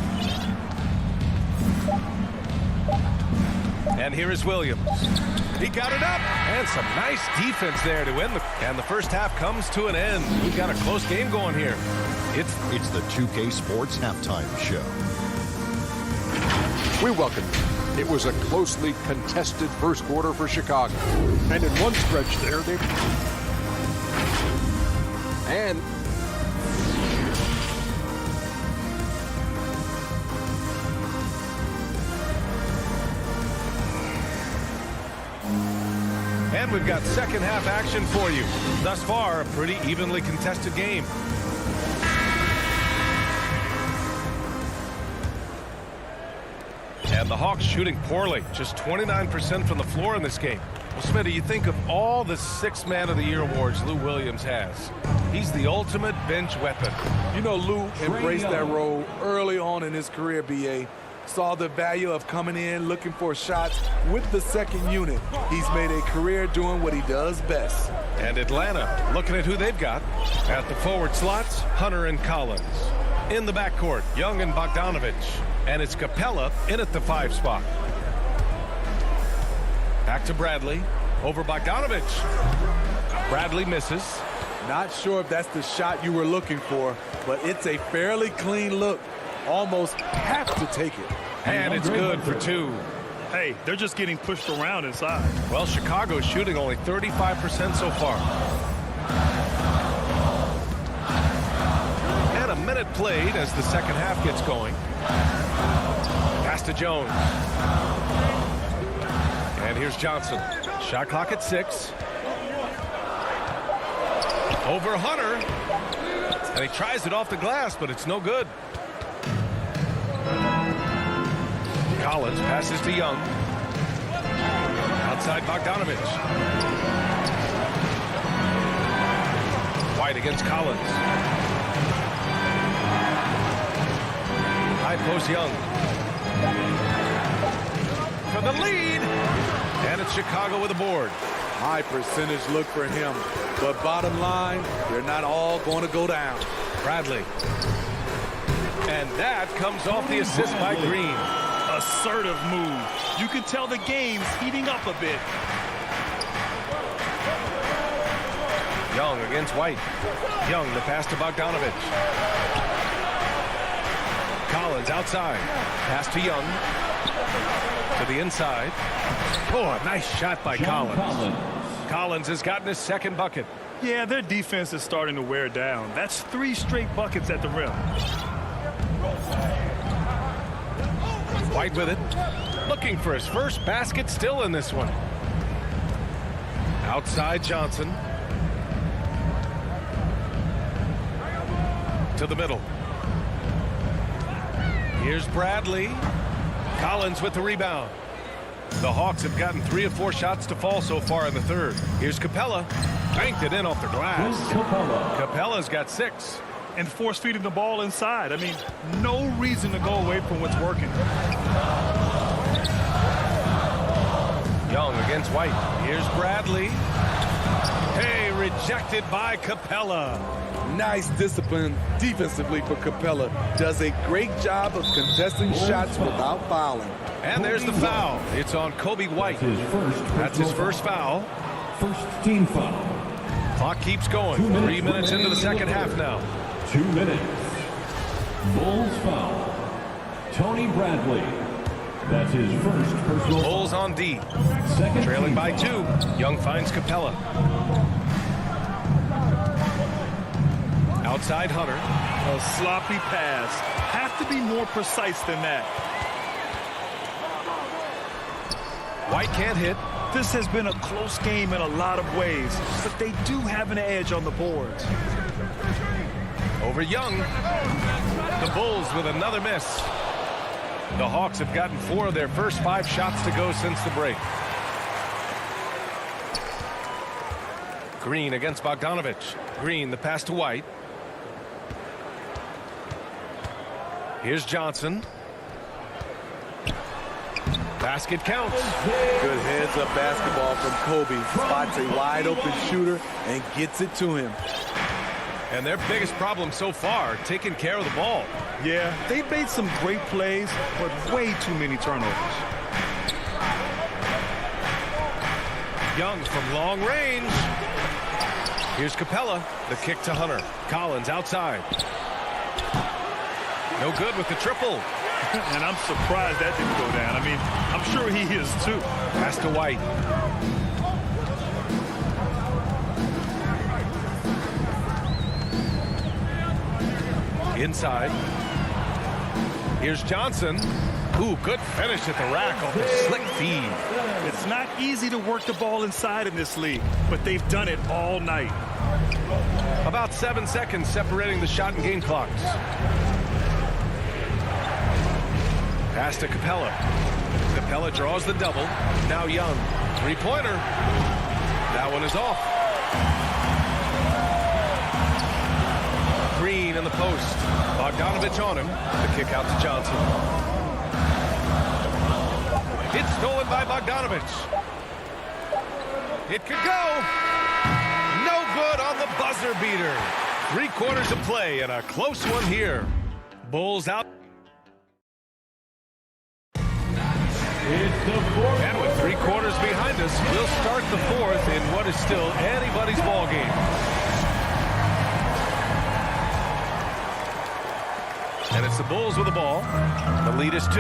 A: And here is Williams. He got it up. And some nice defense there to end and the first half comes to an end. We've got a close game going here.
L: It's the 2K Sports Halftime Show.
F: We welcome you. It was a closely contested first quarter for Chicago. And in one stretch there,
A: And we've got second half action for you. Thus far, a pretty evenly contested game. And the Hawks shooting poorly, just 29% from the floor in this game. Well, Smitty, you think of all the Sixth Man of the Year awards Lou Williams has. He's the ultimate bench weapon.
J: You know, Lou embraced that role early on in his career, B.A. Saw the value of coming in, looking for shots with the second unit. He's made a career doing what he does best.
A: And Atlanta, looking at who they've got. At the forward slots, Hunter and Collins. In the backcourt, Young and Bogdanovich. And it's Capella in at the 5 spot. Back to Bradley. Over Bogdanovich. Bradley misses.
J: Not sure if that's the shot you were looking for, but it's a fairly clean look. Almost have to take it.
A: And it's good for 2.
D: Hey, they're just getting pushed around inside.
A: Well, Chicago's shooting only 35% so far. And a minute played as the second half gets going. Pass to Jones. And here's Johnson. Shot clock at 6. Over Hunter. And he tries it off the glass, but it's no good. Collins passes to Young. Outside Bogdanovich. White against Collins. High post Young. For the lead. And it's Chicago with a board.
J: High percentage look for him. But bottom line, they're not all going to go down.
A: Bradley. And that comes off the assist by Green.
D: Assertive move. You can tell the game's heating up a bit.
A: Young against White. Young, the pass to Bogdanovich. Collins outside. Pass to Young. To the inside. Oh, a nice shot by Collins. Collins has gotten his second bucket.
D: Yeah, their defense is starting to wear down. That's 3 straight buckets at the rim.
A: White with it. Looking for his first basket still in this one. Outside Johnson. To the middle. Here's Bradley. Collins with the rebound. The Hawks have gotten 3 of 4 shots to fall so far in the third. Here's Capella. Banked it in off the glass. Capella's got 6.
D: And force feeding the ball inside. I mean, no reason to go away from what's working.
A: Young against White. Here's Bradley. Hey, rejected by Capella.
J: Nice discipline defensively for Capella. Does a great job of contesting shots without fouling.
A: And there's the foul. It's on Kobe White. That's his first foul.
E: First team foul.
A: Clock keeps going. 3 minutes into the second half now.
E: 2 minutes. Bulls foul. Tony Bradley. That's his first personal.
A: Bulls on D.
E: Second
A: trailing by 2. Young finds Capella. Outside Hunter.
D: A sloppy pass. Have to be more precise than that.
A: White can't hit.
D: This has been a close game in a lot of ways, but they do have an edge on the boards.
A: Over Young. The Bulls with another miss. The Hawks have gotten 4 of their first 5 shots to go since the break. Green against Bogdanovich. Green, the pass to White. Here's Johnson. Basket counts.
J: Good heads-up basketball from Kobe. Spots a wide-open shooter and gets it to him.
A: And their biggest problem so far, taking care of the ball.
D: Yeah, they've made some great plays, but way too many turnovers.
A: Young from long range. Here's Capella. The kick to Hunter. Collins outside. No good with the triple.
D: And I'm surprised that didn't go down. I mean, I'm sure he is too.
A: Pass to White. Inside. Here's Johnson. Ooh, good finish at the rack off the slick feed.
D: It's not easy to work the ball inside in this league, but they've done it all night.
A: About 7 seconds separating the shot and game clocks. Pass to Capella. Capella draws the double. Now Young. 3-pointer. That one is off. Green in the post. Bogdanovich on him. The kick out to Johnson. It's stolen by Bogdanovich. It could go. No good on the buzzer beater. 3 quarters of play and a close one here. Bulls out. And with 3 quarters behind us, we'll start the 4th in what is still anybody's ball game. And it's the Bulls with the ball. The lead is 2.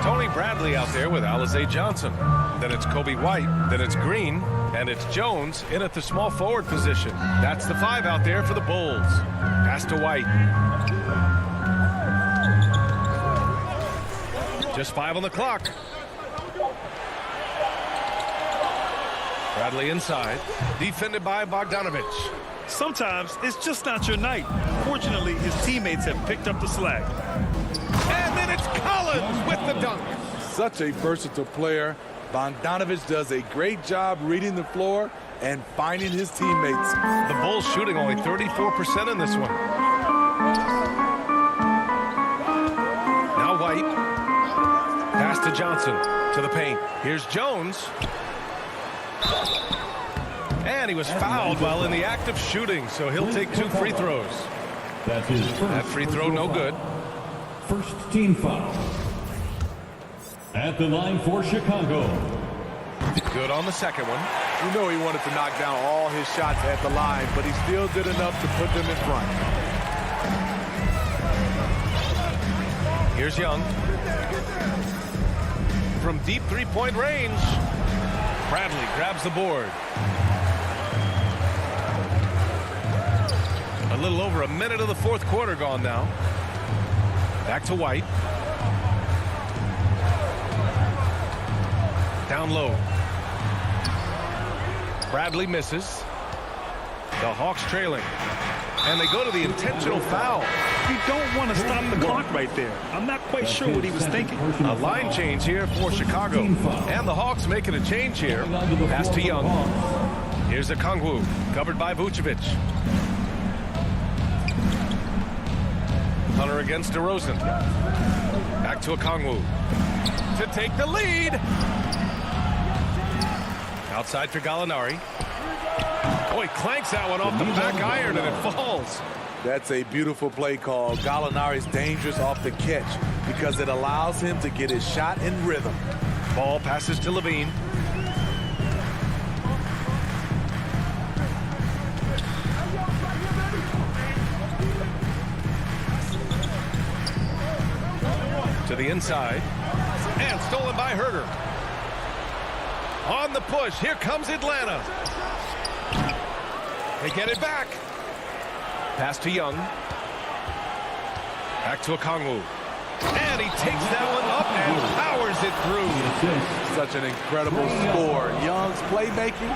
A: Tony Bradley out there with Alizé Johnson. Then it's Kobe White. Then it's Green. And it's Jones in at the small forward position. That's the 5 out there for the Bulls. Pass to White. Just 5 on the clock. Bradley inside, defended by Bogdanovich.
D: Sometimes it's just not your night. Unfortunately, his teammates have picked up the slack.
A: And then it's Collins with the dunk.
J: Such a versatile player. Bogdanovich does a great job reading the floor and finding his teammates.
A: The Bulls shooting only 34% in this one. Now White. Pass to Johnson to the paint. Here's Jones. And he was fouled while in the act of shooting, so he'll take 2 free throws.
E: That's his first
A: That free throw no good.
E: First team foul. At the line for Chicago.
A: Good on the second one.
J: You know he wanted to knock down all his shots at the line, but he still did enough to put them in front.
A: Here's Young. From deep three-point range. Bradley grabs the board. A little over a minute of the fourth quarter gone now. Back to White. Down low. Bradley misses. The Hawks trailing. And they go to the intentional foul.
D: You don't want to stop the clock right there. I'm not quite sure what he was thinking.
A: A line change here for Chicago. And the Hawks making a change here. Pass to Young. Here's a Okongwu, covered by Vucevic. Hunter against DeRozan. Back to Okongwu to take the lead. Outside for Gallinari. Oh, he clanks that one off the back iron and it falls.
J: That's a beautiful play call. Gallinari's dangerous off the catch because it allows him to get his shot in rhythm.
A: Ball passes to Levine. To the inside. And stolen by Herter. On the push. Here comes Atlanta. They get it back. Pass to Young. Back to Okongwu. And he takes that one up and powers it through.
J: Such an incredible score. Young's playmaking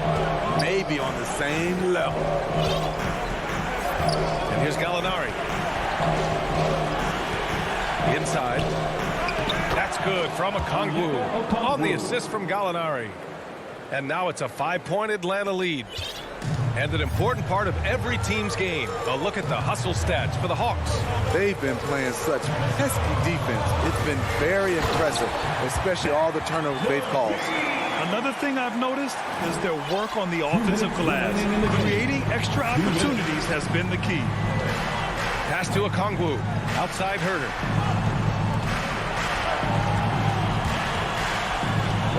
J: may be on the same level.
A: And here's Gallinari. Inside. That's good from Okongwu on the assist from Gallinari. And now it's a 5-point Atlanta lead. And an important part of every team's game. A look at the hustle stats for the Hawks.
J: They've been playing such pesky defense. It's been very impressive, especially all the turnovers they've caused.
D: Another thing I've noticed is their work on the offensive glass. Creating extra opportunities has been the key.
A: Pass to Okongwu. Outside Herter.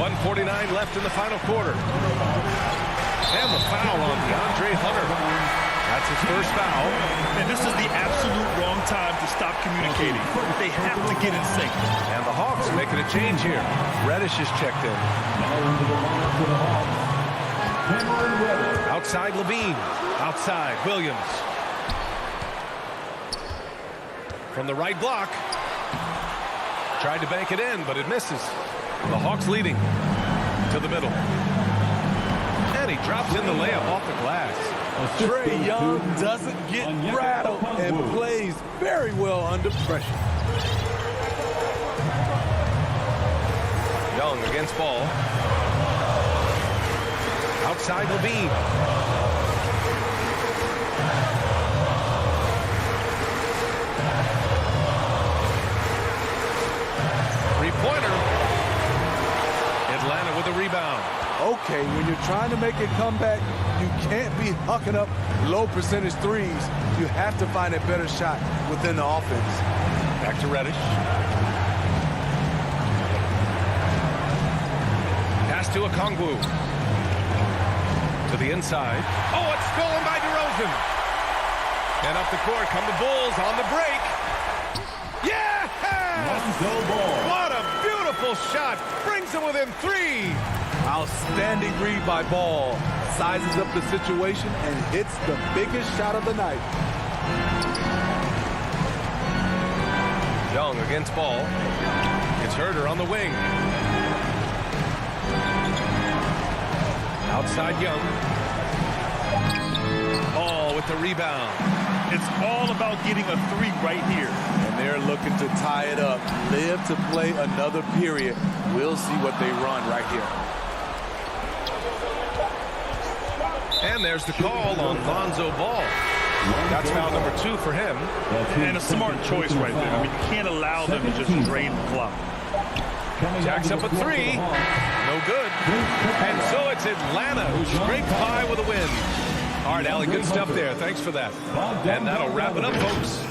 A: 1:49 left in the final quarter. And the foul on DeAndre Hunter. That's his first foul.
D: And this is the absolute wrong time to stop communicating. They have to get in sync.
A: And the Hawks making a change here. Reddish is checked in. Outside Levine. Outside Williams. From the right block. Tried to bank it in, but it misses. The Hawks leading to the middle. And he drops in the layup off the glass.
J: Trae Young doesn't get rattled and plays very well under pressure.
A: Young against ball. Outside Levine. Three-pointer. Atlanta with a rebound.
J: Okay, when you're trying to make a comeback, you can't be hucking up low percentage threes. You have to find a better shot within the offense.
A: Back to Reddish. Pass to Okongwu. To the inside. Oh, it's stolen by DeRozan. And up the court come the Bulls on the break. Yeah! What a beautiful shot. Brings them within 3.
J: Outstanding read by Ball. Sizes up the situation and hits the biggest shot of the night.
A: Young against ball. It's Herter on the wing. Outside Young. Ball with the rebound.
D: It's all about getting a three right here.
J: And they're looking to tie it up. Live to play another period. We'll see what they run right here.
A: And there's the call on Lonzo Ball. That's foul number 2 for him.
D: And a smart choice right there. I mean, you can't allow them to just drain the clock.
A: Jacks up a 3. No good. And so it's Atlanta who scraped by with a win. All right, Allie, good stuff there. Thanks for that. And that'll wrap it up, folks.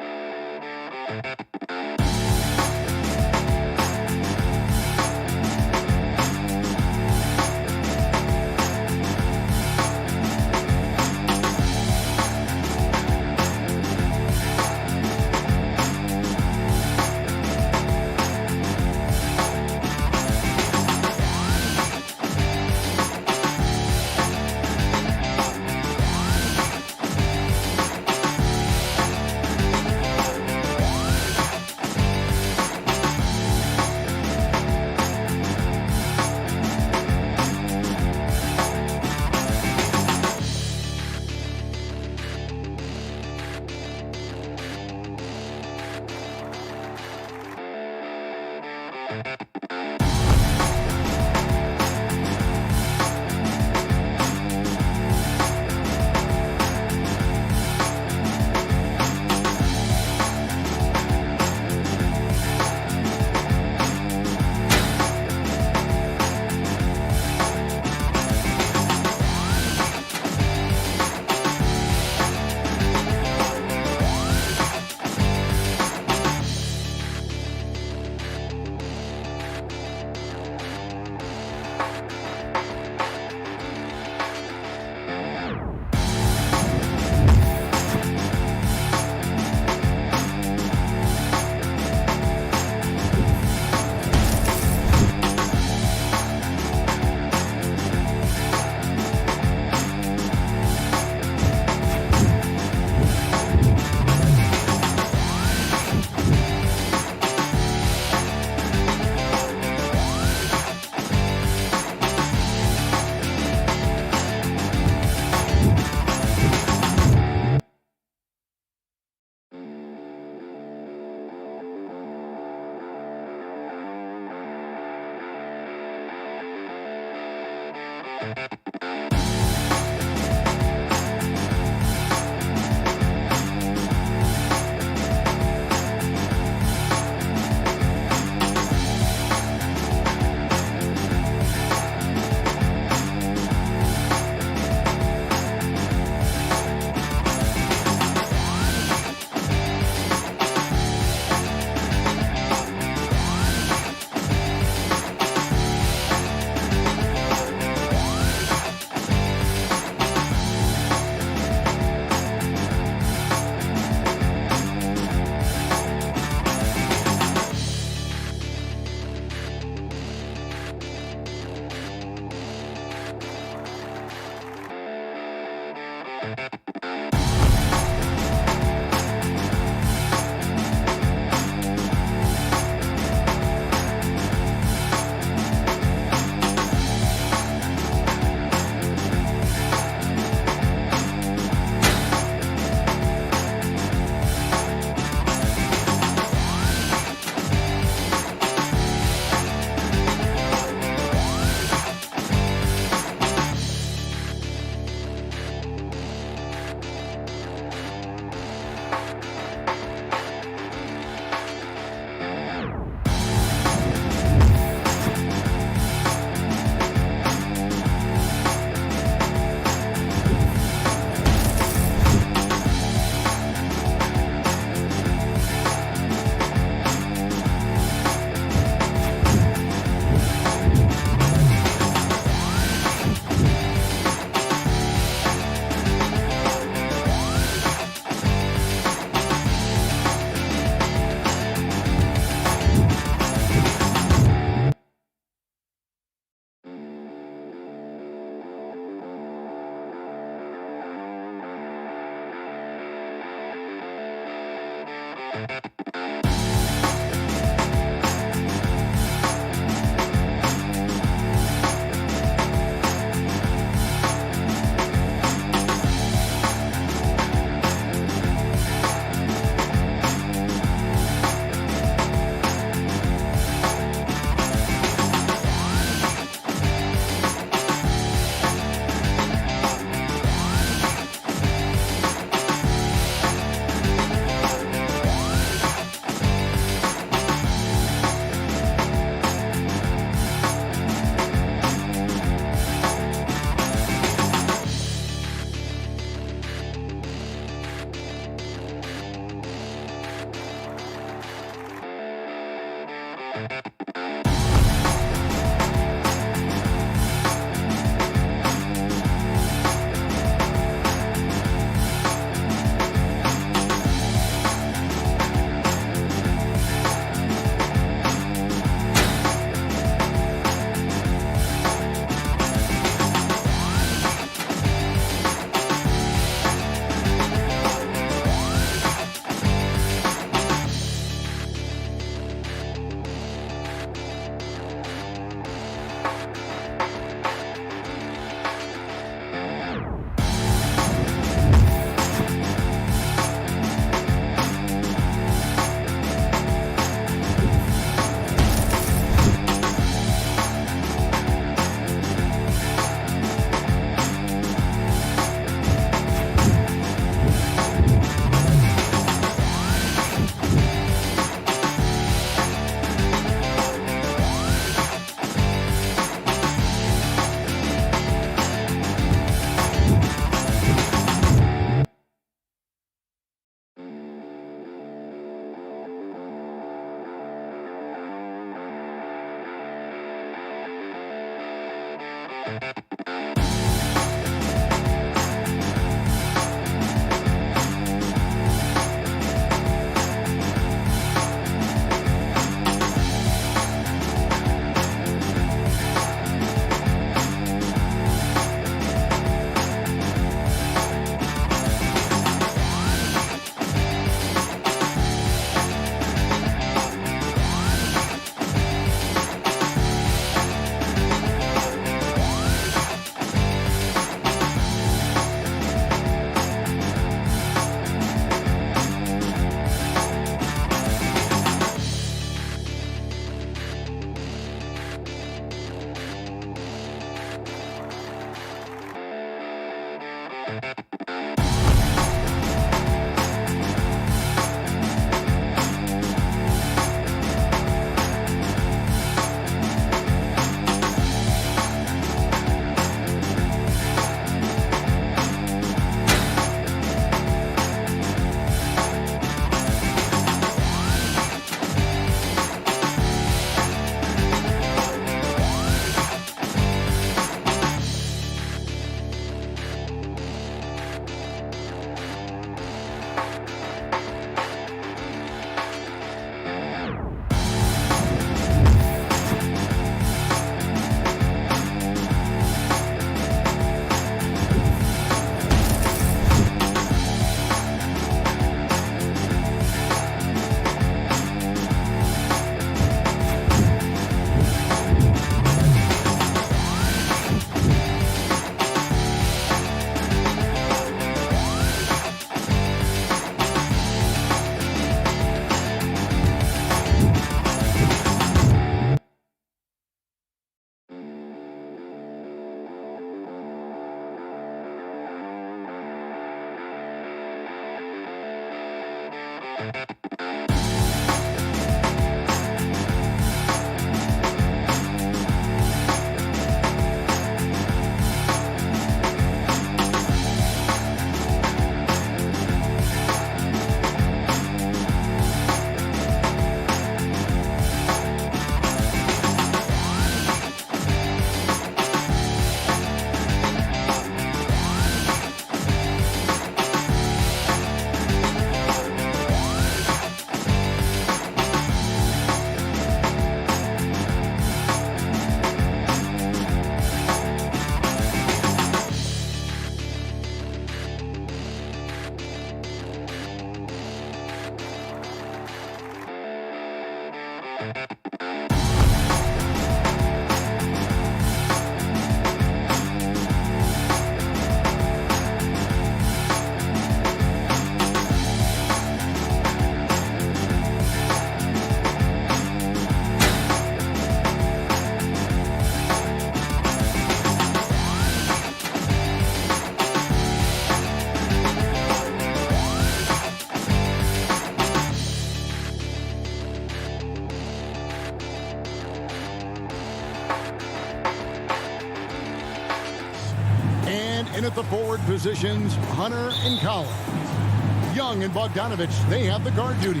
B: In at the forward positions, Hunter and Collins. Young and Bogdanovich, they have the guard duty.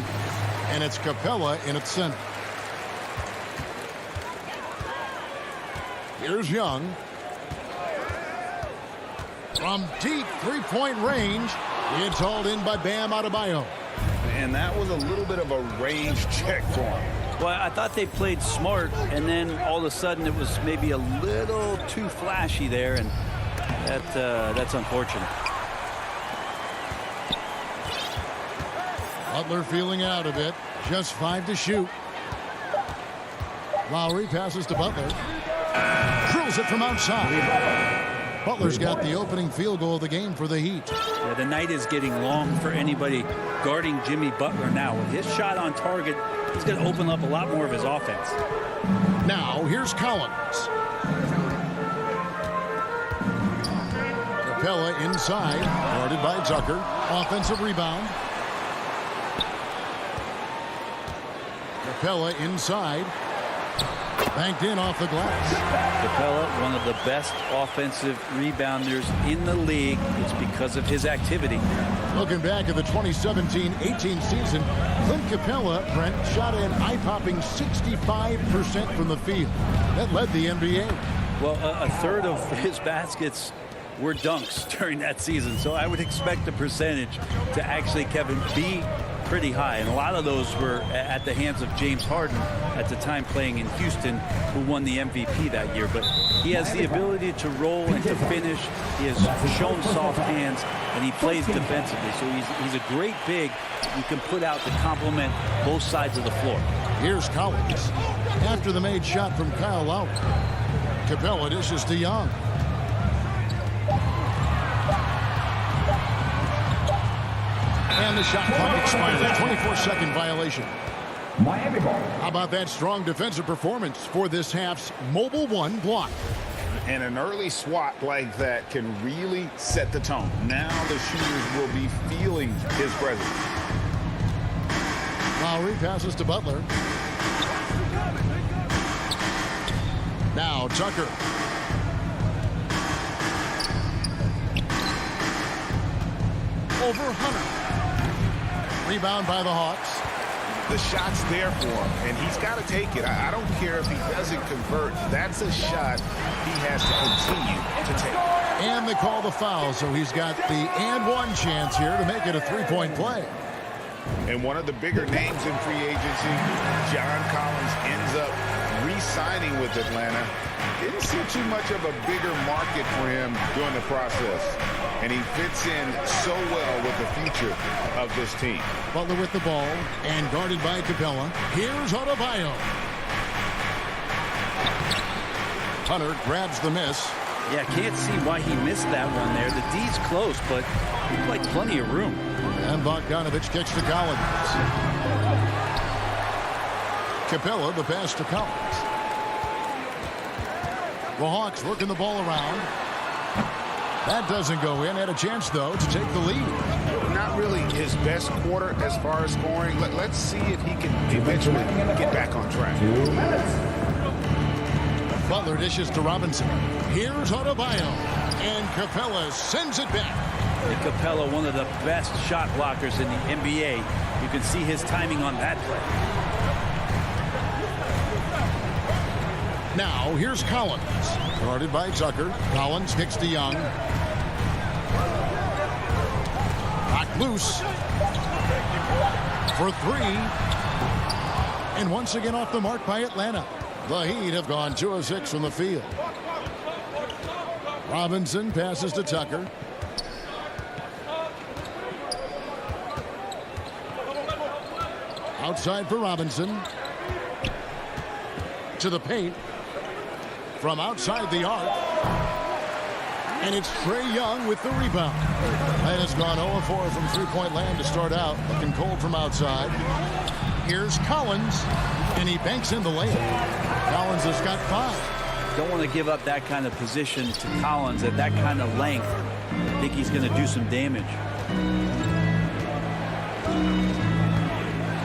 B: And it's Capella in at center. Here's Young. From deep three-point range, it's hauled in by Bam Adebayo.
I: And that was a little bit of a range check for him.
K: Well, I thought they played smart, and then all of a sudden it was maybe a little too flashy there, and that's unfortunate.
B: Butler feeling out a bit. Just 5 to shoot. Lowry passes to Butler. Drills it from outside. Butler's got the opening field goal of the game for the Heat.
K: Yeah, the night is getting long for anybody guarding Jimmy Butler now. With his shot on target, it's going to open up a lot more of his offense.
B: Now, here's Collins. Capella inside, guarded by Tucker. Offensive rebound. Capella inside. Banked in off the glass.
K: Capella, one of the best offensive rebounders in the league. It's because of his activity.
B: Looking back at the 2017-18 season, Clint Capella, Brent, shot an eye-popping 65% from the field. That led the NBA.
K: Well, a third of his baskets were dunks during that season, so I would expect the percentage to actually, Kevin, be pretty high, and a lot of those were at the hands of James Harden at the time playing in Houston, who won the MVP that year. But he has the ability to roll and to finish. He has shown soft hands, and he plays defensively, so he's a great big you can put out to complement both sides of the floor.
B: Here's Collins after the made shot from Kyle Lowry. Capella dishes to Young. And the shot clock expired. 24-second violation.
E: Miami ball.
B: How about that strong defensive performance for this half's Mobile One block?
I: And an early swat like that can really set the tone. Now the shooters will be feeling his presence.
B: Lowry passes to Butler. Now Tucker. Over Hunter. Rebound by the Hawks.
I: The shot's there for him, and he's got to take it. I don't care if he doesn't convert. That's a shot he has to continue to take.
B: And they call the foul, so he's got the and one chance here to make it a three-point play.
I: And one of the bigger names in free agency, John Collins, ends up re-signing with Atlanta. Didn't see too much of a bigger market for him during the process. And he fits in so well with the future of this team.
B: Butler with the ball and guarded by Capella. Here's Adebayo. Hunter grabs the miss.
K: Yeah, can't see why he missed that one there. The D's close, but looked like plenty of room.
B: And Bogdanovich kicks to Collins. Capella, the pass to Collins. The Hawks working the ball around. That doesn't go in. Had a chance, though, to take the lead.
I: Not really his best quarter as far as scoring. Let's see if he can eventually get back on track.
B: Butler dishes to Robinson. Here's Adebayo. And Capella sends it back.
K: And Capella, one of the best shot blockers in the NBA. You can see his timing on that play.
B: Now, here's Collins. Guarded by Tucker. Collins kicks to Young. Knocked loose. For three. And once again off the mark by Atlanta. The Heat have gone 2 of 6 from the field. Robinson passes to Tucker. Outside for Robinson. To the paint. From outside the arc. And it's Trae Young with the rebound. That has gone 0-4 from three-point land to start out. Looking cold from outside. Here's Collins. And he banks in the layup. Collins has got 5.
K: Don't want to give up that kind of position to Collins at that kind of length. I think he's going to do some damage.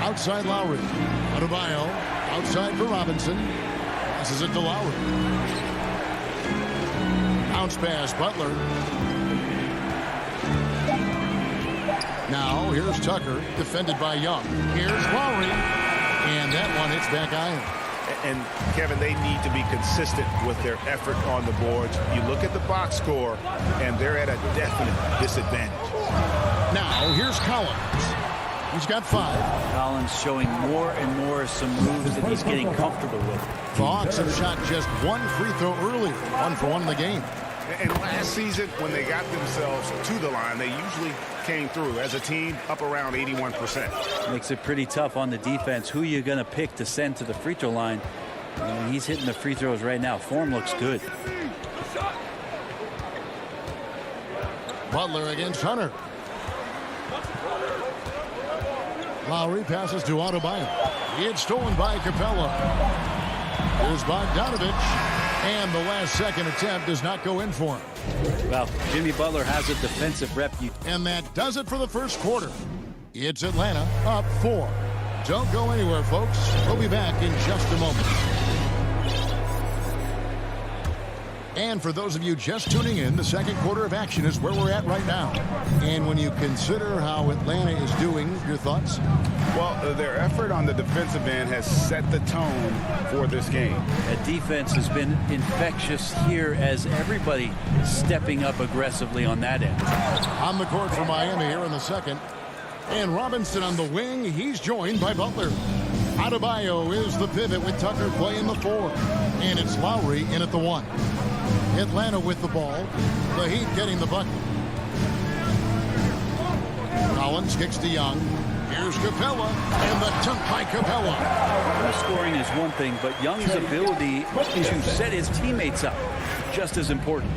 B: Outside Lowry. Adebayo. Outside for Robinson. Passes it to Lowry. Bounce pass, Butler. Now, here's Tucker, defended by Young. Here's Lowry. And that one hits back iron.
I: And Kevin, they need to be consistent with their effort on the boards. You look at the box score, and they're at a definite disadvantage.
B: Now, here's Collins. He's got 5.
K: Collins showing more and more some moves that he's getting comfortable with.
B: The Hawks have shot just 1 free throw earlier, 1 for 1 in the game.
I: And last season, when they got themselves to the line, they usually came through as a team up around 81%.
K: Makes it pretty tough on the defense. Who you going to pick to send to the free throw line? He's hitting the free throws right now. Form looks good.
B: Butler against Hunter. Lowry passes to Adebayo. It's stolen by Capella. Here's Bogdanovich. And the last second attempt does not go in for him.
K: Well, Jimmy Butler has a defensive rep.
B: And that does it for the first quarter. It's Atlanta up 4. Don't go anywhere, folks. We'll be back in just a moment. And for those of you just tuning in, the second quarter of action is where we're at right now. And when you consider how Atlanta is doing, your thoughts?
I: Well, their effort on the defensive end has set the tone for this game.
K: That defense has been infectious here as everybody stepping up aggressively on that end.
B: On the court for Miami here in the second. And Robinson on the wing. He's joined by Butler. Adebayo is the pivot with Tucker playing the 4. And it's Lowry in at the 1. Atlanta with the ball. The Heat getting the bucket. Collins kicks to Young. Here's Capella, and the dunk by Capella.
K: Scoring is one thing, but Young's ability to set his teammates up, just as important.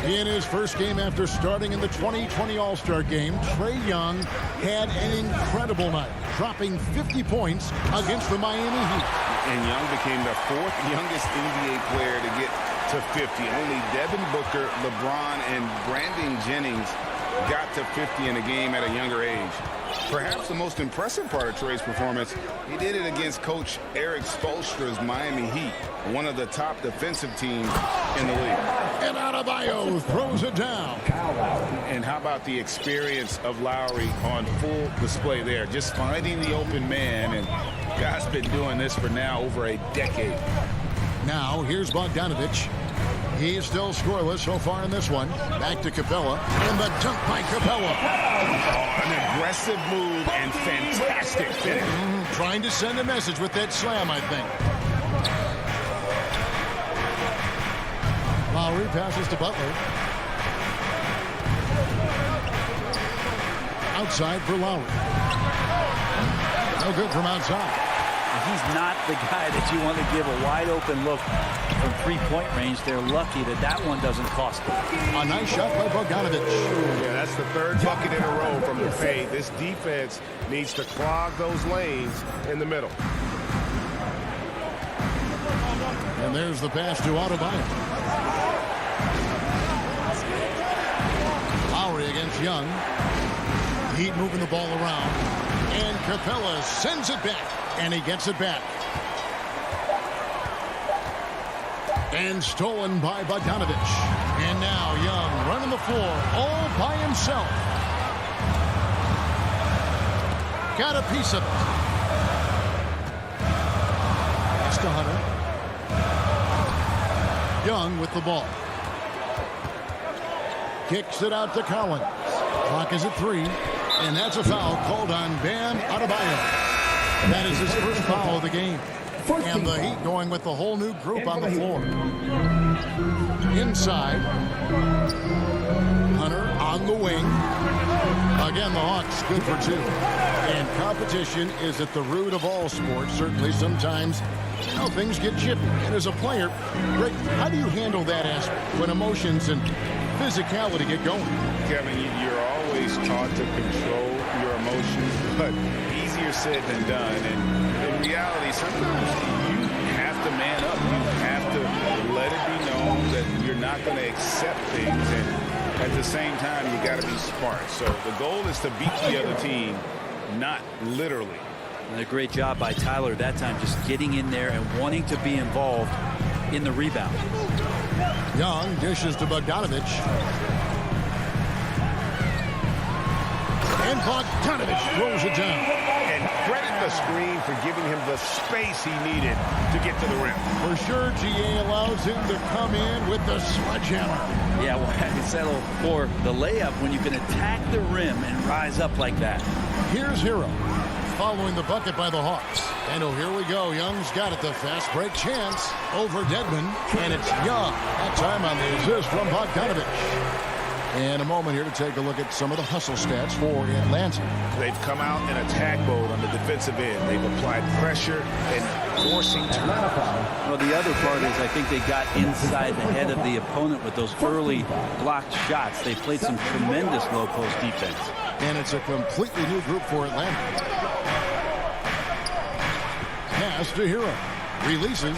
B: In his first game after starting in the 2020 All-Star game, Trae Young had an incredible night, dropping 50 points against the Miami Heat.
I: And Young became the 4th youngest NBA player to get to 50. Only Devin Booker, LeBron, and Brandon Jennings got to 50 in a game at a younger age. Perhaps the most impressive part of Trae's performance, he did it against Coach Eric Spoelstra's Miami Heat, one of the top defensive teams in the league.
B: And Adebayo throws it down.
I: And how about the experience of Lowry on full display there, just finding the open man, and guy's been doing this for now over a decade.
B: Now, here's Bogdanovich. He's still scoreless so far in this one. Back to Capella, and the dunk by Capella.
I: Oh, an aggressive move and fantastic finish.
B: Trying to send a message with that slam, I think. Lowry passes to Butler. Outside for Lowry. No good from outside.
K: He's not the guy that you want to give a wide open look from three-point range. They're lucky that that one doesn't cost them.
B: A nice shot by Bogdanovich.
I: Yeah, that's the 3rd bucket in a row from the paint. This defense needs to clog those lanes in the middle.
B: And there's the pass to Adebayo. Lowry against Young. Heat moving the ball around. And Capella sends it back. And he gets it back. And stolen by Bogdanovich. And now Young running the floor all by himself. Got a piece of it. Pass to Hunter. Young with the ball. Kicks it out to Collins. Clock is at 3. And that's a foul called on Bam Adebayo. That is his first foul of the game. And the Heat going with the whole new group on the floor. Inside. Hunter on the wing. Again, the Hawks good for 2. And competition is at the root of all sports. Certainly sometimes, things get chippy. And as a player, Rick, how do you handle that aspect when emotions and physicality get going?
I: Kevin, you're always taught to control your emotions, but easier said than done. And in reality, sometimes you have to man up. You have to let it be known that you're not going to accept things. And at the same time, you got to be smart. So the goal is to beat the other team, not literally.
K: And a great job by Tyler that time, just getting in there and wanting to be involved in the rebound.
B: Young dishes to Bogdanovich. And Bogdanovich throws it down.
I: And
H: credit the screen for giving him the space he needed to get to the rim.
B: For sure, GA allows him to come in with the sledgehammer.
K: Yeah, well, I settle for the layup when you can attack the rim and rise up like that.
B: Here's Hero following the bucket by the Hawks. And oh, here we go. Young's got it. The fast break chance over Dedmon. And it's Young. That time on the assist from Bogdanovich. And a moment here to take a look at some of the hustle stats for Atlanta.
H: They've come out in attack mode on the defensive end. They've applied pressure and forcing turnovers.
K: Well, the other part is I think they got inside the head of the opponent with those early blocked shots. They played some tremendous low post defense.
B: And it's a completely new group for Atlanta. Pass to Hero. Releases.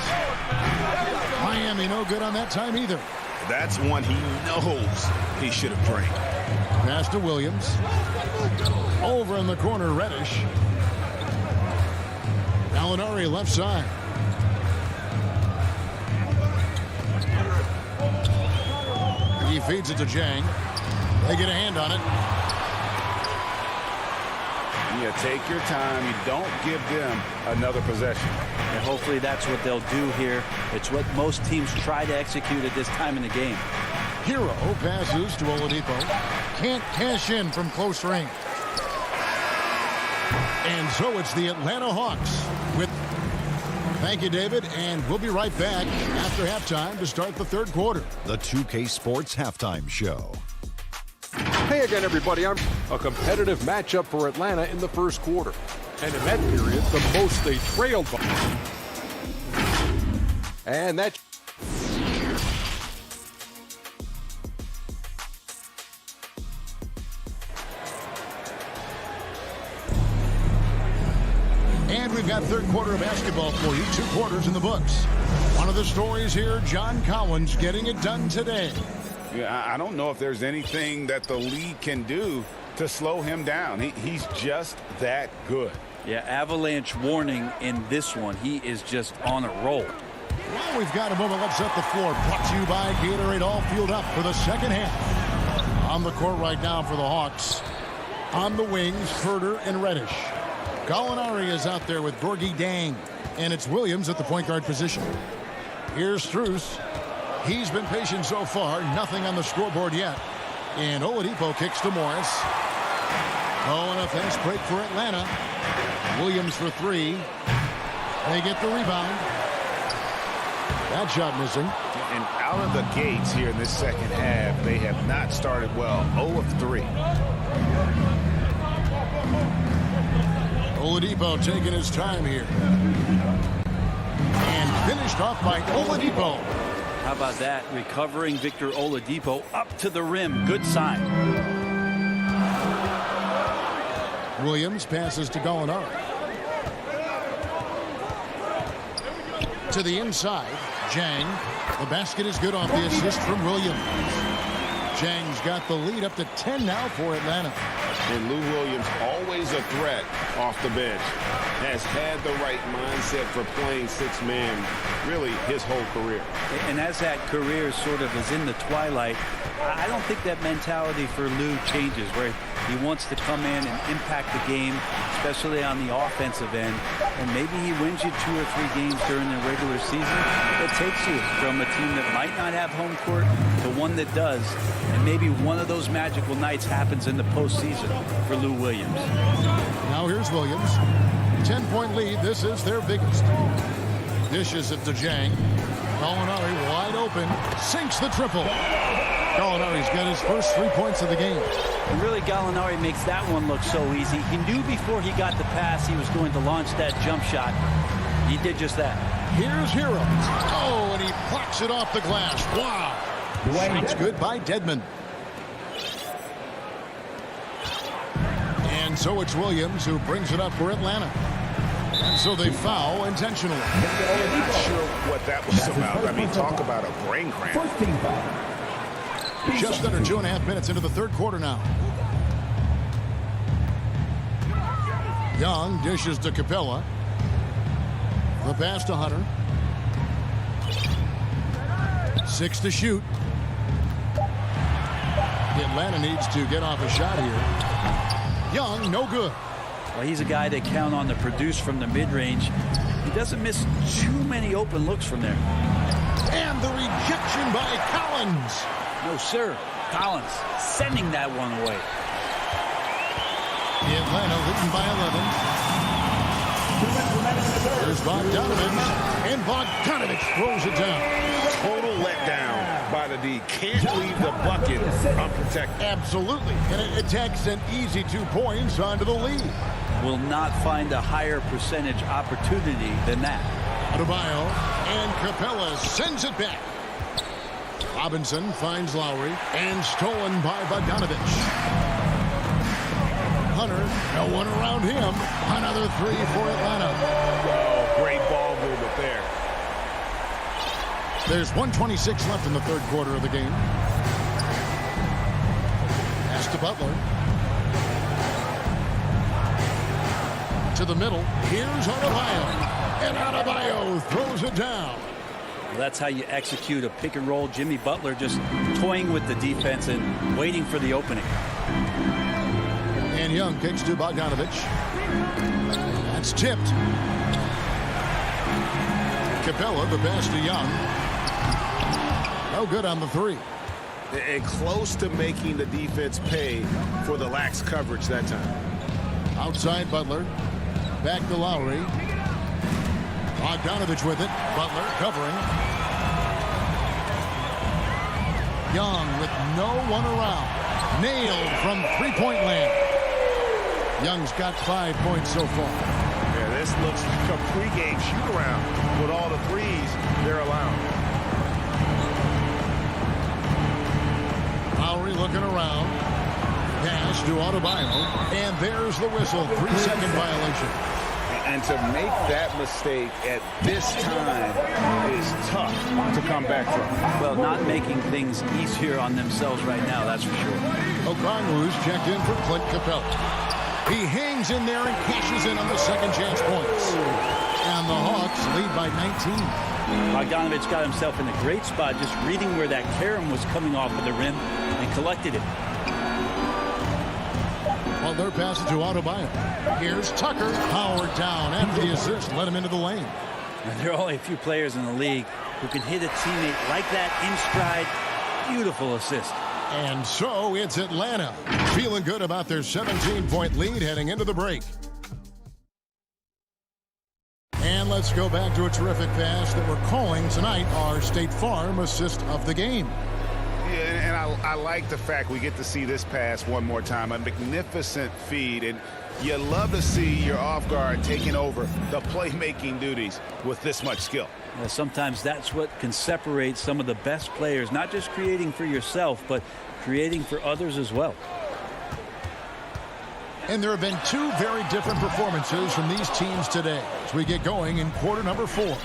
B: Miami no good on that time either.
H: That's one he knows he should have drained.
B: Pass to Williams. Over in the corner, Reddish. Gallinari left side. He feeds it to Jang. They get a hand on it.
H: You take your time. You don't give them another possession.
K: And hopefully that's what they'll do here. It's what most teams try to execute at this time in the game.
B: Hero passes to Oladipo. Can't cash in from close range. And so it's the Atlanta Hawks with... Thank you, David, and we'll be right back after halftime to start the third quarter.
L: The 2K Sports Halftime Show.
F: Hey again, everybody. A competitive matchup for Atlanta in the first quarter. And in that period, the most they trailed by. And that...
B: And we've got third quarter of basketball for you. 2 quarters in the books. One of the stories here, John Collins getting it done today.
H: Yeah, I don't know if there's anything that the league can do to slow him down. He's just that good.
K: Yeah, avalanche warning in this one. He is just on a roll.
B: Well, we've got a moment. Let's set the floor. Brought to you by Gatorade, all fueled up for the second half. On the court right now for the Hawks. On the wings, Herter and Reddish. Gallinari is out there with Gorgie Dang. And it's Williams at the point guard position. Here's Strus. He's been patient so far. Nothing on the scoreboard yet. And Oladipo kicks to Morris. Oh, and a fast break for Atlanta. Williams for 3. They get the rebound. That shot missing.
H: And out of the gates here in this second half, they have not started well. 0 of 3.
B: Oladipo taking his time here. And finished off by Oladipo.
K: How about that? Recovering Victor Oladipo up to the rim. Good sign.
B: Williams passes to Gallinari. To the inside. Jang. The basket is good off the assist from Williams. Jang's got the lead up to 10 now for Atlanta.
I: And Lou Williams, always a threat off the bench, has had the right mindset for playing 6-man really his whole career.
K: And as that career sort of is in the twilight, I don't think that mentality for Lou changes, where he wants to come in and impact the game, especially on the offensive end. And maybe he wins you 2 or 3 games during the regular season. It takes you from a team that might not have home court to one that does. And maybe one of those magical nights happens in the postseason for Lou Williams.
B: Now here's Williams. 10-point lead. This is their biggest. Dishes it to Jang. Gallinari wide open. Sinks the triple. Gallinari's got his first 3 points of the game.
K: And really, Gallinari makes that one look so easy. He knew before he got the pass he was going to launch that jump shot. He did just that.
B: Here's Hero. Oh, and he blocks it off the glass. Wow. Shot's good by Dedmon. And so it's Williams who brings it up for Atlanta. And so they foul intentionally.
H: I'm not sure what that was about. I mean, talk about a brain cramp.
B: Just under 2.5 minutes into the third quarter now. Young dishes to Capella. The pass to Hunter. 6 to shoot. Atlanta needs to get off a shot here. Young, no good.
K: Well, he's a guy they count on to produce from the mid-range. He doesn't miss too many open looks from there.
B: And the rejection by Collins.
K: No, sir. Collins sending that one away.
B: Atlanta leading by 11. There's Bogdanovich, and Bogdanovich throws it down.
I: Total letdown by the D. Can't leave the bucket unprotected.
B: Absolutely, and it attacks an easy 2 points onto the lead.
K: Will not find a higher percentage opportunity than that.
B: Adebayo, and Capella sends it back. Robinson finds Lowry, and stolen by Bogdanovich. Hunter, no one around him. Another 3 for Atlanta.
I: Oh, great ball movement there.
B: There's 1:26 left in the third quarter of the game. Pass to Butler. To the middle. Here's Adebayo. And Adebayo throws it down.
K: Well, that's how you execute a pick and roll. Jimmy Butler just toying with the defense and waiting for the opening.
B: And Young kicks to Bogdanovich. That's tipped. Capella, the pass to Young. No good on the 3.
I: And close to making the defense pay for the lax coverage that time.
B: Outside Butler. Back to Lowry. Bogdanovich with it. Butler covering. Young with no one around. Nailed from three-point land. Young's got 5 points so far.
I: Yeah, this looks like a pregame shoot-around with all the threes they're allowing.
B: Lowry looking around. Pass to Adebayo. And there's the whistle. 3-second violation.
I: And to make that mistake at this time is tough to come back from.
K: Well, not making things easier on themselves right now, that's for sure.
B: Okongwu's checked in for Clint Capella. He hangs in there and cashes in on the second chance points. And the Hawks lead by 19.
K: Bogdanovich got himself in a great spot, just reading where that carom was coming off of the rim and collected it.
B: Butler passes to Adebayo. Here's Tucker. Powered down after the assist. Let him into the lane.
K: And there are only a few players in the league who can hit a teammate like that in stride. Beautiful assist.
B: And so it's Atlanta. Feeling good about their 17-point lead heading into the break. And let's go back to a terrific pass that we're calling tonight our State Farm assist of the game.
I: Yeah, and I like the fact we get to see this pass one more time. A magnificent feed, and you love to see your off guard taking over the playmaking duties with this much skill.
K: Well, sometimes that's what can separate some of the best players, not just creating for yourself, but creating for others as well.
B: And there have been 2 very different performances from these teams today as we get going in quarter number 4.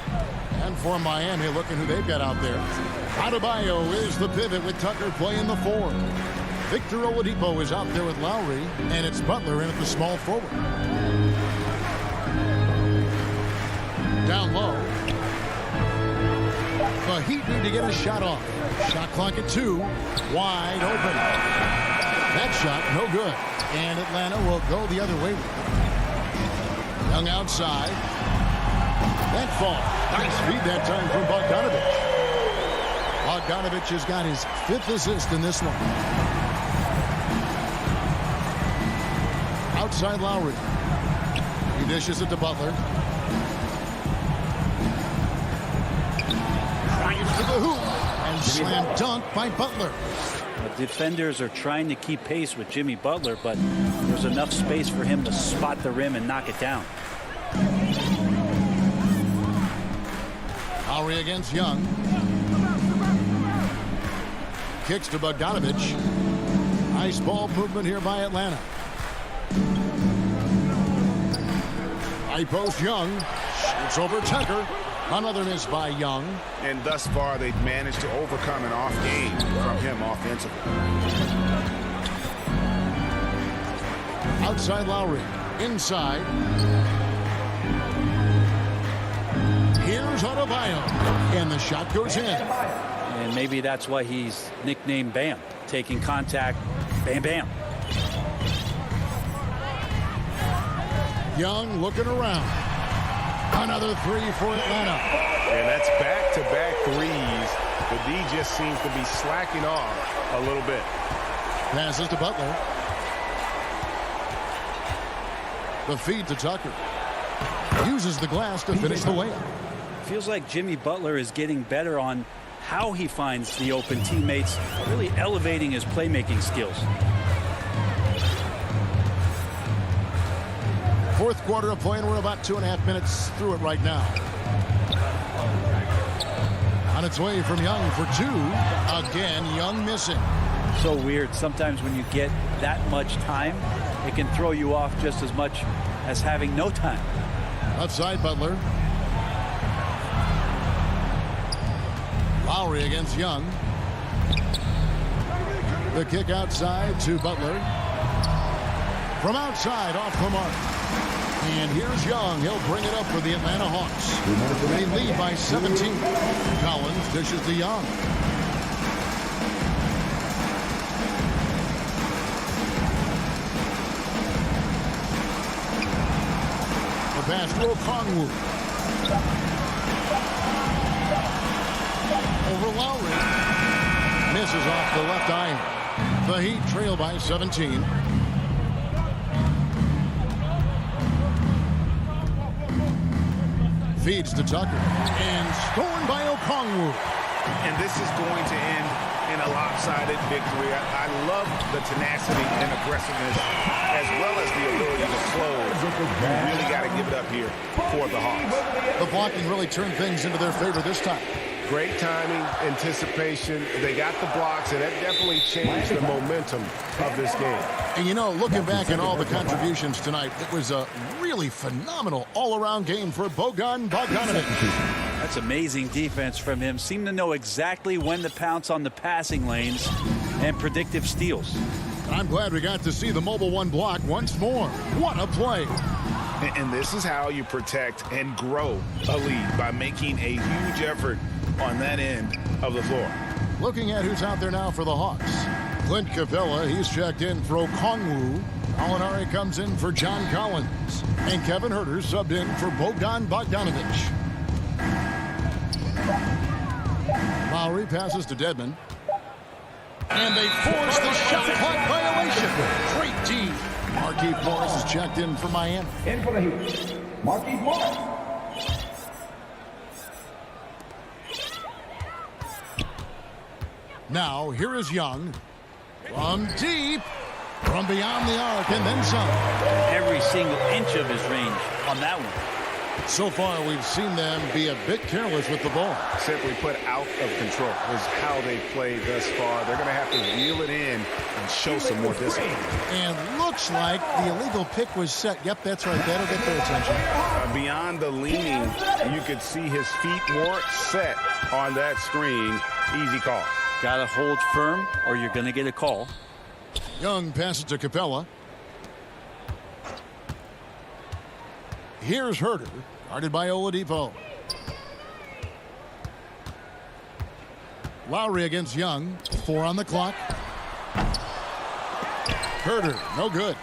B: And for Miami, look at who they've got out there. Adebayo is the pivot with Tucker playing the 4. Victor Oladipo is out there with Lowry, and it's Butler in at the small forward. Down low. The Heat need to get a shot off. Shot clock at 2. Wide open. That shot, no good. And Atlanta will go the other way. Young outside. That fall. Nice feed that time from Bogdanovich. Bogdanovich has got his 5th assist in this one. Outside Lowry. He dishes it to Butler. Drives to the hoop. And slam dunk by Butler.
K: The defenders are trying to keep pace with Jimmy Butler, but there's enough space for him to spot the rim and knock it down.
B: Lowry against Young. Kicks to Bogdanovich. Nice ball movement here by Atlanta. High post Young. Shoots over Tucker. Another miss by Young.
I: And thus far, they've managed to overcome an off game from him offensively.
B: Outside Lowry. Inside. Here's Adebayo. And the shot goes in.
K: And maybe that's why he's nicknamed Bam. Taking contact, bam, bam.
B: Young looking around. Another three for Atlanta.
H: And that's back-to-back threes. The D just seems to be slacking off a little bit.
B: Passes to Butler. The feed to Tucker. Uses the glass to finish the layup.
K: Feels like Jimmy Butler is getting better on how he finds the open teammates, really elevating his playmaking skills.
B: Fourth quarter of play, and we're about 2.5 minutes through it right now. On its way from Young for two. Again, Young missing.
K: So weird. Sometimes when you get that much time, it can throw you off just as much as having no time.
B: Outside Butler. Lowry against Young. The kick outside to Butler. From outside, off the mark. And here's Young. He'll bring it up for the Atlanta Hawks. They lead by 17. Collins dishes to Young. The pass to Okongwu. Over Lowry. Misses off the left iron. The Heat trail by 17. Feeds to Tucker. And stolen by Okongwu.
I: And this is going to end in a lopsided victory. I love the tenacity and aggressiveness as well as the ability to close. You really got to give it up here for the Hawks.
B: The blocking really turned things into their favor this time.
H: Great timing, anticipation. They got the blocks, and that definitely changed the momentum of this game.
B: And, you know, looking back at all the contributions tonight, it was a really phenomenal all-around game for Bojan Bogdanovic.
K: That's amazing defense from him. Seemed to know exactly when to pounce on the passing lanes and predictive steals.
B: I'm glad we got to see the mobile one block once more. What a play.
I: And this is how you protect and grow a lead, by making a huge effort on that end of the floor.
B: Looking at who's out there now for the Hawks. Clint Capella, he's checked in for Okongwu. Alinari comes in for John Collins. And Kevin Huerter subbed in for Bojan Bogdanovic. Lowry passes to Dedmon. And they force the shot clock violation. Great D. Markieff Morris is checked in for Miami.
E: In for the Heat, Markieff Morris.
B: Now, here is Young. From deep. From beyond the arc, and then some.
K: Every single inch of his range on that one.
B: So far, we've seen them be a bit careless with the ball.
H: Simply put, out of control is how they played thus far. They're going to have to reel it in and show some more discipline.
B: And looks like the illegal pick was set. Yep, that's right. That'll get their attention.
H: Beyond the leaning, you could see his feet weren't set on that screen. Easy call.
K: Got to hold firm or you're going to get a call.
B: Young passes to Capella. Here's Huerter, guarded by Oladipo. Lowry against Young. 4 on the clock. Huerter, no good.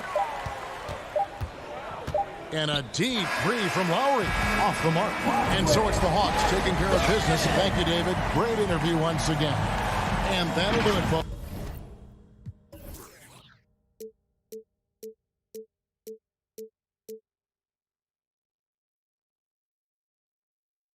B: And a deep three from Lowry. Off the mark. And so it's the Hawks taking care of business. Thank you, David. Great interview once again. And that'll do it, folks.